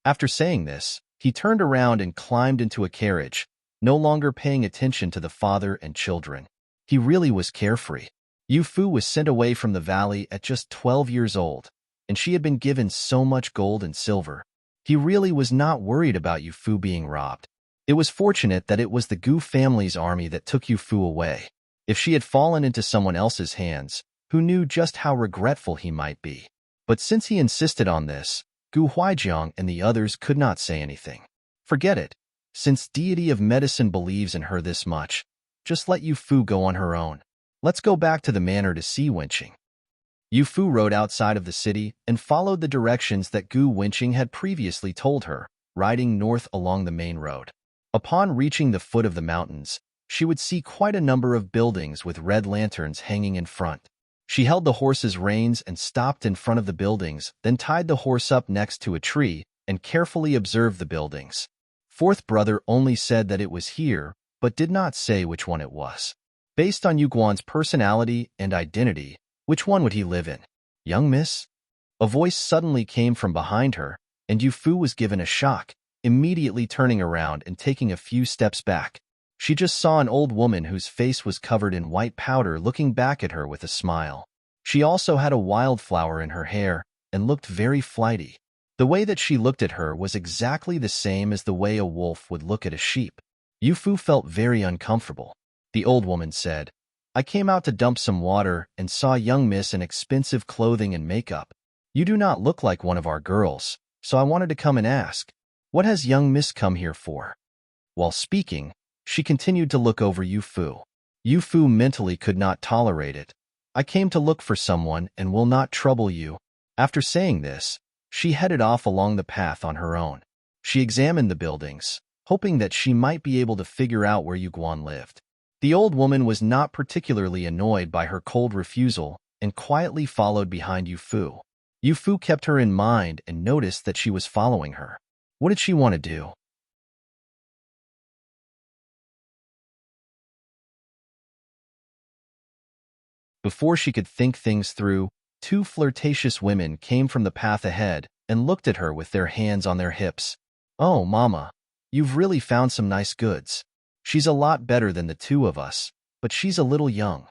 After saying this, he turned around and climbed into a carriage, no longer paying attention to the father and children. He really was carefree. Yu Fu was sent away from the valley at just 12 years old, and she had been given so much gold and silver. He really was not worried about Yu Fu being robbed. It was fortunate that it was the Gu family's army that took Yu Fu away. If she had fallen into someone else's hands, who knew just how regretful he might be? But since he insisted on this, Gu Huaijiang and the others could not say anything. Forget it. Since deity of medicine believes in her this much, just let Yu Fu go on her own. Let's go back to the manor to see Wenqing. Yu Fu rode outside of the city and followed the directions that Gu Wenqing had previously told her, riding north along the main road. Upon reaching the foot of the mountains, she would see quite a number of buildings with red lanterns hanging in front. She held the horse's reins and stopped in front of the buildings, then tied the horse up next to a tree and carefully observed the buildings. Fourth brother only said that it was here, but did not say which one it was. Based on Yuguan's personality and identity, which one would he live in? Young miss? A voice suddenly came from behind her, and Yufu was given a shock, immediately turning around and taking a few steps back. She just saw an old woman whose face was covered in white powder looking back at her with a smile. She also had a wildflower in her hair and looked very flighty. The way that she looked at her was exactly the same as the way a wolf would look at a sheep. Yufu felt very uncomfortable. The old woman said, "I came out to dump some water and saw young miss in expensive clothing and makeup. You do not look like one of our girls, so I wanted to come and ask, what has young miss come here for?" While speaking, she continued to look over Yufu. Yufu mentally could not tolerate it. "I came to look for someone and will not trouble you." After saying this, she headed off along the path on her own. She examined the buildings, hoping that she might be able to figure out where Yuguan lived. The old woman was not particularly annoyed by her cold refusal and quietly followed behind Yufu. Yufu kept her in mind and noticed that she was following her. What did she want to do? Before she could think things through, two flirtatious women came from the path ahead and looked at her with their hands on their hips. "Oh, Mama, you've really found some nice goods. She's a lot better than the two of us, but she's a little young."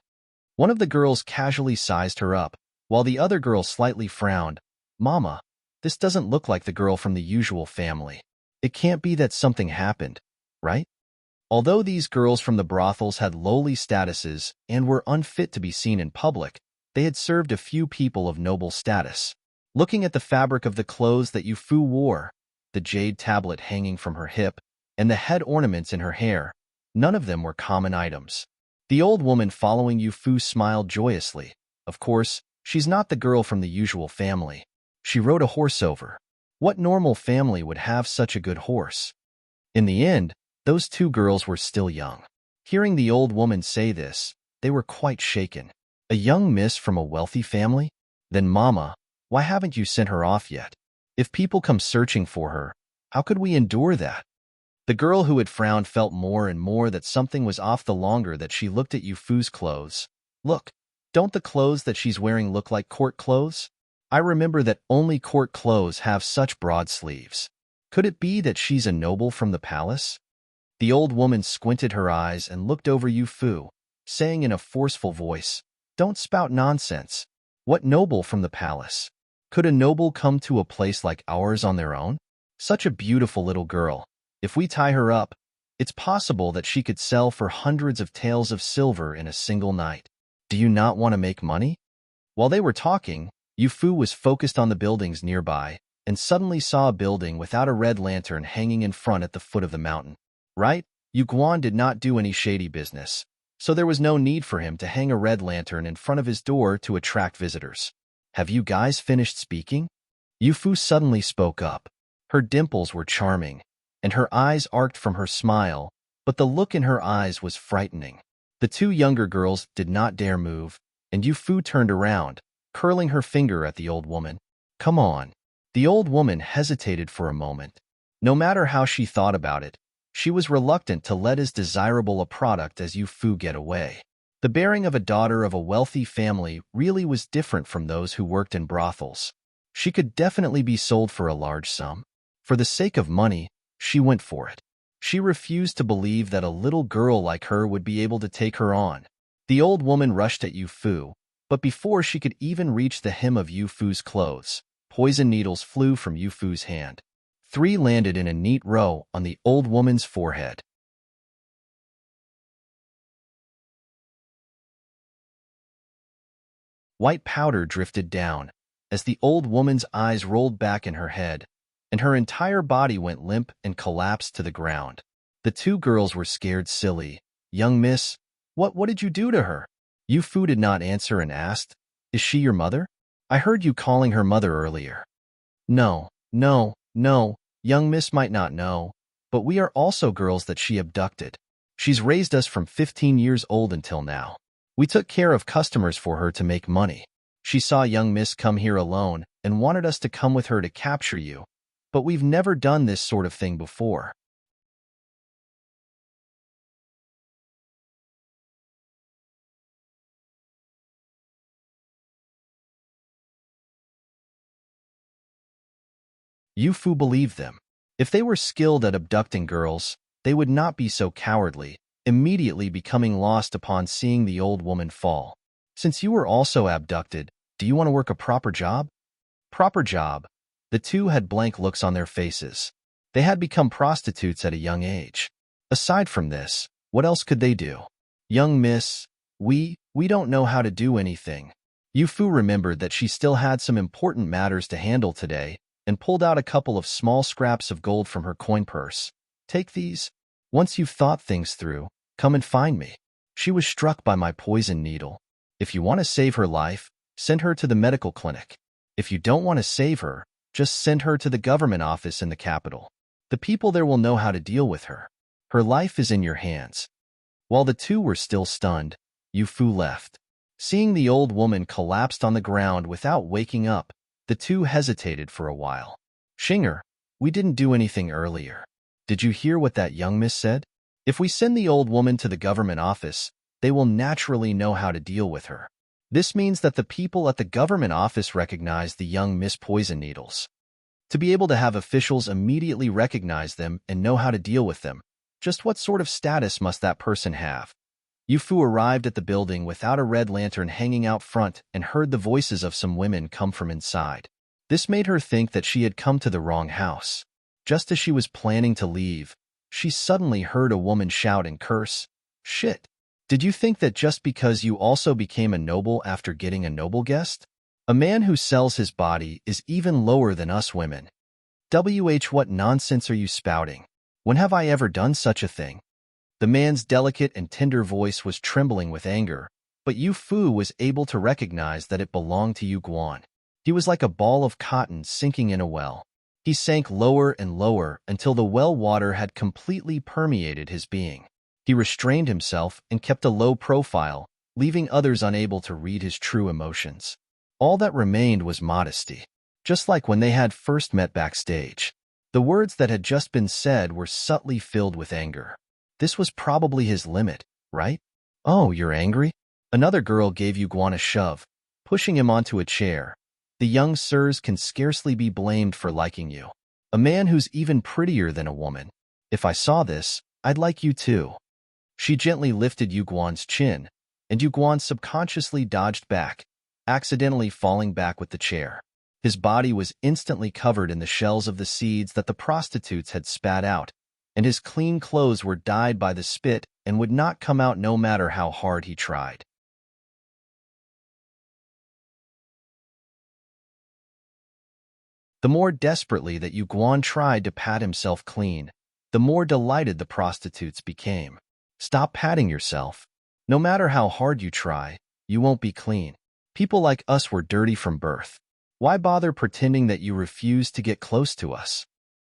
One of the girls casually sized her up, while the other girl slightly frowned. "Mama, this doesn't look like the girl from the usual family. It can't be that something happened, right?" Although these girls from the brothels had lowly statuses and were unfit to be seen in public, they had served a few people of noble status. Looking at the fabric of the clothes that Yufu wore, the jade tablet hanging from her hip, and the head ornaments in her hair, none of them were common items. The old woman following Yufu smiled joyously. "Of course, she's not the girl from the usual family. She rode a horse over. What normal family would have such a good horse?" In the end, those two girls were still young. Hearing the old woman say this, they were quite shaken. "A young miss from a wealthy family? Then, Mama, why haven't you sent her off yet? If people come searching for her, how could we endure that?" The girl who had frowned felt more and more that something was off the longer that she looked at Yufu's clothes. "Look, don't the clothes that she's wearing look like court clothes? I remember that only court clothes have such broad sleeves. Could it be that she's a noble from the palace?" The old woman squinted her eyes and looked over Yufu, saying in a forceful voice, "Don't spout nonsense. What noble from the palace? Could a noble come to a place like ours on their own? Such a beautiful little girl. If we tie her up, it's possible that she could sell for hundreds of taels of silver in a single night. Do you not want to make money?" While they were talking, Yufu was focused on the buildings nearby and suddenly saw a building without a red lantern hanging in front at the foot of the mountain. Right? Yuguan did not do any shady business, so there was no need for him to hang a red lantern in front of his door to attract visitors. "Have you guys finished speaking?" Yufu suddenly spoke up. Her dimples were charming, and her eyes arced from her smile, but the look in her eyes was frightening. The two younger girls did not dare move, and Yufu turned around, curling her finger at the old woman. "Come on." The old woman hesitated for a moment. No matter how she thought about it, she was reluctant to let as desirable a product as Yufu get away. The bearing of a daughter of a wealthy family really was different from those who worked in brothels. She could definitely be sold for a large sum. For the sake of money, she went for it. She refused to believe that a little girl like her would be able to take her on. The old woman rushed at Yufu, but before she could even reach the hem of Yufu's clothes, poison needles flew from Yufu's hand. 3 landed in a neat row on the old woman's forehead. White powder drifted down as the old woman's eyes rolled back in her head, and her entire body went limp and collapsed to the ground. The two girls were scared silly. "Young miss, what did you do to her?" Yufu did not answer and asked, "Is she your mother? I heard you calling her mother earlier." No, young miss might not know, but we are also girls that she abducted. She's raised us from 15 years old until now. We took care of customers for her to make money. She saw young Miss come here alone and wanted us to come with her to capture you, but we've never done this sort of thing before. Yu-Fu believed them. If they were skilled at abducting girls, they would not be so cowardly, immediately becoming lost upon seeing the old woman fall. Since you were also abducted, do you want to work a proper job? Proper job. The two had blank looks on their faces. They had become prostitutes at a young age. Aside from this, what else could they do? Young miss, we don't know how to do anything. Yu-Fu remembered that she still had some important matters to handle today and pulled out a couple of small scraps of gold from her coin purse. Take these. Once you've thought things through, come and find me. She was struck by my poison needle. If you want to save her life, send her to the medical clinic. If you don't want to save her, just send her to the government office in the capital. The people there will know how to deal with her. Her life is in your hands. While the two were still stunned, Yu-Fu left. Seeing the old woman collapsed on the ground without waking up, the two hesitated for a while. Shinger, we didn't do anything earlier. Did you hear what that young miss said? If we send the old woman to the government office, they will naturally know how to deal with her. This means that the people at the government office recognize the young miss poison needles. To be able to have officials immediately recognize them and know how to deal with them, just what sort of status must that person have? Yu-Fu arrived at the building without a red lantern hanging out front and heard the voices of some women come from inside. This made her think that she had come to the wrong house. Just as she was planning to leave, she suddenly heard a woman shout and curse. Shit! Did you think that just because you also became a noble after getting a noble guest? A man who sells his body is even lower than us women. What nonsense are you spouting? When have I ever done such a thing? The man's delicate and tender voice was trembling with anger, but Yu-Fu was able to recognize that it belonged to Yu Guan. He was like a ball of cotton sinking in a well. He sank lower and lower until the well water had completely permeated his being. He restrained himself and kept a low profile, leaving others unable to read his true emotions. All that remained was modesty, just like when they had first met backstage. The words that had just been said were subtly filled with anger. This was probably his limit, right? Oh, you're angry? Another girl gave Yu Guan a shove, pushing him onto a chair. The young sirs can scarcely be blamed for liking you. A man who's even prettier than a woman. If I saw this, I'd like you too. She gently lifted Yu Guan's chin, and Yu Guan subconsciously dodged back, accidentally falling back with the chair. His body was instantly covered in the shells of the seeds that the prostitutes had spat out, and his clean clothes were dyed by the spit and would not come out no matter how hard he tried. The more desperately that Yu Guan tried to pat himself clean, the more delighted the prostitutes became. Stop patting yourself. No matter how hard you try, you won't be clean. People like us were dirty from birth. Why bother pretending that you refuse to get close to us?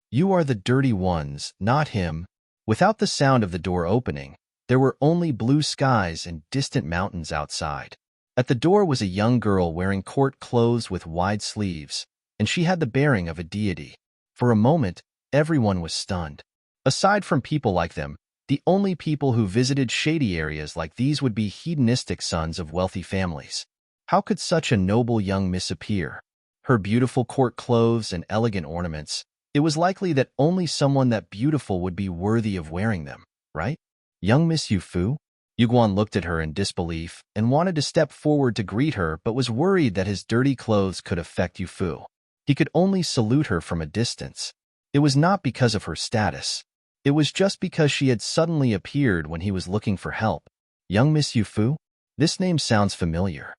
You are the dirty ones, not him. Without the sound of the door opening, there were only blue skies and distant mountains outside. At the door was a young girl wearing court clothes with wide sleeves, and she had the bearing of a deity. For a moment, everyone was stunned. Aside from people like them, the only people who visited shady areas like these would be hedonistic sons of wealthy families. How could such a noble young miss appear? Her beautiful court clothes and elegant ornaments, it was likely that only someone that beautiful would be worthy of wearing them, right? Young Miss Yu-Fu? Yu Guan looked at her in disbelief and wanted to step forward to greet her but was worried that his dirty clothes could affect Yu-Fu. He could only salute her from a distance. It was not because of her status. It was just because she had suddenly appeared when he was looking for help. Young Miss Yu-Fu? This name sounds familiar.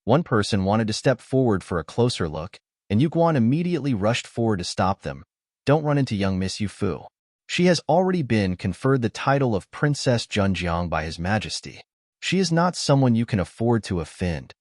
One person wanted to step forward for a closer look, and Yu Guan immediately rushed forward to stop them. Don't run into young Miss Yu-Fu. She has already been conferred the title of Princess Junjiang by His Majesty. She is not someone you can afford to offend.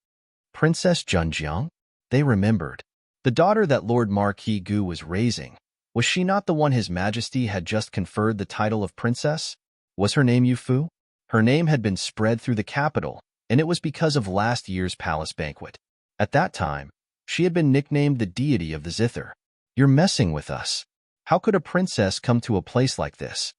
Princess Junjiang? They remembered. The daughter that Lord Marquis Gu was raising. Was she not the one His Majesty had just conferred the title of princess? Was her name Yufu? Her name had been spread through the capital, and it was because of last year's palace banquet. At that time, she had been nicknamed the deity of the zither. You're messing with us. How could a princess come to a place like this?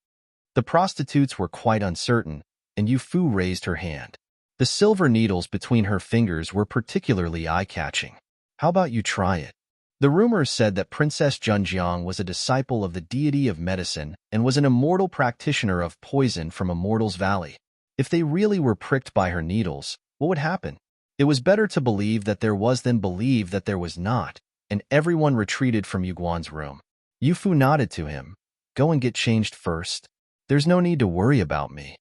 The prostitutes were quite uncertain, and Yufu raised her hand. The silver needles between her fingers were particularly eye-catching. How about you try it? The rumors said that Princess Junjiang was a disciple of the deity of medicine and was an immortal practitioner of poison from Immortal's Valley. If they really were pricked by her needles, what would happen? It was better to believe that there was than believe that there was not, and everyone retreated from Yuguan's room. Yufu nodded to him. Go and get changed first. There's no need to worry about me.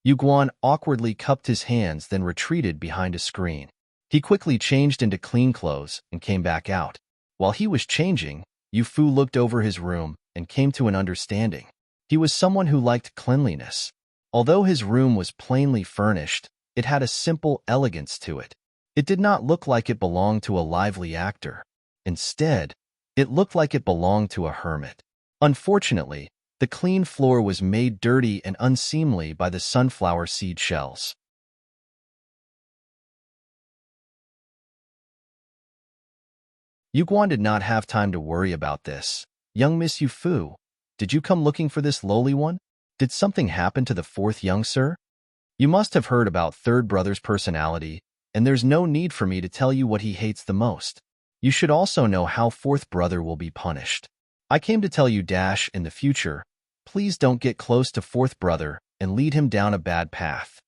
Yuguan awkwardly cupped his hands, then retreated behind a screen. He quickly changed into clean clothes and came back out. While he was changing, Yufu looked over his room and came to an understanding. He was someone who liked cleanliness. Although his room was plainly furnished, it had a simple elegance to it. It did not look like it belonged to a lively actor. Instead, it looked like it belonged to a hermit. Unfortunately, the clean floor was made dirty and unseemly by the sunflower seed shells. Yuguan did not have time to worry about this. Young Miss Yufu, did you come looking for this lowly one? Did something happen to the fourth young sir? You must have heard about third brother's personality, and there's no need for me to tell you what he hates the most. You should also know how fourth brother will be punished. I came to tell you in the future, please don't get close to fourth brother and lead him down a bad path.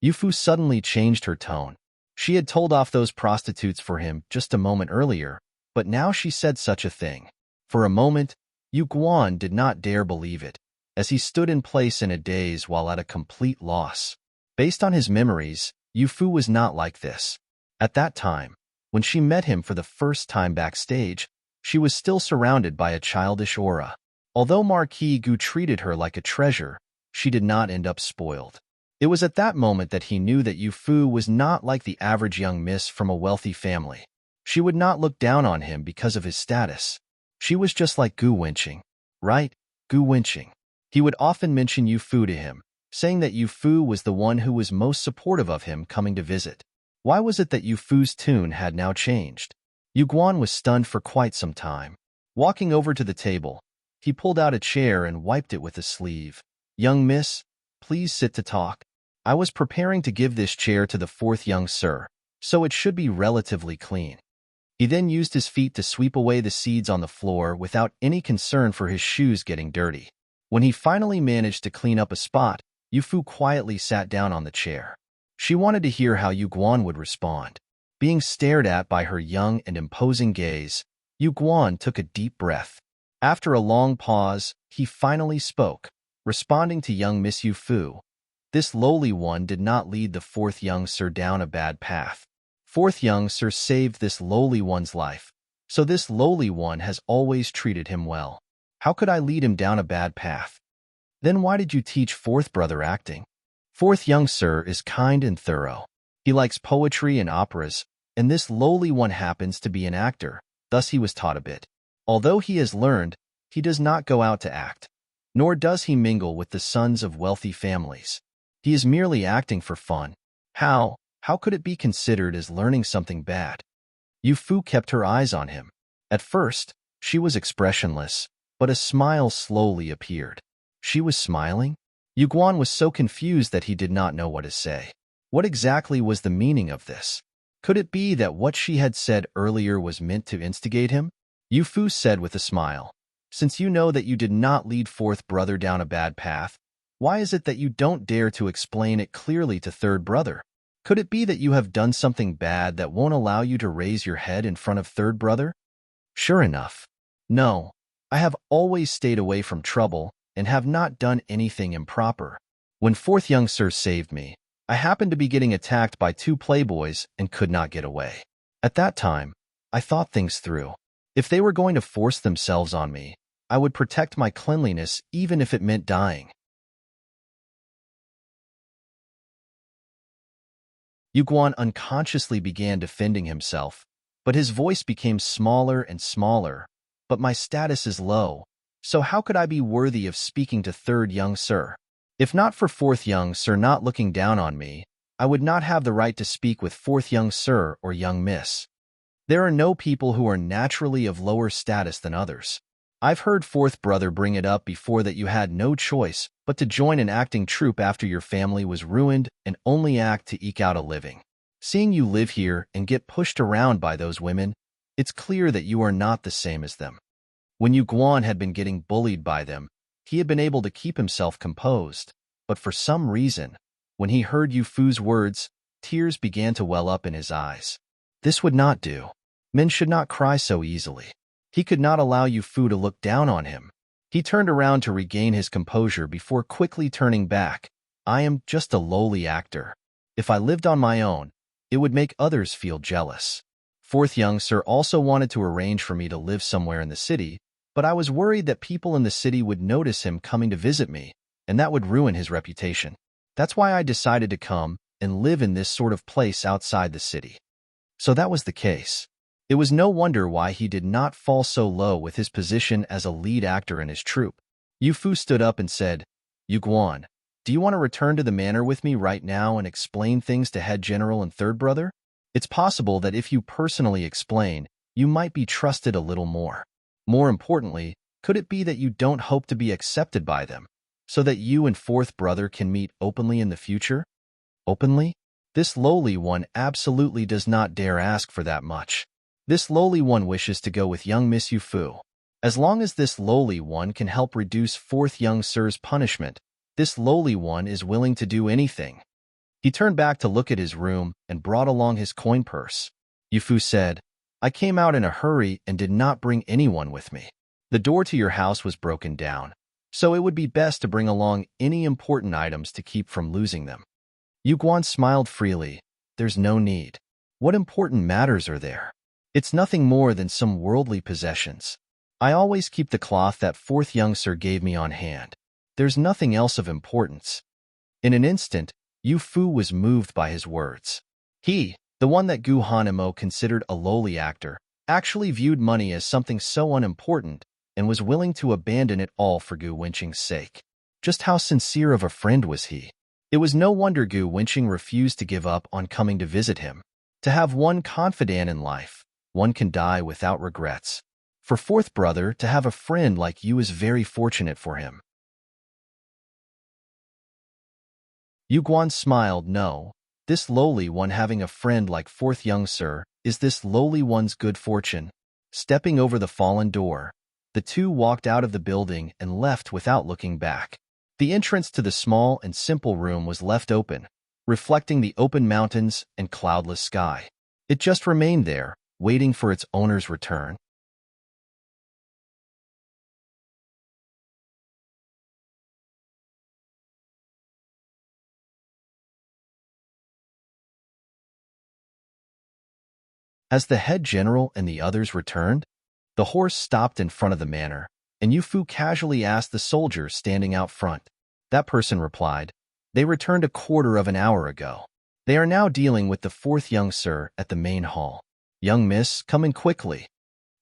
Yufu suddenly changed her tone. She had told off those prostitutes for him just a moment earlier, but now she said such a thing. For a moment, Yuguan did not dare believe it, as he stood in place in a daze while at a complete loss. Based on his memories, Yufu was not like this. At that time, when she met him for the first time backstage, she was still surrounded by a childish aura. Although Marquis Gu treated her like a treasure, she did not end up spoiled. It was at that moment that he knew that Yufu was not like the average young miss from a wealthy family. She would not look down on him because of his status. She was just like Gu Wenqing. Right, Gu Wenqing. He would often mention Yufu to him, saying that Yufu was the one who was most supportive of him coming to visit. Why was it that Yufu's tune had now changed? Yuguan was stunned for quite some time. Walking over to the table, he pulled out a chair and wiped it with a sleeve. Young miss, please sit to talk. I was preparing to give this chair to the fourth young sir, so it should be relatively clean. He then used his feet to sweep away the seeds on the floor without any concern for his shoes getting dirty. When he finally managed to clean up a spot, Yufu quietly sat down on the chair. She wanted to hear how Yuguan would respond. Being stared at by her young and imposing gaze, Yuguan took a deep breath. After a long pause, he finally spoke, responding to young Miss Yufu. This lowly one did not lead the fourth young sir down a bad path. Fourth young sir saved this lowly one's life, so this lowly one has always treated him well. How could I lead him down a bad path? Then why did you teach fourth brother acting? Fourth young sir is kind and thorough. He likes poetry and operas, and this lowly one happens to be an actor, thus he was taught a bit. Although he has learned, he does not go out to act, nor does he mingle with the sons of wealthy families. He is merely acting for fun. How could it be considered as learning something bad? Yufu kept her eyes on him. At first, she was expressionless, but a smile slowly appeared. She was smiling? Yuguan was so confused that he did not know what to say. What exactly was the meaning of this? Could it be that what she had said earlier was meant to instigate him? Yufu said with a smile, since you know that you did not lead fourth brother down a bad path, why is it that you don't dare to explain it clearly to third brother? Could it be that you have done something bad that won't allow you to raise your head in front of third brother? Sure enough. No, I have always stayed away from trouble and have not done anything improper. When fourth young sir saved me, I happened to be getting attacked by two playboys and could not get away. At that time, I thought things through. If they were going to force themselves on me, I would protect my cleanliness even if it meant dying. Yu Guan unconsciously began defending himself, but his voice became smaller and smaller. But my status is low, so how could I be worthy of speaking to third young sir? If not for fourth young sir not looking down on me, I would not have the right to speak with fourth young sir or young miss. There are no people who are naturally of lower status than others. I've heard fourth brother bring it up before that you had no choice but to join an acting troupe after your family was ruined and only act to eke out a living. Seeing you live here and get pushed around by those women, it's clear that you are not the same as them. When Yu Guan had been getting bullied by them, he had been able to keep himself composed, but for some reason, when he heard Yu Fu's words, tears began to well up in his eyes. This would not do. Men should not cry so easily. He could not allow Yu Fu to look down on him. He turned around to regain his composure before quickly turning back. I am just a lowly actor. If I lived on my own, it would make others feel jealous. Fourth young sir also wanted to arrange for me to live somewhere in the city, but I was worried that people in the city would notice him coming to visit me, and that would ruin his reputation. That's why I decided to come and live in this sort of place outside the city. So that was the case. It was no wonder why he did not fall so low with his position as a lead actor in his troupe. Yu Fu stood up and said, Yu Guan, do you want to return to the manor with me right now and explain things to head general and third brother? It's possible that if you personally explain, you might be trusted a little more. More importantly, could it be that you don't hope to be accepted by them, so that you and fourth brother can meet openly in the future? Openly? This lowly one absolutely does not dare ask for that much. This lowly one wishes to go with young Miss Yu Fu. As long as this lowly one can help reduce fourth young sir's punishment, this lowly one is willing to do anything. He turned back to look at his room and brought along his coin purse. Yu Fu said, I came out in a hurry and did not bring anyone with me. The door to your house was broken down, so it would be best to bring along any important items to keep from losing them. Yu Guan smiled freely. There's no need. What important matters are there? It's nothing more than some worldly possessions. I always keep the cloth that fourth young sir gave me on hand. There's nothing else of importance. In an instant, Yu Fu was moved by his words. He, the one that Gu Hanemo considered a lowly actor, actually viewed money as something so unimportant and was willing to abandon it all for Gu Wenqing's sake. Just how sincere of a friend was he? It was no wonder Gu Wenqing refused to give up on coming to visit him. To have one confidant in life, one can die without regrets. For fourth brother to have a friend like you is very fortunate for him. Yu Guan smiled. No, this lowly one having a friend like fourth young sir is this lowly one's good fortune. Stepping over the fallen door, the two walked out of the building and left without looking back. The entrance to the small and simple room was left open, reflecting the open mountains and cloudless sky. It just remained there, waiting for its owner's return. As the head general and the others returned, the horse stopped in front of the manor, and Yu Fu casually asked the soldier standing out front. That person replied, They returned a quarter of an hour ago. They are now dealing with the fourth young sir at the main hall. Young miss, come in quickly.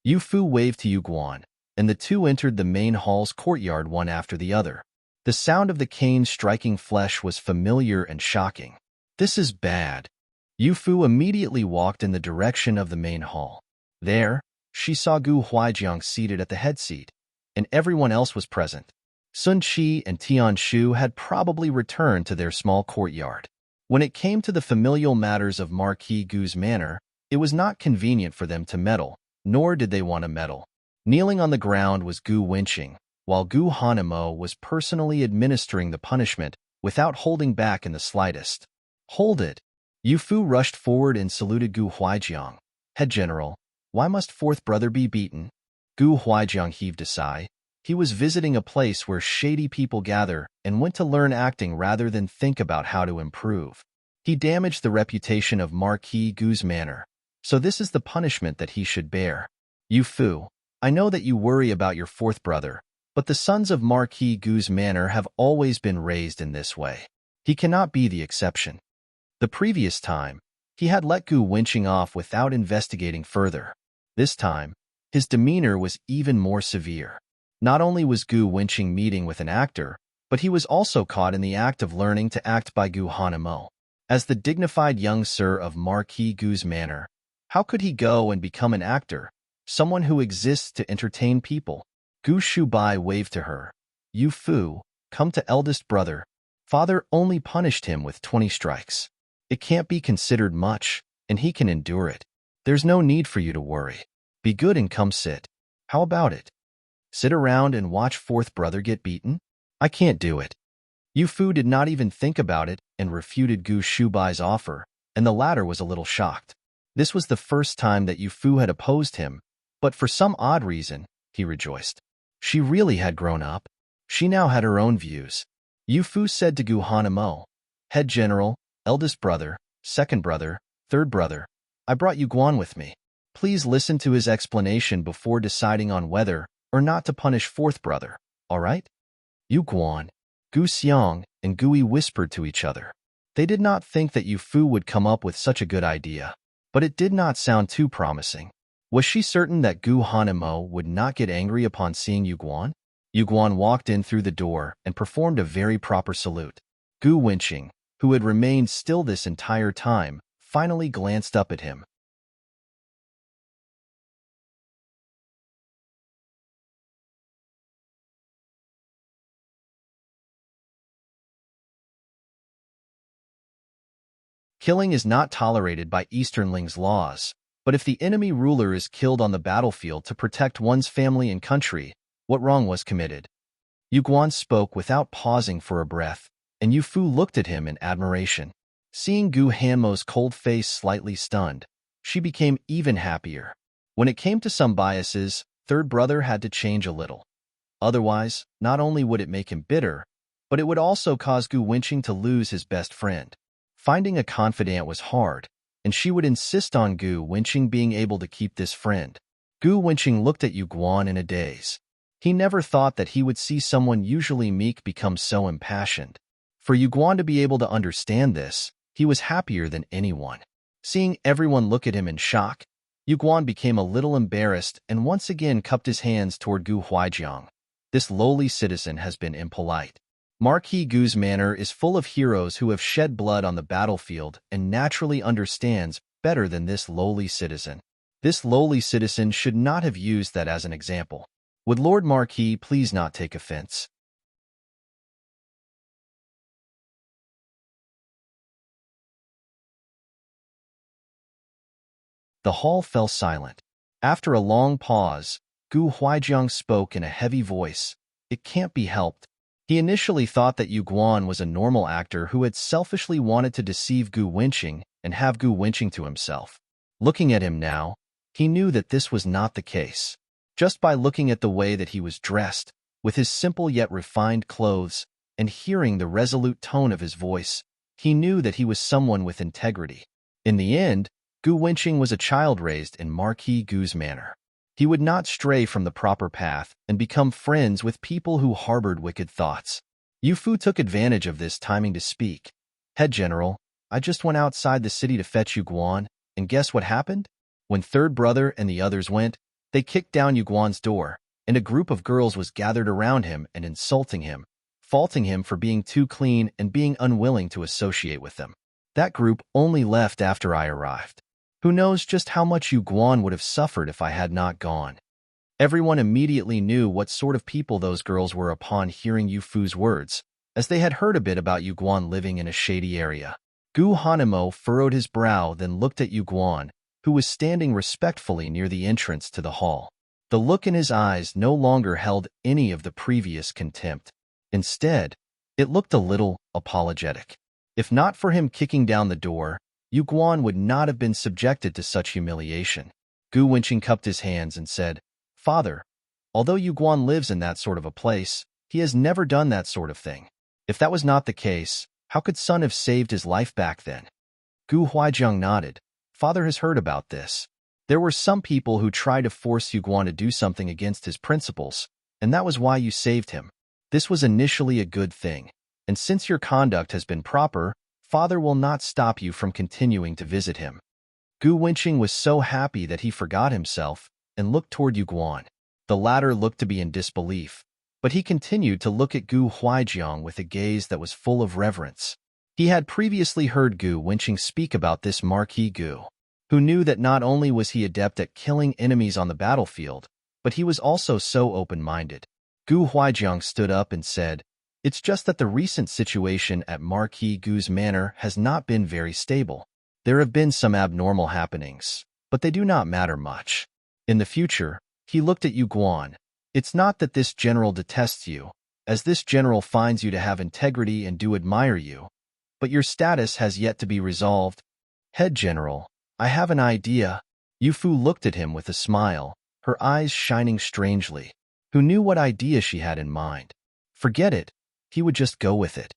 Yu Fu waved to Yu Guan, and the two entered the main hall's courtyard one after the other. The sound of the cane striking flesh was familiar and shocking. This is bad. Yu Fu immediately walked in the direction of the main hall. There, she saw Gu Huaijiang seated at the head seat, and everyone else was present. Sun Qi and Tian Shu had probably returned to their small courtyard. When it came to the familial matters of Marquis Gu's manor, it was not convenient for them to meddle, nor did they want to meddle. Kneeling on the ground was Gu Wenqing, while Gu Hanemo was personally administering the punishment without holding back in the slightest. Hold it! Yu Fu rushed forward and saluted Gu Huaijiang. Head General, why must fourth brother be beaten? Gu Huaijiang heaved a sigh. He was visiting a place where shady people gather and went to learn acting rather than think about how to improve. He damaged the reputation of Marquis Gu's manor, so this is the punishment that he should bear. Yu Fu, I know that you worry about your fourth brother, but the sons of Marquis Gu's manor have always been raised in this way. He cannot be the exception. The previous time, he had let Gu Wenqing off without investigating further. This time, his demeanor was even more severe. Not only was Gu Wenqing meeting with an actor, but he was also caught in the act of learning to act by Gu Hanemo. As the dignified young sir of Marquis Gu's manor, how could he go and become an actor, someone who exists to entertain people? Gu Shubai waved to her. "You Fu, come to eldest brother. Father only punished him with 20 strikes. It can't be considered much, and he can endure it. There's no need for you to worry. Be good and come sit. How about it? Sit around and watch fourth brother get beaten? I can't do it." Yu Fu did not even think about it and refuted Gu Shubai's offer, and the latter was a little shocked. This was the first time that Yu Fu had opposed him, but for some odd reason, he rejoiced. She really had grown up. She now had her own views. Yu Fu said to Gu Hanemo, "Head general, eldest brother, second brother, third brother, I brought Yu Guan with me. Please listen to his explanation before deciding on whether or not to punish fourth brother, all right?" Yu Guan, Gu Xiang, and Gui whispered to each other. They did not think that Yu Fu would come up with such a good idea, but it did not sound too promising. Was she certain that Gu Hanemo would not get angry upon seeing Yu Guan? Yu Guan walked in through the door and performed a very proper salute. Gu Wenqing, who had remained still this entire time, finally glanced up at him. Killing is not tolerated by Easternling's laws, but if the enemy ruler is killed on the battlefield to protect one's family and country, what wrong was committed? Yu Guan spoke without pausing for a breath, and Yu Fu looked at him in admiration. Seeing Gu Hanmo's cold face slightly stunned, she became even happier. When it came to some biases, third brother had to change a little. Otherwise, not only would it make him bitter, but it would also cause Gu Wenqing to lose his best friend. Finding a confidant was hard, and she would insist on Gu Wenqing being able to keep this friend. Gu Wenqing looked at Yu Guan in a daze. He never thought that he would see someone usually meek become so impassioned. For Yu Guan to be able to understand this, he was happier than anyone. Seeing everyone look at him in shock, Yu Guan became a little embarrassed and once again cupped his hands toward Gu Huaijiang. This lowly citizen has been impolite. Marquis Gu's manor is full of heroes who have shed blood on the battlefield and naturally understands better than this lowly citizen. This lowly citizen should not have used that as an example. Would Lord Marquis please not take offense? The hall fell silent. After a long pause, Gu Huaijiang spoke in a heavy voice. "It can't be helped." He initially thought that Yu Guan was a normal actor who had selfishly wanted to deceive Gu Wenqing and have Gu Wenqing to himself. Looking at him now, he knew that this was not the case. Just by looking at the way that he was dressed, with his simple yet refined clothes, and hearing the resolute tone of his voice, he knew that he was someone with integrity. In the end, Gu Wenqing was a child raised in Marquis Gu's manor. He would not stray from the proper path and become friends with people who harbored wicked thoughts. Yu Fu took advantage of this timing to speak. "Head general, I just went outside the city to fetch Yu Guan, and guess what happened? When third brother and the others went, they kicked down Yu Guan's door, and a group of girls was gathered around him and insulting him, faulting him for being too clean and being unwilling to associate with them. That group only left after I arrived. Who knows just how much Yu Guan would have suffered if I had not gone." Everyone immediately knew what sort of people those girls were upon hearing Yu Fu's words, as they had heard a bit about Yu Guan living in a shady area. Gu Hanemo furrowed his brow, then looked at Yu Guan, who was standing respectfully near the entrance to the hall. The look in his eyes no longer held any of the previous contempt. Instead, it looked a little apologetic. If not for him kicking down the door, Yu Guan would not have been subjected to such humiliation. Gu Wenqing cupped his hands and said, "Father, although Yu Guan lives in that sort of a place, he has never done that sort of thing. If that was not the case, how could Son have saved his life back then?" Gu Huaijiang nodded. "Father has heard about this. There were some people who tried to force Yu Guan to do something against his principles, and that was why you saved him. This was initially a good thing, and since your conduct has been proper, father will not stop you from continuing to visit him. Gu Wenqing was so happy that he forgot himself and looked toward Yu Guan. The latter looked to be in disbelief, but he continued to look at Gu Huaijiang with a gaze that was full of reverence. He had previously heard Gu Wenqing speak about this Marquis Gu, who knew that not only was he adept at killing enemies on the battlefield, but he was also so open-minded. Gu Huaijiang stood up and said, "It's just that the recent situation at Marquis Gu's manor has not been very stable. There have been some abnormal happenings, but they do not matter much. In the future," he looked at Yu Guan, "it's not that this general detests you, as this general finds you to have integrity and do admire you, but your status has yet to be resolved. Head General, I have an idea." Yu Fu looked at him with a smile, her eyes shining strangely. Who knew what idea she had in mind? Forget it, he would just go with it.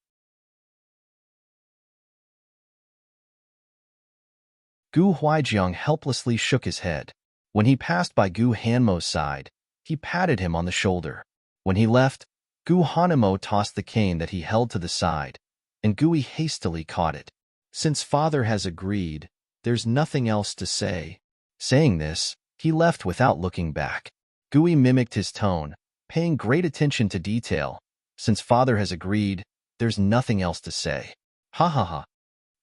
Gu Huaijiang helplessly shook his head. When he passed by Gu Hanmo's side, he patted him on the shoulder. When he left, Gu Hanmo tossed the cane that he held to the side, and Gui hastily caught it. "Since father has agreed, there's nothing else to say." Saying this, he left without looking back. Gui mimicked his tone, paying great attention to detail. "Since father has agreed, there's nothing else to say." Ha ha ha.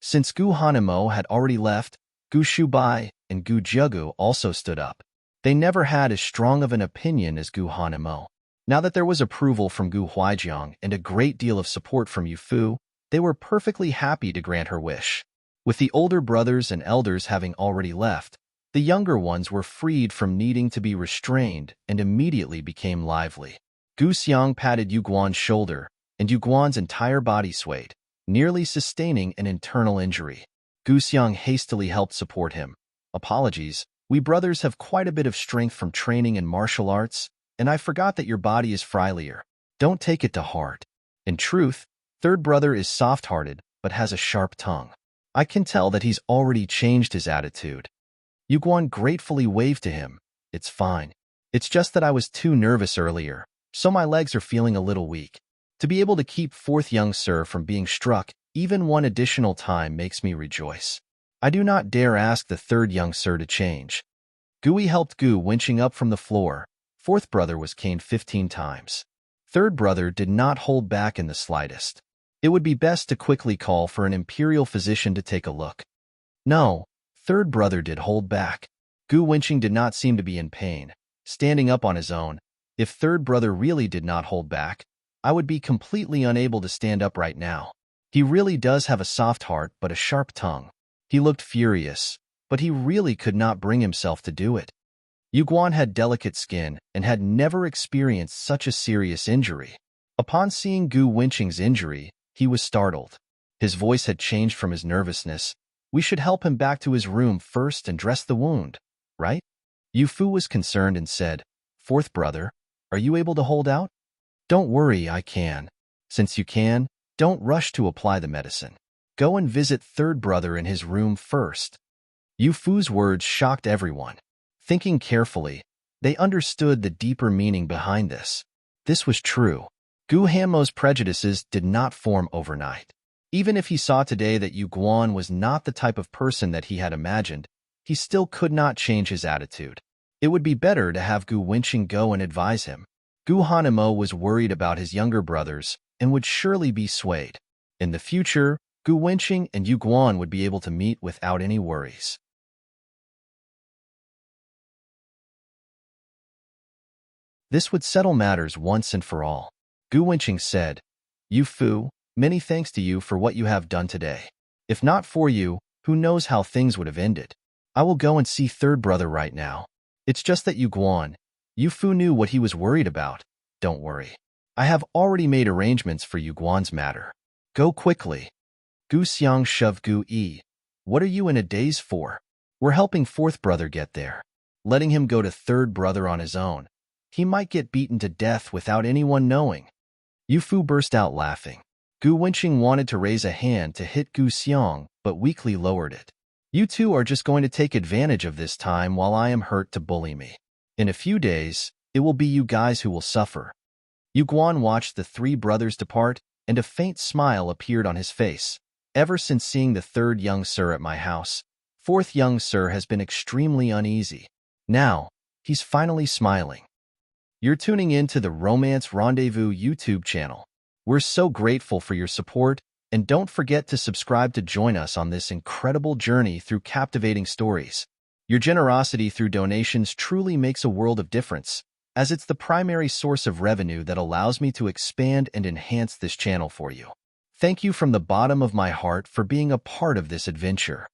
Since Gu Hanmo had already left, Gu Shubai and Gu Jiegu also stood up. They never had as strong of an opinion as Gu Hanmo. Now that there was approval from Gu Huaijiang and a great deal of support from Yu Fu, they were perfectly happy to grant her wish. With the older brothers and elders having already left, the younger ones were freed from needing to be restrained and immediately became lively. Gu Xiang patted Yu Guan's shoulder, and Yu Guan's entire body swayed, nearly sustaining an internal injury. Gu Xiang hastily helped support him. "Apologies, we brothers have quite a bit of strength from training in martial arts, and I forgot that your body is frilier. Don't take it to heart. In truth, third brother is soft-hearted, but has a sharp tongue. I can tell that he's already changed his attitude." Yu Guan gratefully waved to him. "It's fine. It's just that I was too nervous earlier, so my legs are feeling a little weak. To be able to keep fourth young sir from being struck even one additional time makes me rejoice. I do not dare ask the third young sir to change." Gui helped Gu winching up from the floor. Fourth brother was caned 15 times. Third brother did not hold back in the slightest. It would be best to quickly call for an imperial physician to take a look. No, third brother did hold back. Gu Wenqing did not seem to be in pain, standing up on his own. If third brother really did not hold back, I would be completely unable to stand up right now. He really does have a soft heart but a sharp tongue. He looked furious, but he really could not bring himself to do it. Yu Guan had delicate skin and had never experienced such a serious injury. Upon seeing Gu Wenqing's injury, he was startled. His voice had changed from his nervousness. "We should help him back to his room first and dress the wound, right?" Yu Fu was concerned and said, "Fourth brother, are you able to hold out?" "Don't worry, I can. Since you can, don't rush to apply the medicine. Go and visit third brother in his room first." Yu Fu's words shocked everyone. Thinking carefully, they understood the deeper meaning behind this. This was true. Gu Hanmo's prejudices did not form overnight. Even if he saw today that Yu Guan was not the type of person that he had imagined, he still could not change his attitude. It would be better to have Gu Wenqing go and advise him. Gu Hanmo was worried about his younger brothers and would surely be swayed. In the future, Gu Wenqing and Yu Guan would be able to meet without any worries. This would settle matters once and for all. Gu Wenqing said, "Yu Fu, many thanks to you for what you have done today. If not for you, who knows how things would have ended. I will go and see third brother right now. It's just that Yu Fu knew what he was worried about. Don't worry. I have already made arrangements for Yu Guan's matter. Go quickly." Gu Xiang shoved Gu Yi. "What are you in a daze for? We're helping fourth brother get there. Letting him go to third brother on his own. He might get beaten to death without anyone knowing." Yu Fu burst out laughing. Gu Wenqing wanted to raise a hand to hit Gu Xiang, but weakly lowered it. "You two are just going to take advantage of this time while I am hurt to bully me. In a few days, it will be you guys who will suffer." Yu Guan watched the three brothers depart, and a faint smile appeared on his face. Ever since seeing the third young sir at my house, fourth young sir has been extremely uneasy. Now, he's finally smiling. You're tuning in to the Romance Rendezvous YouTube channel. We're so grateful for your support, and don't forget to subscribe to join us on this incredible journey through captivating stories. Your generosity through donations truly makes a world of difference, as it's the primary source of revenue that allows me to expand and enhance this channel for you. Thank you from the bottom of my heart for being a part of this adventure.